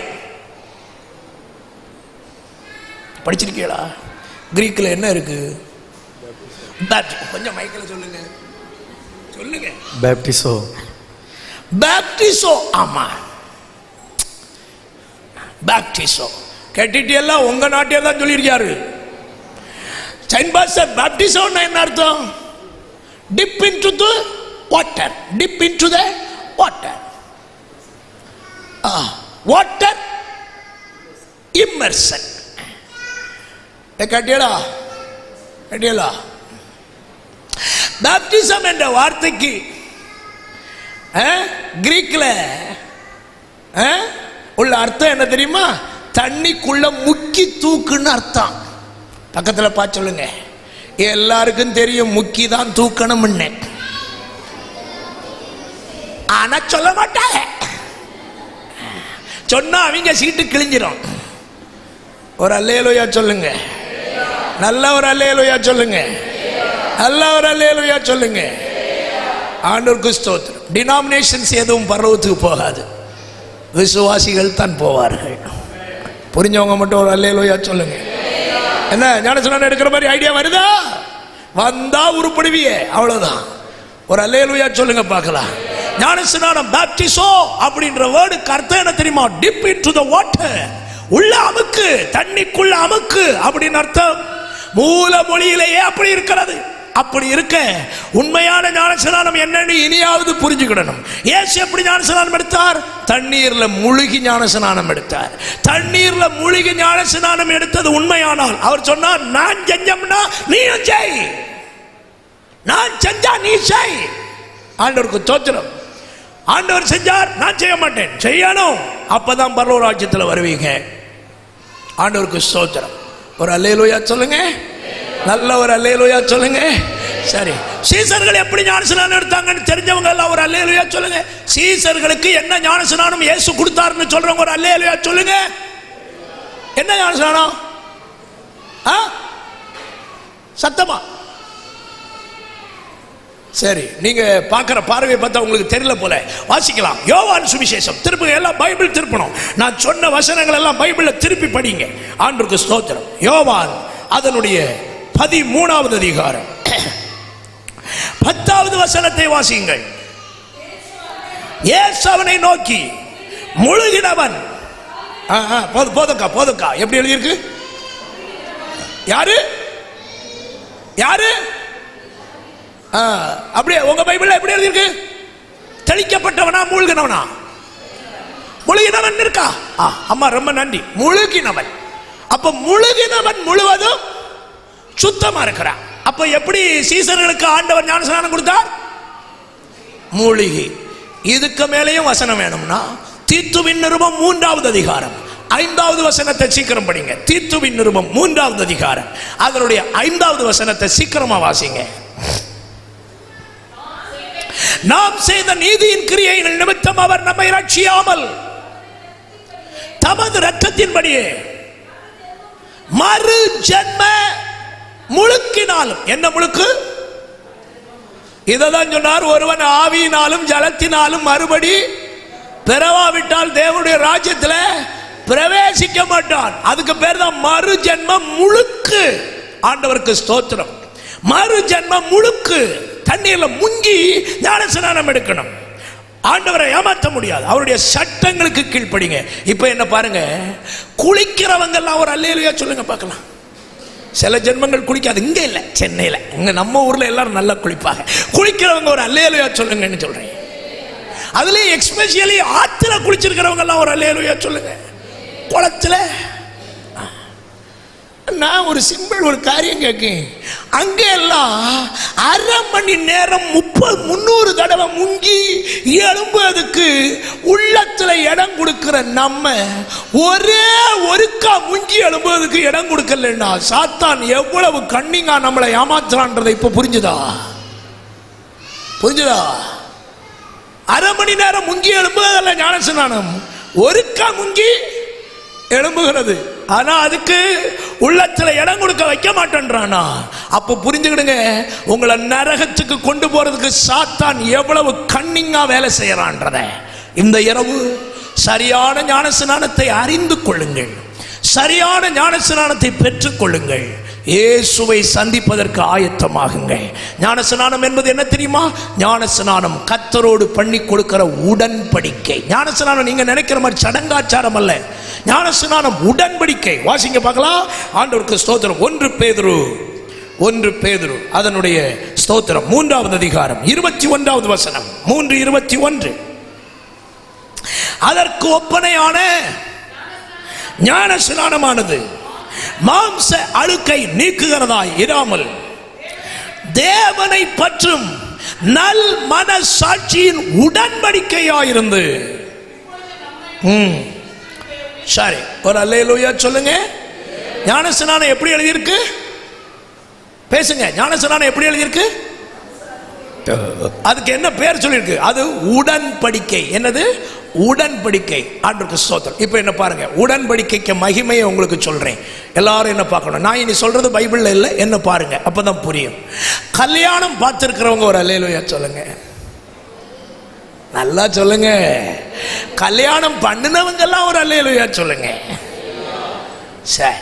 படிச்சிருக்கீங்களா? கிரீக்கில் என்ன இருக்கு? கொஞ்சம் மைக்கில் சொல்லுங்க. சொல்லுங்க. பேப்டிசோ. பேப்டிசோ. ஆமா, பேப்டிசோ கேட்டுட்டு எல்லாம் உங்க நாட்டில் தான் சொல்லியிருக்காரு. சைன் பாஸ்டர், பேப்டிசோன்னா என்ன அர்த்தம்? Dip into the water. Dip into the water. Water immersion. கேட்டியலா? கேட்டியலா? பேப்டிசம் என்ற வார்த்தைக்கு கிரீக்கில் உள்ள அர்த்தம் என்ன தெரியுமா? தண்ணிக்குள்ள முக்கி தூக்குன்னு அர்த்தம். பக்கத்தில் பார்த்து சொல்லுங்க. எல்லாருக்கும் தெரியும் முக்கி தான் தூக்கணும்னு, ஆனா சொல்ல மாட்டாங்க. சொன்னா அவங்க சீட்டு கிழிஞ்சிரும். ஒரு அல்லேலூயா சொல்லுங்க. நல்ல ஒரு அல்லேலூயா சொல்லுங்க. நல்ல ஒரு அல்லேலூயா சொல்லுங்க. ஆண்டவருக்கு ஸ்தோத்திரம். டினாமினேஷன்ஸ் எதுவும் பரவத்துக்கு போகாது, விசுவாசிகள் தான் போவார்கள். புரிஞ்சவங்க மட்டும் ஒரு அல்லேலூயா சொல்லுங்க. என்ன ஞானஸ்நானம் எடுக்கிற மாதிரி ஐடியா வருதா? வந்தா உருப்படுவியே, அவ்வளவுதான். ஒரு அல்லேலூயா சொல்லுங்க பார்க்கலாம். ஞானஸ்நானம் பாப்டிசோ அப்படின்ற வேர்டுக்கு அர்த்தம் என்ன தெரியுமா? டிப் இன்டு தி வாட்டர், உள்ள அமுக்கு, தண்ணிக்குள்ள அமுக்கு அப்படின்னு அர்த்தம். மூல மொழியிலேயே அப்படி இருக்கிறது. அப்படி இருக்க உண்மையான ஞானஸ்நானம் என்னன்னு இனியாவது புரிஞ்சுக்கிடணும். இயேசு எப்படி ஞானஸ்நானம் எடுத்தார்? தண்ணீர்ல முழுகி ஞானஸ்நானம் எடுத்தார். தண்ணீர்ல முழுகி ஞானஸ்நானம் எடுத்தது உண்மையானால் அவர் சொன்னார், நான் செஞ்சோம்னா நீயும் செய், நான் செஞ்சா நீ செய். ஆண்டவருக்கு ஸ்தோத்திரம். ஆண்டவர் செஞ்சார், நான் செய்ய மாட்டேன், செய்யணும். அப்பதான் பரலோக ராஜ்யத்தில் வருவீங்க. ஆண்டவருக்கு ஸ்தோத்திரம். ஒரு அல்லேலூயா சொல்லுங்க. நல்ல ஒரு அல்லேலூயா சொல்லுங்க. சரி, சீசர்கள் எப்படி ஞானஸ்நானம் எடுத்தாங்கன்னு தெரிஞ்சவங்க எல்லாம் ஒரு அல்லேலூயா சொல்லுங்க. சீசர்களுக்கு என்ன ஞானஸ்நானம் இயேசு கொடுத்தாருன்னு சொல்றவங்க ஒரு அல்லேலூயா சொல்லுங்க. என்ன ஞானஸ்நானம்? சத்தமா? சரி, நீங்க பார்க்கிற பார்வையை பார்த்தா உங்களுக்கு தெரியல போல. வாசிக்கலாம். யோவான் சுவிசேஷம் திருப்பி எல்லாம் பைபிள் திருப்பணும். நான் சொன்ன வசனங்கள் எல்லாம் பைபிள்ல திருப்பி படிங்க. ஆண்டவருக்கு ஸ்தோத்திரம். யோவான் அதனுடைய 13வது அதிகாரம் 10வது வசனத்தை வாசியுங்கள். இயேசு அவனை நோக்கி முழுகினவன். போதுக்கா எப்படி எழுதியிருக்கு? யாரு யாரு? அப்படியே உங்க பைபிள்ல எப்படி எழுதியிருக்கு? தெளிக்கப்பட்டவனா மூழ்கினவனா? முழுகினவன் இருக்கா? அம்மா ரொம்ப நன்றி. முழுகினவன். அப்ப முழுகினவன் முழுவதும் சுத்தமா இருக்கிறான். அப்ப எப்படி சீசர்களுக்கு ஆண்டவர் ஞானஸ்நானம் கொடுத்தார்? மூழ்கி. இதுக்கு மேலேயும் வசனம் வேணும்னா தீத்துவின் நிருபம் 3வது அதிகாரம் 5வது வசனத்தை சீக்கிரம் படிங்க. தீத்துவின் நிருபம் 3வது அதிகாரம் அதனுடைய 5வது வசனத்தை சீக்கிரமா வாசிங்க. நாம் செய்த நீதியின் கிரியையின் நிமித்தம் அவர் நம்மை ரட்சியாமல் தமது இரத்தத்தின்படியே மறு ஜென்ம முழுக்கினாலும். என்ன முழுக்கு? இதான் சொன்னார், ஒருவன் ஆவியினாலும் ஜலத்தினாலும் மறுபடி பிறவாவிட்டால் தேவனுடைய ராஜ்யத்தில் பிரவேசிக்க மாட்டான். அதுக்கு பேர் தான் மறு ஜென்மம் முழுக்கு. ஆண்டவருக்கு ஸ்தோத்திரம். மறு ஜென்மம் முழுக்கு. தண்ணீர்ல முங்கி ஞானஸ்நானம் எடுக்கணும். ஆண்டவரை ஏமாற்ற முடியாது. அவருடைய சட்டங்களுக்கு கீழ்ப்படிங்க. இப்ப என்ன பாருங்க, குளிக்கிறவங்க எல்லாம் ஒரு அல்லேலூயா சொல்லுங்க பார்க்கலாம். சில ஜென்மங்கள் குளிக்காது. இங்க இல்ல, சென்னையில, இங்க நம்ம ஊர்ல எல்லாரும் நல்லா குளிப்பாங்க. குளிக்கிறவங்க ஒரு அல்லேலூயா சொல்லுங்கன்னு சொல்றேன். அதுலயும் எக்ஸ்பெஷலி ஆத்துல குளிச்சிருக்கிறவங்க எல்லாம் ஒரு அல்லேலூயா சொல்லுங்க. குளத்துல நான் ஒரு சிம்பிள் ஒரு காரியம் கேட்கேன். அங்க எல்லாம் அரை மணி நேரம் 300 தடவை முங்கி எழும்புவதுக்கு உள்ளத்துல இடம் கொடுக்கிற நம்ம ஒரே ஒருக்கா முங்கி எழும்புவதுக்கு இடம் கொடுக்கலன்னா சாத்தான் எவ்வளவு கண்ணிங்கா நம்மளை ஏமாத்துறான்றதை இப்ப புரிஞ்சுதா? புரிஞ்சுதா? அரை மணி நேரம் முங்கி எழும்புவதல்ல ஞானஸ்நானம், ஒருக்கா முங்கி எழும்புகிறது. ஆனா அதுக்கு உள்ளத்துல இடம் கொடுக்க வைக்க மாட்டேன்றானா? அப்ப புரிஞ்சுக்கிடுங்க, உங்களை நரகத்துக்கு கொண்டு போறதுக்கு சாத்தான் எவ்வளவு கண்ணிங்கா வேலை செய்யறான்றத. இந்த இரவு சரியான ஞானஸ்நானத்தை அறிந்து கொள்ளுங்கள். சரியான ஞானஸ்நானத்தை பெற்றுக் கொள்ளுங்கள். இயேசுவை சந்திப்பதற்கு ஆயத்தமாகுங்கள். ஞானஸ்நானம் என்பது என்ன தெரியுமா? ஞானஸ்நானம் கர்த்தரோடு பண்ணி கொடுக்கிற உடன்படிக்கை. ஞானஸ்நானம் நீங்க நினைக்கிற மாதிரி சடங்காச்சாரம் அல்ல. ஞானஸ்நானம் உடன்படிக்கை. வாசிங்க பார்க்கலாம். ஆண்டவருக்கு ஸ்தோத்திரம். 1 பேதுரு அதனுடைய ஸ்தோத்திரம் 3வது அதிகாரம் 21வது வசனம். 3:21. அதற்கு ஒப்பனையான ஞானஸ்நானமானது மாம்ச அழுக்கை நீக்குகிறதாய் இராமல் தேவனை பற்றும் நல் மனசாட்சியின் உடன்படிக்கையாயிருந்து. சரி, ஒரு அல்லேலூயா சொல்லுங்க. ஞானஸ்நானம் எப்படி எழுதியிருக்கு? பேசுங்க. ஞானஸ்நானம் எப்படி எழுதியிருக்கு? அதுக்கு என்ன பேர் சொல்லியிருக்கு? அது உடன்படிக்கை. என்னது? உடன்படிக்கை. ஆண்டவருக்கு ஸ்தோத்திரம். இப்போ என்ன பாருங்க, உடன்படிக்கைக்கு மகிமையை உங்களுக்கு சொல்றேன். எல்லாரும் என்ன பார்க்கணும். நான் இனி சொல்றது பைபிள்ல இல்லை, என்ன பாருங்க, அப்பதான் புரியும். கல்யாணம் பார்த்திருக்கிறவங்க ஒரு அல்லேலூயா சொல்லுங்க. நல்லா சொல்லுங்க. கல்யாணம் பண்ணினவங்க எல்லாம் ஒரு அல்லேலூயா சொல்லுங்க. சரி,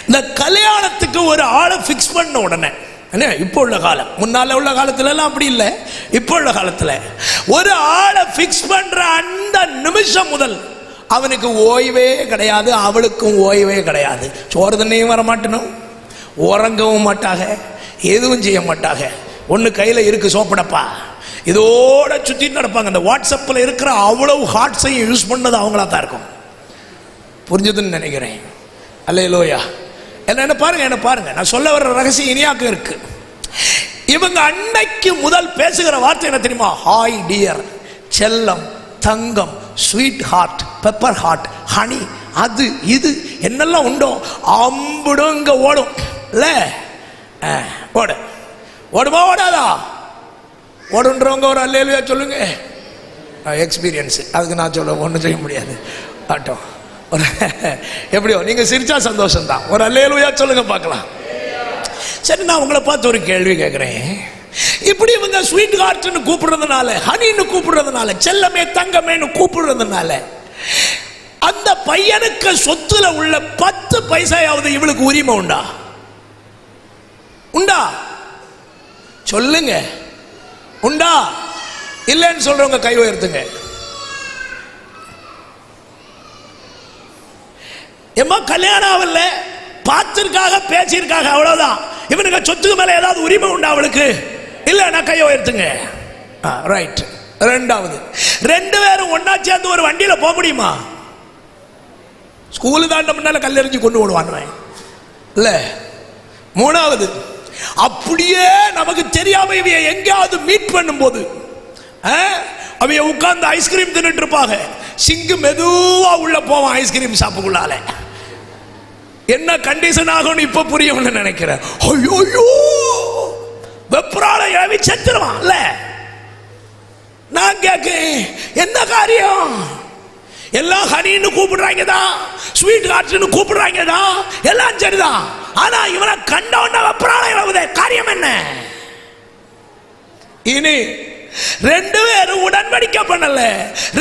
இந்த கல்யாணத்துக்கு ஒரு ஆளை ஃபிக்ஸ் பண்ண உடனே, இப்போ உள்ள காலம், முன்னால உள்ள காலத்துல எல்லாம் அப்படி இல்லை, இப்போ உள்ள காலத்துல ஒரு ஆளை ஃபிக்ஸ் பண்ற அந்த நிமிஷம் முதல் அவனுக்கு ஓய்வே கிடையாது, அவளுக்கும் ஓய்வே கிடையாது. சோறு தண்ணியும் வர மாட்டணும், உறங்கவும் மாட்டாங்க, எதுவும் செய்ய மாட்டாங்க. ஒன்று கையில் இருக்கு சோப்படப்பா, இதோட சுற்றிட்டு நடப்பாங்க. இந்த வாட்ஸ்அப்பில் இருக்கிற அவ்வளவு ஹார்ட்ஸையும் யூஸ் பண்ணது அவங்களா தான் இருக்கும். புரிஞ்சதுன்னு நினைக்கிறேன். அல்லேலூயா. என்ன பாருங்க, என்ன பாருங்க, நான் சொல்ல வர்ற ரகசியம் இனியாக்க இருக்கு. இவங்க அன்னைக்கு முதல் பேசுகிற வார்த்தை என்ன தெரியுமா? ஹாய் டியர், செல்லம், தங்கம், sweetheart, pepper heart, honey, அது இது என்னெல்லாம் உண்டோ அம்புடும் இங்க ஓடும் இல்ல? ஓடு, ஓடுமா ஓடாதா? ஓடுன்றவங்க ஒரு அல்லேலூயா சொல்லுங்க. எக்ஸ்பீரியன்ஸ், அதுக்கு நான் சொல்ல ஒன்றும் செய்ய முடியாது. ஆட்டோம் ஒரு எப்படியோ நீங்க சிரிச்சா சந்தோஷம் தான். ஒரு அல்லேலூயா சொல்லுங்க பார்க்கலாம். சரி, நான் உங்களை பார்த்து ஒரு கேள்வி கேட்கிறேன். இப்படி இவங்க ஸ்வீட் ஹார்ட்னு கூப்பிடுறதுனால, ஹனின்னு கூப்பிடுறதுனால, செல்லமே தங்கமேன்னு கூப்பிடுறதுனால அந்த பையனுக்கு சொத்துல உள்ள 10 பைசாயாவது இவளுக்கு உரிமை உண்டா? உண்டா? சொல்லுங்க. உண்டா? இல்லைன்னு சொல்றவங்க கை உயர்த்துங்க. ஏமா கல்யாணம் ஆகல, பார்த்திருக்காக, பேசியிருக்காங்க, அவ்வளவுதான். இவனுக்கு சொத்துக்கு மேல ஏதாவது உரிமை உண்டா அவளுக்கு? இல்ல, நான் கையை உயர்த்துங்க. ரைட். ரெண்டாவது, 2 பேரும் ஒன்னா சேர்ந்து ஒரு வண்டியில போக முடியுமா? ஸ்கூலு தாண்ட முன்னால கல்லெறிஞ்சு கொண்டு ஓடுவான் இல்ல. மூணாவது, அப்படியே நமக்கு தெரியாம இவைய எங்கேயாவது மீட் பண்ணும் போது அவைய உட்கார்ந்து ஐஸ்கிரீம் தின்னுட்டு இருப்பாங்க. சிங்கு மெதுவா உள்ள போவான் ஐஸ்கிரீம் ஷாப்புக்குள்ளால. என்ன கண்டிஷன் ஆகும்னு இப்ப புரியும்னு நினைக்கிறேன். ஐயோ, வெப்பரால ஏவி செத்துருவான்ல. நான் கேட்க, என்ன காரியம்? எல்லாம் ஹனின்னு கூப்பிடுறாங்க தான், ஸ்வீட் ஹார்ட்னு கூப்பிடுறாங்க தான், எல்லாம் சரிதான். ஆனா இவனை கண்ட உடனே வெப்பரால ஏவுதே, காரியம் என்ன? இனி 2 பேரும் உடன்படிக்கை பண்ணல,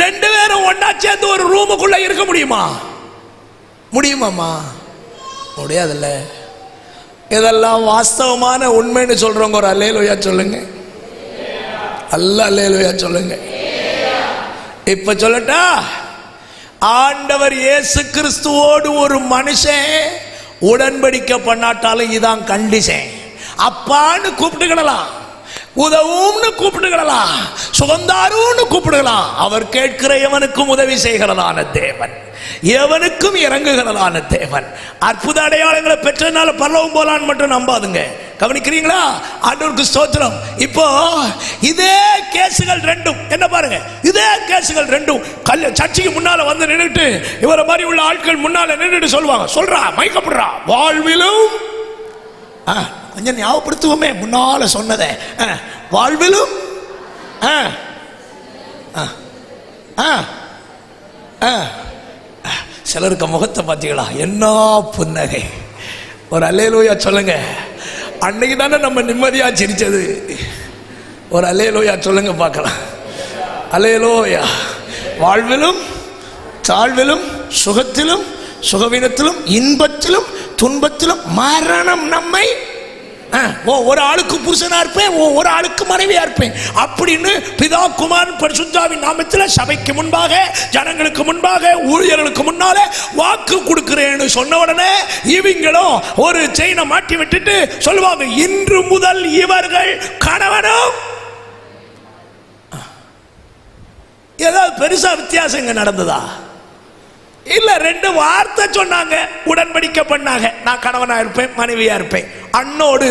2 பேரும் ஒன்னா சேர்ந்து ஒரு ரூமுக்குள்ள இருக்க முடியுமா? முடியுமாமா? முடியாதுல்ல. இதெல்லாம் வாஸ்தவமான உண்மைன்னு சொல்றவங்க ஒரு அல்லேலூயா சொல்லுங்க. அல்லேலூயா சொல்லுங்க. இப்ப சொல்லட்டா, ஆண்டவர் இயேசு கிறிஸ்துவோடு ஒரு மனுஷன் உடன்படிக்கை பண்ணாட்டாலும் இதான் கண்டிஷன். அப்பான்னு கூப்பிட்டுக்கிடலாம், உதவும்னு கூப்பிடுகிறலாம், சுகந்தாருன்னு கூப்பிடுகலாம். அவர் கேட்கிற எவனுக்கும் உதவி செய்கிறதான தேவன், எவனுக்கும் இறங்குகிறதான தேவன். அற்புத அடையாளங்களை பெற்றனால பரலோகம் போலான்னு மட்டும் நம்பாதுங்க. கவனிக்கிறீங்களா? ஆண்டவருக்கு ஸ்தோத்திரம். இப்போ இதே கேசுகள் 2 என்ன பாருங்க, இதே கேசுகள் 2 சர்ச்சைக்கு முன்னால வந்து நின்றுட்டு இவரை மாதிரி உள்ள ஆட்கள் முன்னால நின்றுட்டு சொல்லுவாங்க, சொல்றா மைக்கப்படுறா, வாழ்விலும் கொஞ்சம் ஞாபகப்படுத்துவோமே முன்னால சொன்னதை, வாழ்விலும் சிலருக்கு முகத்தை பார்த்தீங்களா, என்ன புன்னகை. ஒரு அல்லேலூயா சொல்லுங்க. அன்னைக்கு தானே நம்ம நிம்மதியா சிரிச்சது. ஒரு அல்லேலூயா சொல்லுங்க பார்க்கலாம். அல்லேலூயா. வாழ்விலும் தாழ்விலும் சுகத்திலும் சுகவீனத்திலும் இன்பத்திலும் துன்பத்திலும் மரணம் நம்மை, ஒரு ஆளுக்கு புருஷனா இருப்பேன், ஒரு ஆளுக்கு மனைவியா இருப்பேன் அப்படின்னு பிதா குமாரன் பரிசுத்தாவின் நாமத்தில் சபைக்கு முன்பாக, ஜனங்களுக்கு முன்பாக, ஊழியர்களுக்கு முன்னால வாக்கு கொடுக்கிறேன்னு சொன்ன உடனே இவங்களும் ஒரு செயினை மாட்டி விட்டுட்டு சொல்லுவாங்க, இன்று முதல் இவர்கள் கணவனும். ஏதாவது பெருசா வித்தியாசம் இங்க நடந்ததா? இல்ல, 2 வார்த்தை சொன்னாங்க, உடன்படிக்கை பண்ணாங்க. நான் கணவனா இருப்பேன், மனைவியா இருப்பேன். அண்ணோடு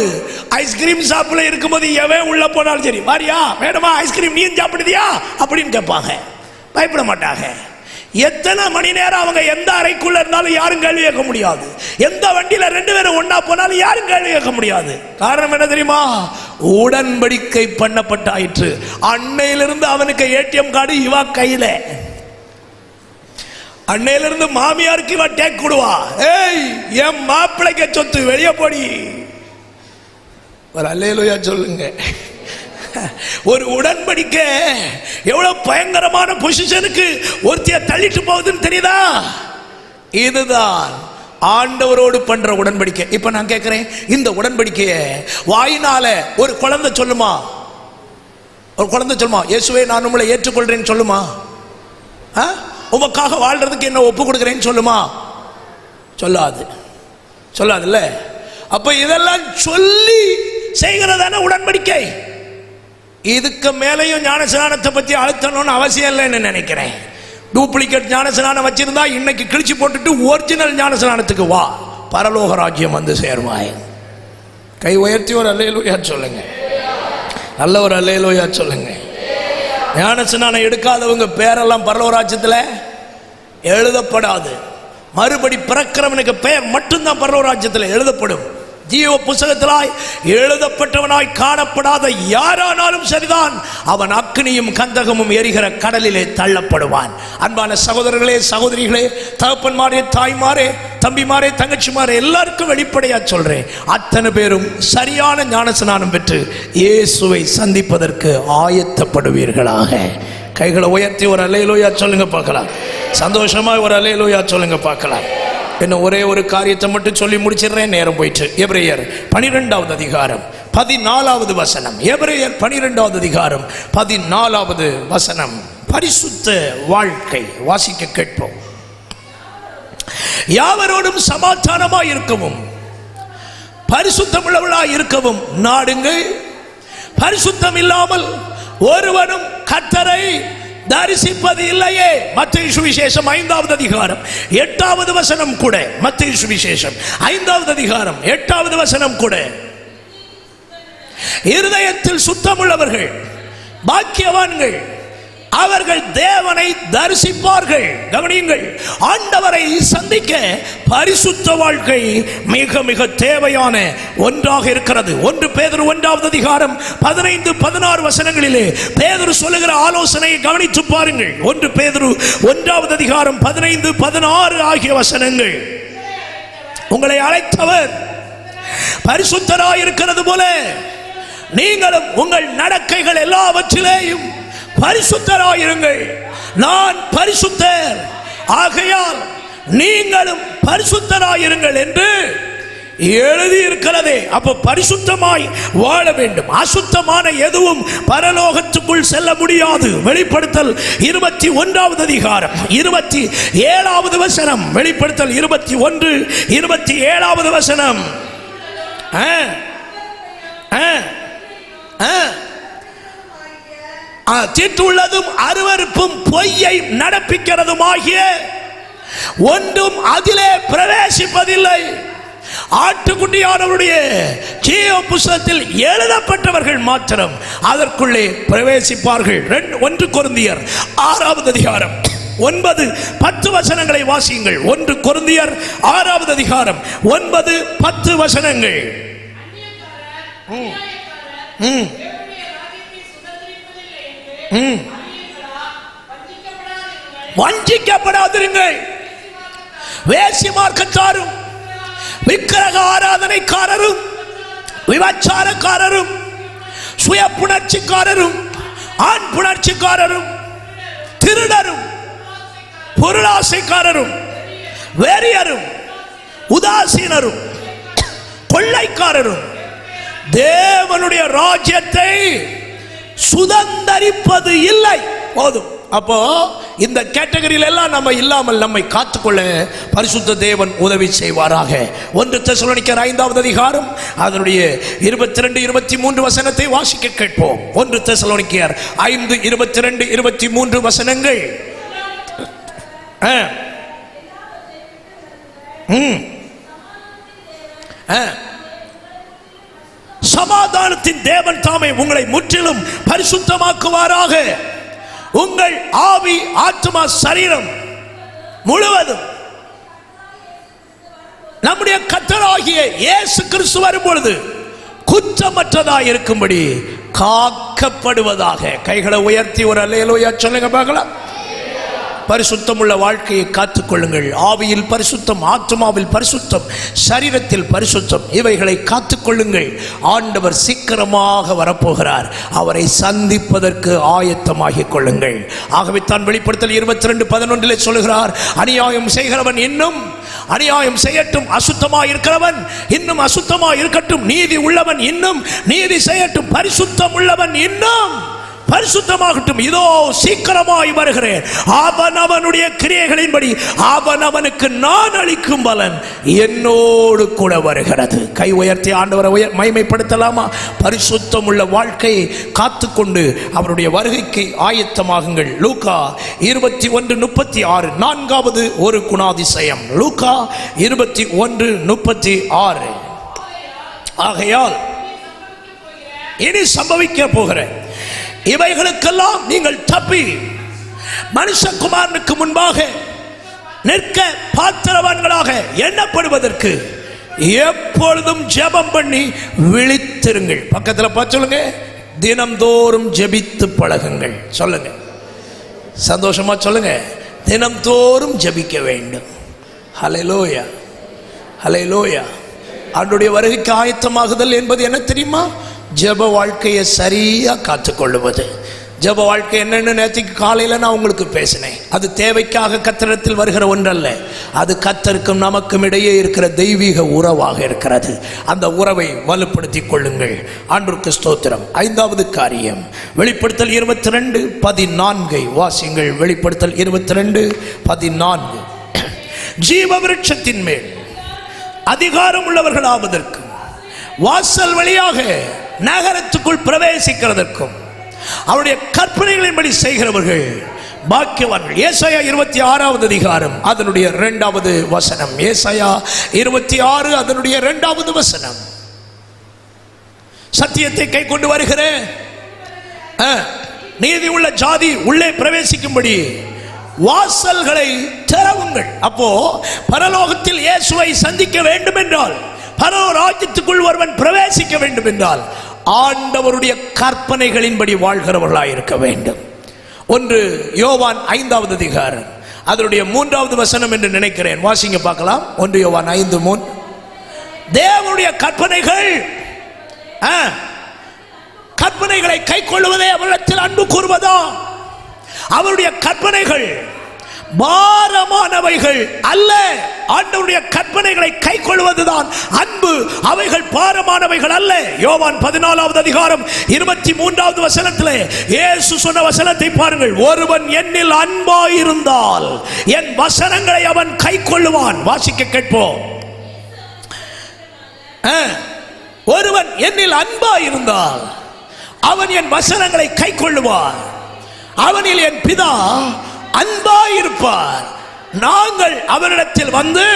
ஐஸ்கிரீம் ஷாப்ல இருக்கும்போது எவன் உள்ள போனாலும் சரி, மாரியா வேணுமா ஐஸ்கிரீம், நீ சாப்பிடுதியா அப்படின்னு கேட்பாங்க. பயப்பட மாட்டாங்க. எத்தனை மணி நேரம் அவங்க எந்த அறைக்குள்ள இருந்தாலும் யாரும் கேள்வி கேட்க முடியாது. எந்த வண்டியில 2 பேரும் ஒன்னா போனாலும் யாரும் கேள்வி கேட்க முடியாது. காரணம் என்ன தெரியுமா? உடன்படிக்கை பண்ணப்பட்டாயிற்று. அன்னையிலிருந்து அவனுக்கு ஏடிஎம் கார்டு இவா கையில. அன்னையிலிருந்து மாமியாருக்கு இவ டேக் கொடுவா. ஏய் என் மாப்பிள்ளைக்கு சொத்து வெளியே போடி. ஒரு அல்லேலூயா சொல்லுங்க. ஒரு உடன்படிக்கை எவ்வளவு பயங்கரமான பொசிஷனுக்கு ஒருத்திய தள்ளிட்டு போகுதுன்னு தெரியுதா? இதுதான் ஆண்டவரோடு பண்ற உடன்படிக்கை. இப்ப நான் கேட்கிறேன், இந்த உடன்படிக்கைய வாயினால ஒரு குழந்தை சொல்லுமா? ஒரு குழந்தை சொல்லுமா இயேசுவே நான் உங்களை ஏற்றுக்கொள்றேன்னு சொல்லுமா? உமக்காக வாழ்றதுக்கு என்ன ஒப்பு கொடுக்கிறேன்னு சொல்லுமா? சொல்லாது. சொல்லாதுல்ல. அப்ப இதெல்லாம் சொல்லி செய்கிறதான உடன்படிக்கை. இதுக்கு மேலையும் ஞானஸ்நானத்தை பத்தி அழுத்தணும்னு அவசியம் இல்லைன்னு நினைக்கிறேன். டூப்ளிகேட் ஞானஸ்நானம் வச்சிருந்தா இன்னைக்கு கிழிச்சு போட்டுட்டு ஒரிஜினல் ஞானஸ்நானத்துக்கு வா, பரலோக ராஜ்யம் வந்து சேருவாய். கை உயர்த்தி ஒரு அல்லேலூயா சொல்லுங்க. நல்ல ஒரு அல்லேலூயா சொல்லுங்க. ஞானஸ்நானம் எடுக்காதவங்க பேரெல்லாம் பரலோக ராஜ்யத்தில் எழுதப்படாது. மறுபடி பிறக்கிறவனுக்கு பெயர் மட்டும்தான் பரலோக ராஜ்யத்தில் எழுதப்படும். ஜீவ புத்தகத்திலாய் எழுதப்பட்டவனாய் காணப்படாத யாரானாலும் சரிதான், அவன் அக்னியும் கந்தகமும் எரிகிற கடலிலே தள்ளப்படுவான். அன்பான சகோதரர்களே, சகோதரிகளே, தகப்பன்மாரே, தாய்மாரே, தம்பிமாரே, தங்கச்சிமாரே, எல்லாருக்கும் வெளிப்படையா சொல்றேன், அத்தனை பேரும் சரியான ஞானஸ்நானம் பெற்று இயேசுவை சந்திப்பதற்கு ஆயத்தப்படுவீர்களாக. கைகளை உயர்த்தி ஒரு அல்லேலூயா சொல்லுங்க பார்க்கலாம். சந்தோஷமா ஒரு அல்லேலூயா சொல்லுங்க பார்க்கலாம். இன்னும் ஒரே ஒரு காரியத்தை மட்டும் சொல்லி முடிச்சிடுறேன், நேரம் போயிட்டு. எபிரேயர் 12வது அதிகாரம் 14வது வசனம். எபிரேயர் 12வது அதிகாரம் 14வது வசனம். பரிசுத்த வாழ்க்கை வாசிக்க கேட்போம். யாவரோடும் சமாதானமாய் இருக்கவும் பரிசுத்தமுள்ளவர்களாய் இருக்கவும் நாடுங்கள். பரிசுத்தம் இல்லாமல் ஒருவனும் கர்த்தரை தரிசிப்பது இல்லையே. மத்தேயு சுவிசேஷம் 5வது அதிகாரம் 8வது வசனம் கூட. மத்தேயு சுவிசேஷம் 5வது அதிகாரம் 8வது வசனம் கூட. இருதயத்தில் சுத்தமுள்ளவர்கள் பாக்கியவான்கள், அவர்கள் தேவனை தரிசிப்பார்கள். கவனியுங்கள், ஆண்டவரை சந்திக்க பரிசுத்த வாழ்க்கை மிக மிக தேவையான ஒன்றாக இருக்கிறது. 1 பேதுரு 1வது அதிகாரம் 15-16 வசனங்களிலே பேதுரு சொல்லுகிற ஆலோசனையை கவனித்து பாருங்கள். 1 பேதுரு 1வது அதிகாரம் 15-16 ஆகிய வசனங்கள். உங்களை அழைத்தவர் பரிசுத்தராய் இருக்கிறது போல நீங்களும் உங்கள் நடக்கைகள் எல்லாவற்றிலேயும் பரிசுத்தராயிருங்கள். நான் பரிசுத்தர், ஆகையால் நீங்களும் பரிசுத்தராயிருங்கள் என்று எழுதியிருக்கிறதே. அப்ப பரிசுத்தமாய் வாழ வேண்டும். அசுத்தமான எதுவும் பரலோகத்துக்குள் செல்ல முடியாது. வெளிப்படுத்தல் 21வது அதிகாரம் 27வது வசனம். வெளிப்படுத்தல் 21-27வது வசனம். தீட்டுள்ளதும் அருவருப்பும் பொய்யை நடப்பிக்கிறதுமாகிய ஒன்றும் அதிலே பிரவேசிப்பதில்லை. ஆட்டுக்குட்டியானவருடைய ஜீவ புத்தகத்தில் எழுதப்பட்டவர்கள் மாத்திரம் அதற்குள்ளே பிரவேசிப்பார்கள். 1 கொரிந்தியர் 6வது அதிகாரம் 9-10 வசனங்களை வாசியுங்கள். 1 கொரிந்தியர் 6வது அதிகாரம் 9-10 வசனங்கள். வஞ்சிக்கப்படாதிருங்கள். வேசி மார்க்கத்தாரும் விக்கிரக ஆராதனைக்காரரும் விபச்சாரக்காரரும் சுய புணர்ச்சிக்காரரும் ஆண் புணர்ச்சிக்காரரும் திருடரும் பொருளாசைக்காரரும் வெறியரும் உதாசீனரும் கொள்ளைக்காரரும் தேவனுடைய ராஜ்யத்தை சுதந்தரிப்பது இல்லை. போதும். அப்போ இந்த கேட்டகரியில் எல்லாம் நம்ம இல்லாமல் நம்மை காத்துக்கொள்ள பரிசுத்த தேவன் உதவி செய்வாராக. 1 தெசலோனிக்கர் 5வது அதிகாரம் அதனுடைய 22-23 வசனத்தை வாசிக்க கேட்போம். 1 தெசலோனிக்கர் 5:22-23 வசனங்கள். சமாதானத்தின் தேவன் தாமே உங்களை முற்றிலும் பரிசுத்தமாக்குவாராக. உங்கள் ஆவி, ஆத்மா, சரீரம் முழுவதும் நம்முடைய கர்த்தராகிய இயேசு கிறிஸ்து வரும் பொழுது குற்றமற்றதாய் இருக்கும்படி காக்கப்படுவதாக. கைகளை உயர்த்தி ஒரு அல்லேலூயா சொல்லுங்க பார்க்கலாம். பரிசுத்தமுள்ள வாழ்க்கையை காத்துக்கொள்ளுங்கள். ஆவியில் பரிசுத்தம், ஆத்மாவில் பரிசுத்தம், சரீரத்தில் பரிசுத்தம், இவைகளை காத்துக்கொள்ளுங்கள். ஆண்டவர் சீக்கிரமாக வரப்போகிறார். அவரை சந்திப்பதற்கு ஆயத்தமாகிக் கொள்ளுங்கள். ஆகவே தான் வெளிப்படுத்தல் 22:11 சொல்லுகிறார், அநியாயம் செய்கிறவன் இன்னும் அநியாயம் செய்யட்டும், அசுத்தமாய் இருக்கிறவன் இன்னும் அசுத்தமாய் இருக்கட்டும், நீதி உள்ளவன் இன்னும் நீதி செய்யட்டும், பரிசுத்தம் உள்ளவன் இன்னும் பரிசுத்தமாகட்டும். இதோ சீக்கிரமாய் வருகிறேன். அவன் அவனுடைய கிரியைகளின்படி அவன் அவனுக்கு நான் அளிக்கும் பலன் என்னோடு கூட வருகிறது. கை உயர்த்தி ஆண்டவரை மகிமைப்படுத்தலாமா? பரிசுத்தம் உள்ள வாழ்க்கையை காத்துக்கொண்டு அவருடைய வருகைக்கு ஆயத்தமாகுங்கள். லூக்கா 21:36 நான்காவது ஒரு குணாதிசயம். லூக்கா 21:36. ஆகையால் இனி சம்பவிக்க போகிற இவைகளுக்கெல்லாம் நீங்கள் தப்பி மனுஷகுமாரனுக்கு முன்பாக நிற்க பாத்திரவான்களாக எண்ணப்படுவதற்கு எப்பொழுதும் ஜெபம் பண்ணி விழித்திருங்கள். பக்கத்தில் பார்த்து சொல்லுங்க, தினம்தோறும் ஜெபித்து பழகுங்கள். சொல்லுங்க, சந்தோஷமா சொல்லுங்க, தினம்தோறும் ஜெபிக்க வேண்டும். ஹல்லேலூயா, ஹல்லேலூயா. ஆண்டவருடைய வருகைக்கு ஆயத்தமாகுதல் என்பது என்ன தெரியுமா? ஜெப வாழ்க்கையை சரியா காத்துக்கொள்ளுவது. ஜெப வாழ்க்கை என்னன்னு நேற்றுக்கு காலையில் நான் உங்களுக்கு பேசினேன். அது தேவைக்காக கர்த்தரிடத்தில் வருகிற ஒன்றல்ல. அது கர்த்தருக்கும் நமக்கும் இடையே இருக்கிற தெய்வீக உறவாக இருக்கிறது. அந்த உறவை வலுப்படுத்திக் கொள்ளுங்கள். ஆண்டவருக்கு ஸ்தோத்திரம். ஐந்தாவது காரியம், வெளிப்படுத்தல் 22:14 வாசிங்கள். வெளிப்படுத்தல் 22:14 ஜீவ விருட்சத்தின் மேல் அதிகாரம் உள்ளவர்களாவதற்கு வாசல் வழியாக நகரத்துக்குள் பிரவேசிக்கிறதற்கும் அவருடைய கற்பனைகளின்படி செய்கிறவர்கள் பாக்கியவான்கள். ஏசாயா 26வது அதிகாரம் அதனுடைய 2வது வசனம். ஏசாயா 26 அதனுடைய 2வது வசனம். சத்தியத்தை கை கொண்டு வருகிற நீதி உள்ள ஜாதி உள்ளே பிரவேசிக்கும்படி வாசல்களை திறவுங்கள். அப்போ பரலோகத்தில் இயேசுவை சந்திக்க வேண்டும் என்றால், பரலோக ராஜ்யத்துக்குள் ஒருவன் பிரவேசிக்க வேண்டும் என்றால் ஆண்டவருடைய கற்பனைகளின்படி வாழ்கிறவர்களாக இருக்க வேண்டும். ஒன்று யோவான் 5வது அதிகாரம் அதனுடைய 3வது வசனம் என்று நினைக்கிறேன். வாசிங்க பார்க்கலாம். 1 யோவான் 5:3 தேவனுடைய கற்பனைகளை கை கொள்வதே அவரிடத்தில் அன்பு கூறுவதா? அவருடைய கற்பனைகள் பாரமானவைகள் அல்ல. ஆண்டவருடைய கற்பனைகளை கை கொள்வதுதான் அன்பு. அவைகள் பாரமானவைகள் அல்ல. யோவான் 14வது அதிகாரம் 23வது வசனத்திலே இயேசு சொன்ன வசனத்தை பாருங்கள். ஒருவன் என்னில் அன்பாயிருந்தால் என் வசனங்களை அவன் கை கொள்ளுவான். வாசிக்க கேட்போம். ஒருவன் என்னில் அன்பாயிருந்தால் அவன் என் வசனங்களை கை கொள்ளுவான். அவனில் என் பிதா அன்பாயிருப்பார். நாங்கள் அவரிடத்தில் வந்து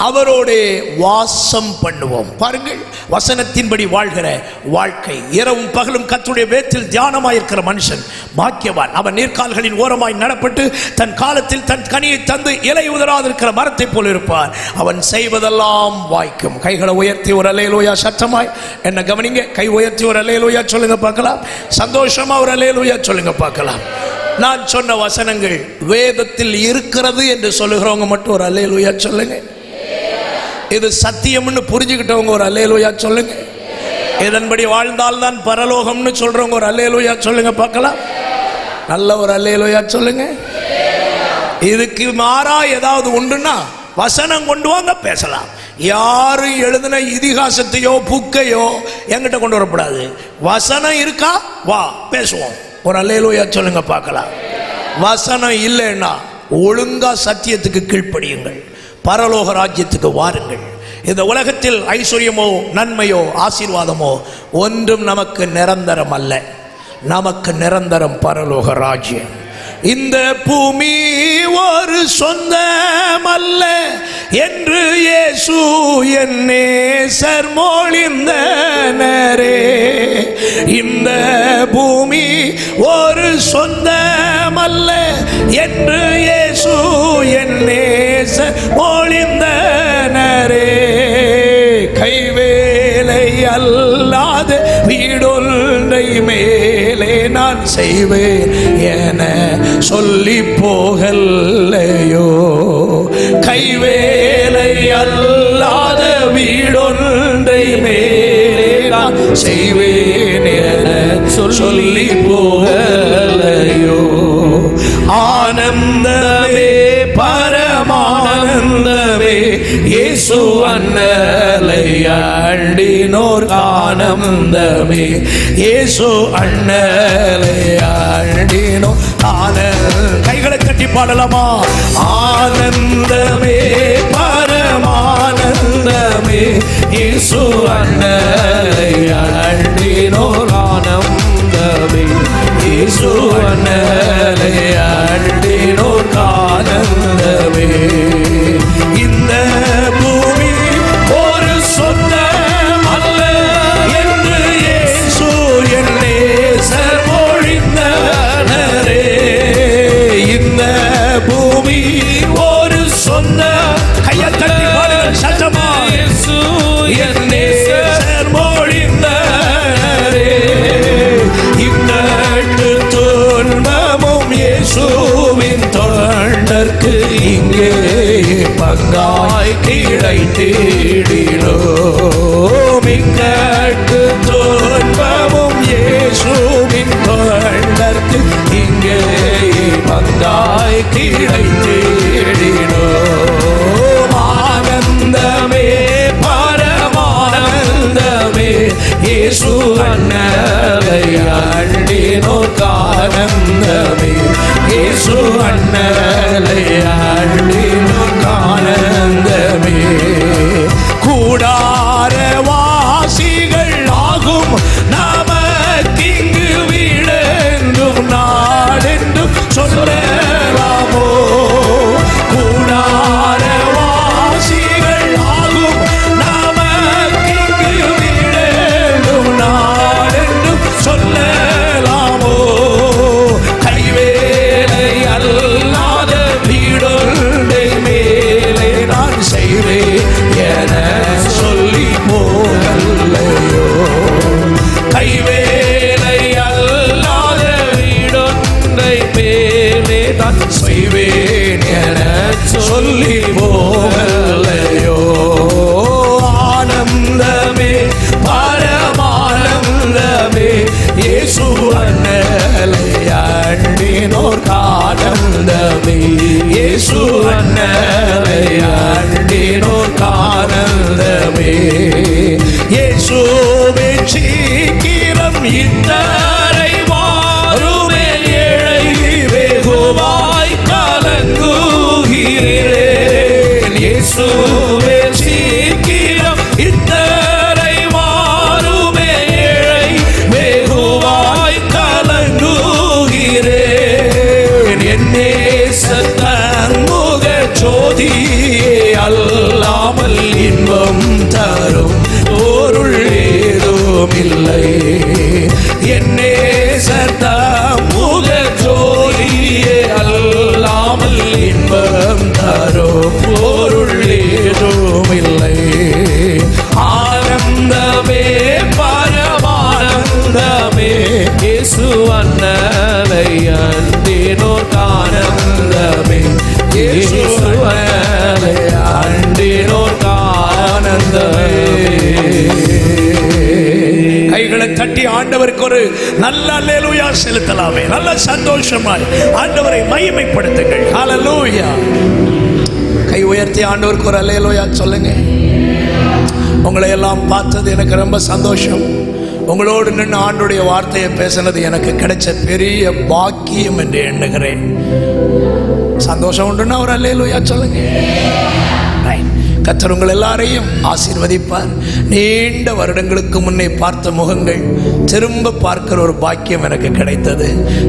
அவரோடு வாசம் பண்ணுவோம். பாருங்கள், வசனத்தின்படி வாழ்கிற வாழ்க்கை. இரவும் பகலும் கர்த்தருடைய வேதத்தில் தியானமாயிருக்கிற மனுஷன் பாக்கியவான். அவன் நீர்க்கால்களின் ஓரமாய் நடப்பட்டு தன் காலத்தில் தன் கனியை தந்து இலை உதராதிருக்கிற மரத்தை போல் இருப்பார். அவன் செய்வதெல்லாம் வாய்க்கும். கைகளை உயர்த்தி ஒரு அல்லேலூயா சத்தமாய் என்ன கவனிங்க. கை உயர்த்தி ஒரு அல்லேலூயா சொல்லுங்க பார்க்கலாம். சந்தோஷமா ஒரு அல்லேலூயா சொல்லுங்க பார்க்கலாம். நான் சொன்ன வசனங்கள் வேதத்தில் இருக்கிறது என்று சொல்லுகிறவங்க மட்டும் ஒரு அல்லேலூயா சொல்லுங்க. இது சத்தியம்னு புரிஞ்சுக்கிட்டவங்க ஒரு அல்லேலூயா சொல்லுங்க. இதன்படி வாழ்ந்தால்தான் பரலோகம்னு சொல்றவங்க ஒரு அல்லேலூயா சொல்லுங்க பார்க்கலாம். நல்ல ஒரு அல்லேலூயா சொல்லுங்க. இதுக்கு மாறா ஏதாவது உண்டுன்னா வசனம் கொண்டு வாங்க, பேசலாம். யாரும் எழுதின இதிகாசத்தையோ புக்கையோ என்கிட்ட கொண்டு வரக்கூடாது. வசனம் இருக்கா, வா பேசுவோம். ஒரு அல்லேலூயா சொல்லுங்க பார்க்கலாம். வசனம் இல்லைன்னா ஒழுங்கா சத்தியத்துக்கு கீழ்ப்படியுங்கள். பரலோக ராஜ்யத்துக்கு வாருங்கள். இந்த உலகத்தில் ஐஸ்வர்யமோ நன்மையோ ஆசீர்வாதமோ ஒன்றும் நமக்கு நிரந்தரம் அல்ல. நமக்கு நிரந்தரம் பரலோக ராஜ்யம். இந்த பூமி ஒரு சொந்தமல்ல என்று இயேசு என் நேசர் மொழிந்தனரே. இந்த பூமி ஒரு சொந்தமல்ல என்று இயேசு என் நேசர் மொழிந்தனரே. கைவேலை அல்லாத வீடொன்றை மேலே நான் செய்வேன் என சொல்லி போகலையோ. கைவேலை அல்லாத வீடொன்றை மேலே நான் செய்வேன் என சொல்லி போகலையோ. ஆனந்தமே பரமானந்தமே இயேசு அண்ணலை அண்டினோர் ஆனந்தமே. இயேசு அண்ணலை அண்டினோர் கைகளை தட்டி பாடலாமா? ஆனந்தமே பரமானந்தமே இயேசு அண்ணலை அண்டினோர் ஆனந்தமே. இயேசு அண்ணலை அண்டினோர் ஆனந்தமே. இந்த பூமி ஒரு சொந்தமல்ல என்று இயேசு என் நேசர் மொழிந்தனரே. இந்த பூமி ஒரு சொந்த கையை தட்டி பாடுங்கள் சத்தமா. இயேசு என் நேசர் மொழிந்தனரே. இந்த துன்பமும் இயேசுவின் தொண்டர்க்கு இங்கே பங்காய் கிடைத்திடினோம். இங்கட்டு துன்பமும் இயேசுவின் தொண்டர்க்கு இங்கே பங்காய் கிடைத்திடினோம். ஆனந்தமே பரமானந்தமே இயேசு அண்ணலை அண்டினோர் ஆனந்தமே. இயேசு அண்ணலை அண்டினோர் ஆனந்தமே. கூடார வாசிகள் ஆகும் நமக்கிங்கு வீடென்றும் நாடென்றும் சொல்லலாமோ. கூடார வாசிகள் ஆகும் நமக்கிங்கு வீடென்றும் நாடென்றும் சொல்லலாமோ. கைவேலை அல்லாத வீடொன்றை மேலே நான் செய்வேன் என சொல்லி போகலையோ. கைவேலை அல்லாத வீடொன்றை மேலே நான் செய்வேன் என சொல்லி போகலையோ. ஆனந்தமே பரமானந்தமே இயேசு அண்ணலை அண்டினோர் ஆனந்தமே. இயேசு அண்ணலை அண்டினோர் ஆனந்தமே. இயேசுவே சீக்கிரம் இத்தரை வாருமே ஏழை வெகுவாய் கலங்குகிறேன். இயேசுவே சீக்கிரம் இத்தரை வாருமே ஏழை வெகுவாய் கலங்குகிறேன். என்னே சத்தன்முக ஜோதியே அல்லாமல் இன்பம் தரும் பொருள் ஏதும் இல்லை. என்னே சத்தன்முக ஜோதியே அல்லாமல் இன்பம் தரும் பொருள் ஏதும் இல்லை. ஆனந்தமே பரமானந்தமே இயேசு அண்ணலை அண்டினோர் ஆனந்தமே. இயேசு அண்ணலை அண்டினோர் ஆனந்தமே. கைகளை தட்டி ஆண்டவருக்கு ஒரு நல்ல அல்லேலூயா செலுத்தலாமே. நல்ல சந்தோஷமாய் ஆண்டவரை மகிமைப்படுத்துங்கள். ஹல்லேலூயா. கை உயர்த்தி ஆண்டவருக்கு ஒரு அல்லேலூயா சொல்லுங்க. உங்களை எல்லாம் பார்த்தது எனக்கு ரொம்ப சந்தோஷம். உங்களோடு நின்று ஆண்டுடைய வார்த்தையை பேசினது எனக்கு கிடைச்ச பெரிய பாக்கியம் என்று எண்ணுகிறேன். சந்தோஷம் உண்டுன்னா ஒரு அல்லேலூயா சொல்லுங்க. கர்த்தர் உங்கள் எல்லாரையும் ஆசீர்வதிப்பார். நீண்ட வருடங்களுக்கு முன்னே பார்த்த முகங்கள் திரும்ப பார்க்கிற ஒரு பாக்கியம் எனக்கு கிடைத்தது.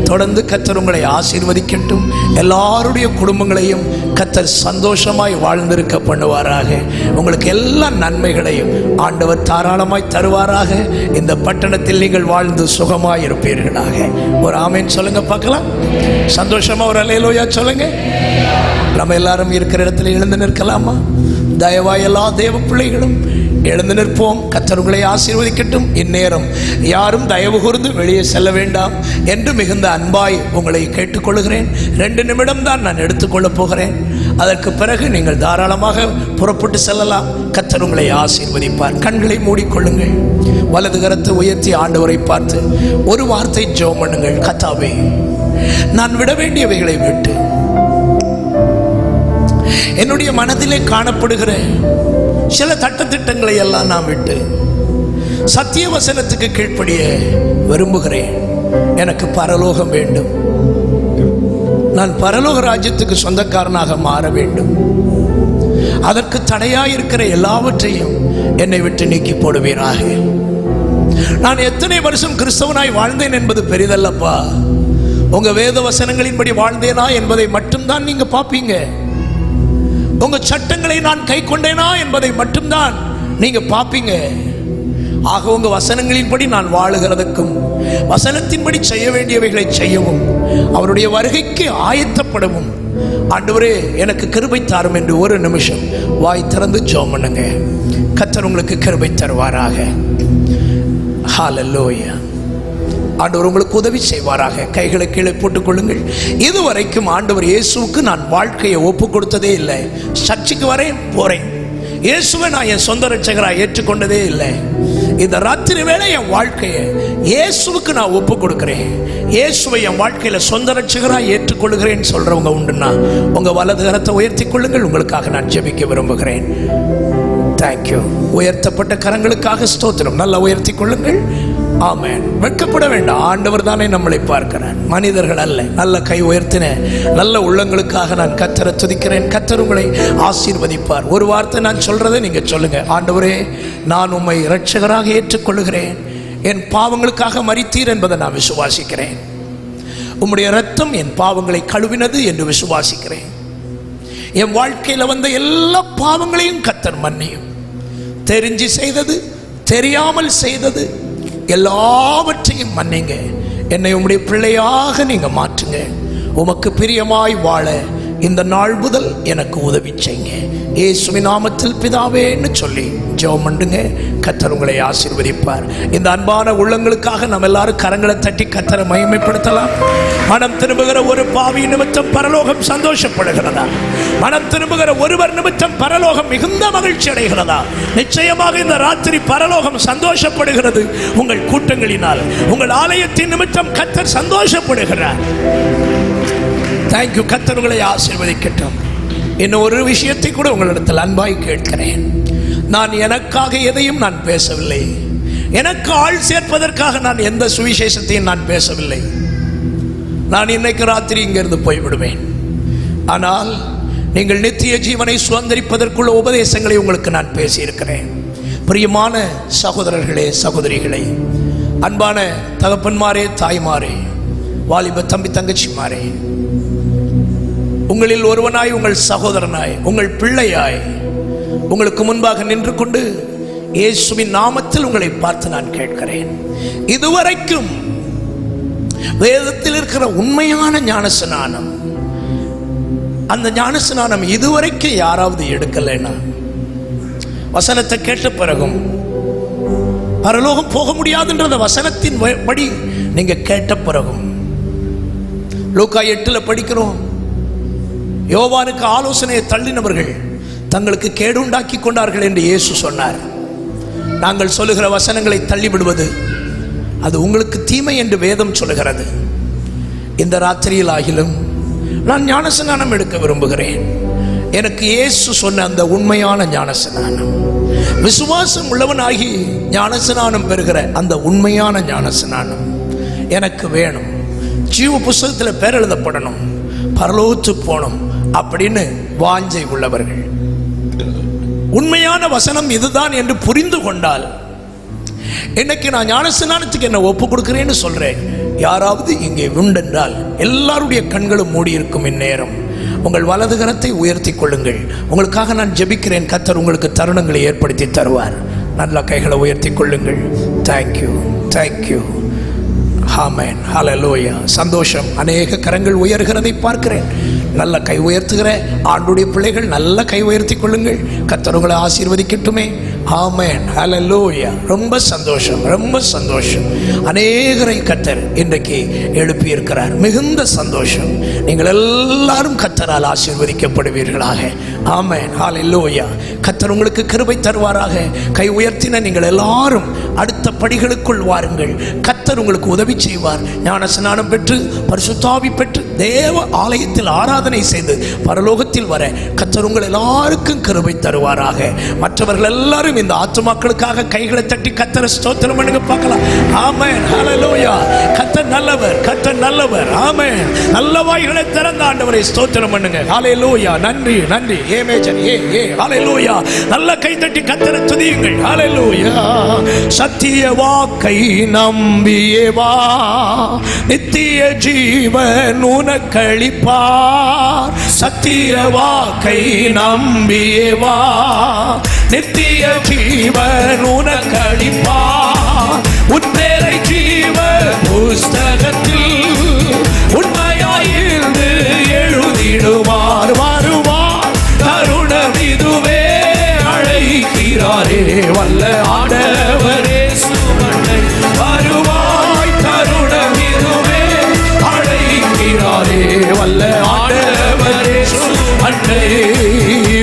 தொடர்ந்து கர்த்தர் உங்களை ஆசீர்வதிக்கட்டும். எல்லாருடைய குடும்பங்களையும் கர்த்தர் சந்தோஷமாய் வாழ்ந்திருக்க பண்ணுவாராக. உங்களுக்கு எல்லா நன்மைகளையும் ஆண்டவர் தாராளமாய் தருவாராக. இந்த பட்டணத்தில் நீங்கள் வாழ்ந்து சுகமாய் இருப்பீர்களாக. ஒரு ஆமேன் சொல்லுங்க பார்க்கலாம். சந்தோஷமா ஒரு அல்லேலூயா சொல்லுங்க. நம்ம எல்லாரும் இருக்கிற இடத்துல எழுந்து நிற்கலாமா? தயவாய் எல்லா தேவ பிள்ளைகளும் எழுந்து நிற்போம். கர்த்தர் உங்களை ஆசீர்வதிக்கட்டும். இந்நேரம் யாரும் தயவு கூர்ந்து வெளியே செல்ல வேண்டாம் என்று மிகுந்த அன்பாய் உங்களை கேட்டுக்கொள்கிறேன். 2 நிமிடம் தான் நான் எடுத்துக்கொள்ளப் போகிறேன். அதற்கு பிறகு நீங்கள் தாராளமாக புறப்பட்டு செல்லலாம். கர்த்தர் உங்களை ஆசீர்வதிப்பார். கண்களை மூடிக்கொள்ளுங்கள். வலது கரத்தை உயர்த்தி ஆண்டவரை பார்த்து ஒரு வார்த்தை ஜெபம் பண்ணுங்கள். கர்த்தாவே, நான் விட வேண்டியவைகளை விட்டு என்னுடைய மனதிலே காணப்படுகிற சில சட்டதிட்டங்களை எல்லாம் நான் விட்டு சத்திய வசனத்துக்கு கீழ்ப்படிய விரும்புகிறேன். எனக்கு பரலோகம் வேண்டும். நான் பரலோக ராஜ்யத்துக்கு சொந்தக்காரனாக மாற வேண்டும். அதற்கு தடையாயிருக்கிற எல்லாவற்றையும் என்னை விட்டு நீக்கி போடுவீராக. நான் எத்தனை வருஷம் கிறிஸ்தவனாய் வாழ்ந்தேன் என்பது பெரிதல்லப்பா. உங்க வேத வசனங்களின்படி வாழ்ந்தேனா என்பதை மட்டும்தான் நீங்க பார்ப்பீங்க. உங்க சட்டங்களை நான் கை கொண்டேனா என்பதை மட்டும்தான் நீங்க பார்ப்பீங்க. ஆக உங்க வசனங்களின்படி நான் வாழுகிறதுக்கும் வசனத்தின்படி செய்ய வேண்டியவைகளை செய்யவும் அவருடைய வருகைக்கு ஆயத்தப்படவும் ஆண்டவரே எனக்கு கிருபை தாரும் என்று ஒரு நிமிஷம் வாய் திறந்து ஜெபம் பண்ணுங்க. கர்த்தர் உங்களுக்கு கிருபை தருவாராக. ஹல்லேலூயா. ஆண்டவர் உங்களுக்கு உதவி செய்வாராக. கைகளை கீழே போட்டுக் கொள்ளுங்கள். இதுவரைக்கும் ஆண்டவர் இயேசுவுக்கு நான் வாழ்க்கையை ஒப்பு கொடுத்ததே இல்லை. சர்ச்சுக்கு வரேன், போறேன். இயேசுவை நான் என் சொந்த ரட்சகராக ஏற்றுக்கொண்டதே இல்லை. இந்த ராத்திரி வேளை என் வாழ்க்கையை இயேசுவுக்கு நான் ஒப்பு கொடுக்கிறேன். இயேசுவை என் வாழ்க்கையில சொந்த ரட்சகராக ஏற்றுக்கொள்கிறேன்னு சொல்றவங்க உண்டுன்னா உங்க வலது கரத்தை உயர்த்தி கொள்ளுங்கள். உங்களுக்காக நான் ஜெபிக்க விரும்புகிறேன். தேங்க்யூ. உயர்த்தப்பட்ட கரங்களுக்காக ஸ்தோத்திரம். நல்லா உயர்த்தி கொள்ளுங்கள். ஆமென். வெட்கப்பட வேண்டாம். ஆண்டவர் தானே நம்மளை பார்க்கிறார், மனிதர்கள் அல்ல. நல்ல கை உயர்த்தின நல்ல உள்ளங்களுக்காக நான் கர்த்தரை துதிக்கிறேன். கர்த்தர் உங்களை ஆசீர்வதிப்பார். ஒரு வார்த்தை நான் சொல்றதை நீங்க சொல்லுங்க. ஆண்டவரே, நான் உம்மை இரட்சகராக ஏற்றுக்கொள்கிறேன். என் பாவங்களுக்காக மரித்தீர் என்பதை நான் விசுவாசிக்கிறேன். உம்முடைய இரத்தம் என் பாவங்களை கழுவினது என்று விசுவாசிக்கிறேன். என் வாழ்க்கையில வந்த எல்லா பாவங்களையும் கர்த்தர் மன்னியும். தெரிஞ்சு செய்தது, தெரியாமல் செய்தது எல்லாவற்றையும் மன்னிங்க. என்னை உம்முடைய பிள்ளையாக நீங்க மாற்றுங்க. உமக்கு பிரியமாய் வாழ இந்த நாள் முதல் எனக்கு உதவி செய்யுங்க. இயேசுவின் நாமத்தில் பிதாவேன்னு சொல்லி ஜெபம் பண்ணுங்க. கர்த்தர் உங்களை ஆசீர்வதிப்பார். இந்த அன்பான உள்ளங்களுக்காக நம்ம எல்லாரும் கரங்களை தட்டி கர்த்தரை மகிமைப்படுத்தலாம். மனம் திரும்புகிற ஒரு பாவி நிமித்தம் பரலோகம் சந்தோஷப்படுகிறதா? மனம் திரும்புகிற ஒருவர் நிமித்தம் பரலோகம் மிகுந்த மகிழ்ச்சி அடைகிறதா? நிச்சயமாக இந்த ராத்திரி பரலோகம் சந்தோஷப்படுகிறது. உங்கள் கூட்டங்களினால், உங்கள் ஆலயத்தின் நிமித்தம் கர்த்தர் சந்தோஷப்படுகிறார். தேங்க்யூ. கர்த்தர் உங்களை ஆசீர்வதிக்கட்டும். இன்னும் ஒரு விஷயத்தை கூட உங்களிடத்தில் அன்பாய் கேட்கிறேன். நான் எனக்காக எதையும் நான் பேசவில்லை. எனக்கு ஆள் சேர்ப்பதற்காக நான் எந்த சுவிசேஷத்தையும் நான் பேசவில்லை. நான் இன்னைக்கு ராத்திரி இங்கிருந்து போய்விடுவேன். ஆனால் நீங்கள் நித்திய ஜீவனை சுதந்திரிப்பதற்குள்ள உபதேசங்களை உங்களுக்கு நான் பேசியிருக்கிறேன். பிரியமான சகோதரர்களே, சகோதரிகளே, அன்பான தகப்பன்மாரே, தாய்மாரே, வாலிப தம்பி தங்கச்சிமாரே, உங்களில் ஒருவனாய், உங்கள் சகோதரனாய், உங்கள் பிள்ளையாய் உங்களுக்கு முன்பாக நின்று கொண்டு இயேசுவின் நாமத்தில் உங்களை பார்த்து நான் கேட்கிறேன். இதுவரைக்கும் வேதத்தில் இருக்கிற உண்மையான ஞானஸ்நானம், அந்த ஞானஸ்நானம் இதுவரைக்கும் யாராவது எடுக்கலைன்னா, வசனத்தை கேட்ட பிறகும் பரலோகம் போக முடியாதுன்ற வசனத்தின் படி நீங்க கேட்ட பிறகும், லூக்கா 8 படிக்கிறோம், யோவானுக்கு ஆலோசனையை தள்ளினவர்கள் தங்களுக்கு கேடுண்டாக்கி கொண்டார்கள் என்று இயேசு சொன்னார். நாங்கள் சொல்லுகிற வசனங்களை தள்ளிவிடுவது அது உங்களுக்கு தீமை என்று வேதம் சொல்லுகிறது. இந்த ராத்திரியில் ஆகிலும் நான் ஞானஸ்நானம் எடுக்க விரும்புகிறேன். எனக்கு இயேசு சொன்ன அந்த உண்மையான ஞானஸ்நானம், விசுவாசம் உள்ளவனாகி ஞானஸ்நானம் பெறுகிற அந்த உண்மையான ஞானஸ்நானம் எனக்கு வேணும். ஜீவ புஸ்தகத்தில் பேர் எழுதப்படணும், பரலோகத்து போகணும் அப்படின்னு வாஞ்சை உள்ளவர்கள் உண்மையான வசனம் இதுதான் என்று புரிந்து கொண்டால், இன்னைக்கு நான் ஞானஸ்நானத்துக்கு என்ன ஒப்பு கொடுக்கிறேன்னு சொல்றேன், யாராவது இங்கே உண்டென்றால் எல்லாருடைய கண்களும் மூடி இருக்கும். இந்நேரம் உங்கள் வலது கரத்தை உயர்த்தி கொள்ளுங்கள். உங்களுக்காக நான் ஜெபிக்கிறேன். கர்த்தர் உங்களுக்கு தருணங்களை ஏற்படுத்தி தருவார். நல்ல கைகளை உயர்த்தி கொள்ளுங்கள். Thank you, thank you. Amen, hallelujah. சந்தோஷம். அநேக கரங்கள் உயர்கிறதை பார்க்கிறேன். நல்ல கை உயர்த்துகிற ஆண்டுடைய பிள்ளைகள் நல்ல கை உயர்த்தி கொள்ளுங்கள். கர்த்தர் உங்களை ஆசீர்வதிக்கட்டுமே. ஆமென், ஹல்லேலூயா. ரொம்ப சந்தோஷம், ரொம்ப சந்தோஷம். அநேகரை கர்த்தர் இன்றைக்கு எழுப்பி இருக்கிறார். மிகுந்த சந்தோஷம். நீங்கள் எல்லாரும் கர்த்தரால் ஆசீர்வதிக்கப்படுவீர்களாக. ஆமென், ஹல்லேலூயா. கர்த்தர் உங்களுக்கு கிருபை தருவாராக. கை உயர்த்தின நீங்கள் எல்லாரும் அடுத்த படிகளுக்குள் வாருங்கள். கர்த்தர் உங்களுக்கு உதவி செய்வார். ஞானஸ்நானம் பெற்று பரிசுத்தாவி பெற்று தேவ ஆலயத்தில் ஆராதனை செய்து பரலோகத்தில் வர கர்த்தர் உங்கள் எல்லாருக்கும் கிருபை தருவாராக. மற்றவர்கள் எல்லாரும் இந்த ஆத்துமாக்களுக்காக கைகளை தட்டி கர்த்தரை ஸ்தோத்திரம் பண்ணுங்க பார்க்கலாம். ஆமென், ஹல்லேலூயா. கர்த்தர் நல்லவர், கர்த்தர் நல்லவர். ஆமென். நல்ல வாய்களை திறந்த ஆண்டவரை ஸ்தோத்திரம் பண்ணுங்க. ஹல்லேலூயா. நன்றி, நன்றி. ஏமேஜன் ஏ ஹல்லேலூயா. நல்ல கை தட்டி கர்த்தரை துதியுங்கள். ஹல்லேலூயா. சத்திய வாக்கை நம்பியே வா, நித்திய ஜீவன் உனக்களிப்பார். சத்திய வாக்கை நம்பியே வா, நித்திய ஜீவன் உனக்களிப்பார். உன் பேரை ஜீவ புஸ்தகத்தில் உண்மையாயிருந்து எழுதிடுவார். வருவார், தருணம் இதுவே, அழைக்கிறாரே வல்ல ஆண்டவரே சுமனை. வருவாய், தருணம் இதுவே, அழைக்கிறாரே வல்ல ஆண்டவரே சுமனை.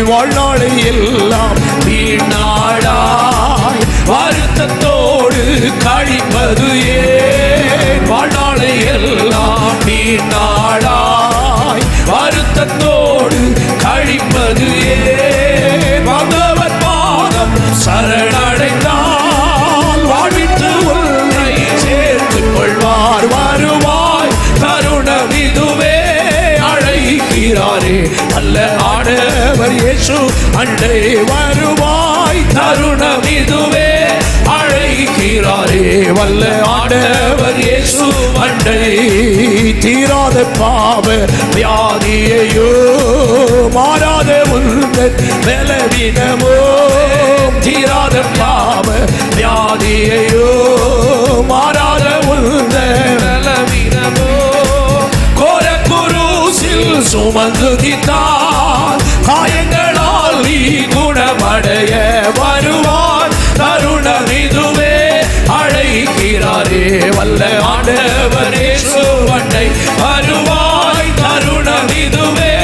வாழ்நாளை எல்லாம் வீணாடாய் வருத்தத்தோடு கழிப்பது ஏன்? வாழ்நாளை எல்லாம் வீணாடாய் வருத்தத்தோடு கழிப்பது ஏன்? வந்தவர் பாதம் சரணடைந்தால் வாழ்வித்து உன்னை சேர்த்துக் கொள்வார். வருவாய், தருணம் இதுவே, அழைக்கிறாரே அல்ல ஆண்டவர் இயேசு அண்டை. வருவாய், தருணம் இதுவே, அழைக்கிறாரே வல்ல ஆண்டவர் இயேசு அண்டை. தீராத பாவ வியாதியையோ, மாறாத உந்தன் பலவீனமோ, தீராத பாவ வியாதியையோ, மாறாத உந்தன் பலவீனமோ, கோர குருசில் சுமந்துதித்தார், காயங்களால் நீ குணமடைய. வருவார், தருணம் இதுவே, அழைக்கிறாரே வல்ல ஆண்டவர் இயேசு அண்டை. வருவாய், தருணம் இதுவே,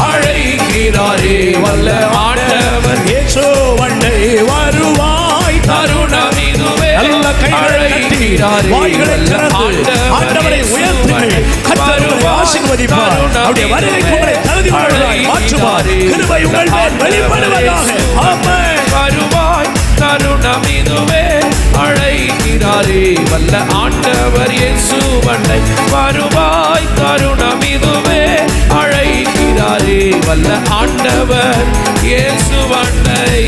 அழைக்கிறாரே வல்ல ஆண்டவர் இயேசு அண்டை. வருவாய், தருணம் இதுவே, நல்ல கைகளை தட்டி வாய்களை திறந்து ஆண்டவரை உயர்த்துங்கள். கர்த்தர் உங்களை ஆசீர்வதிப்பார். அவருடைய வருகைக்கு உங்களை தகுதியுள்ளவர்களாய் மாற்றுவார். கிருபை உங்கள் மேல் வெளிப்படுவதாக. ஆமென். வருவாய், தருணம் இதுவே, அழைக்கிறாரே வல்ல ஆண்டவர் இயேசு அண்டை. வருவாய், தருணம் இதுவே, அழைக்கிறாரே வல்ல ஆண்டவர் இயேசு அண்டை.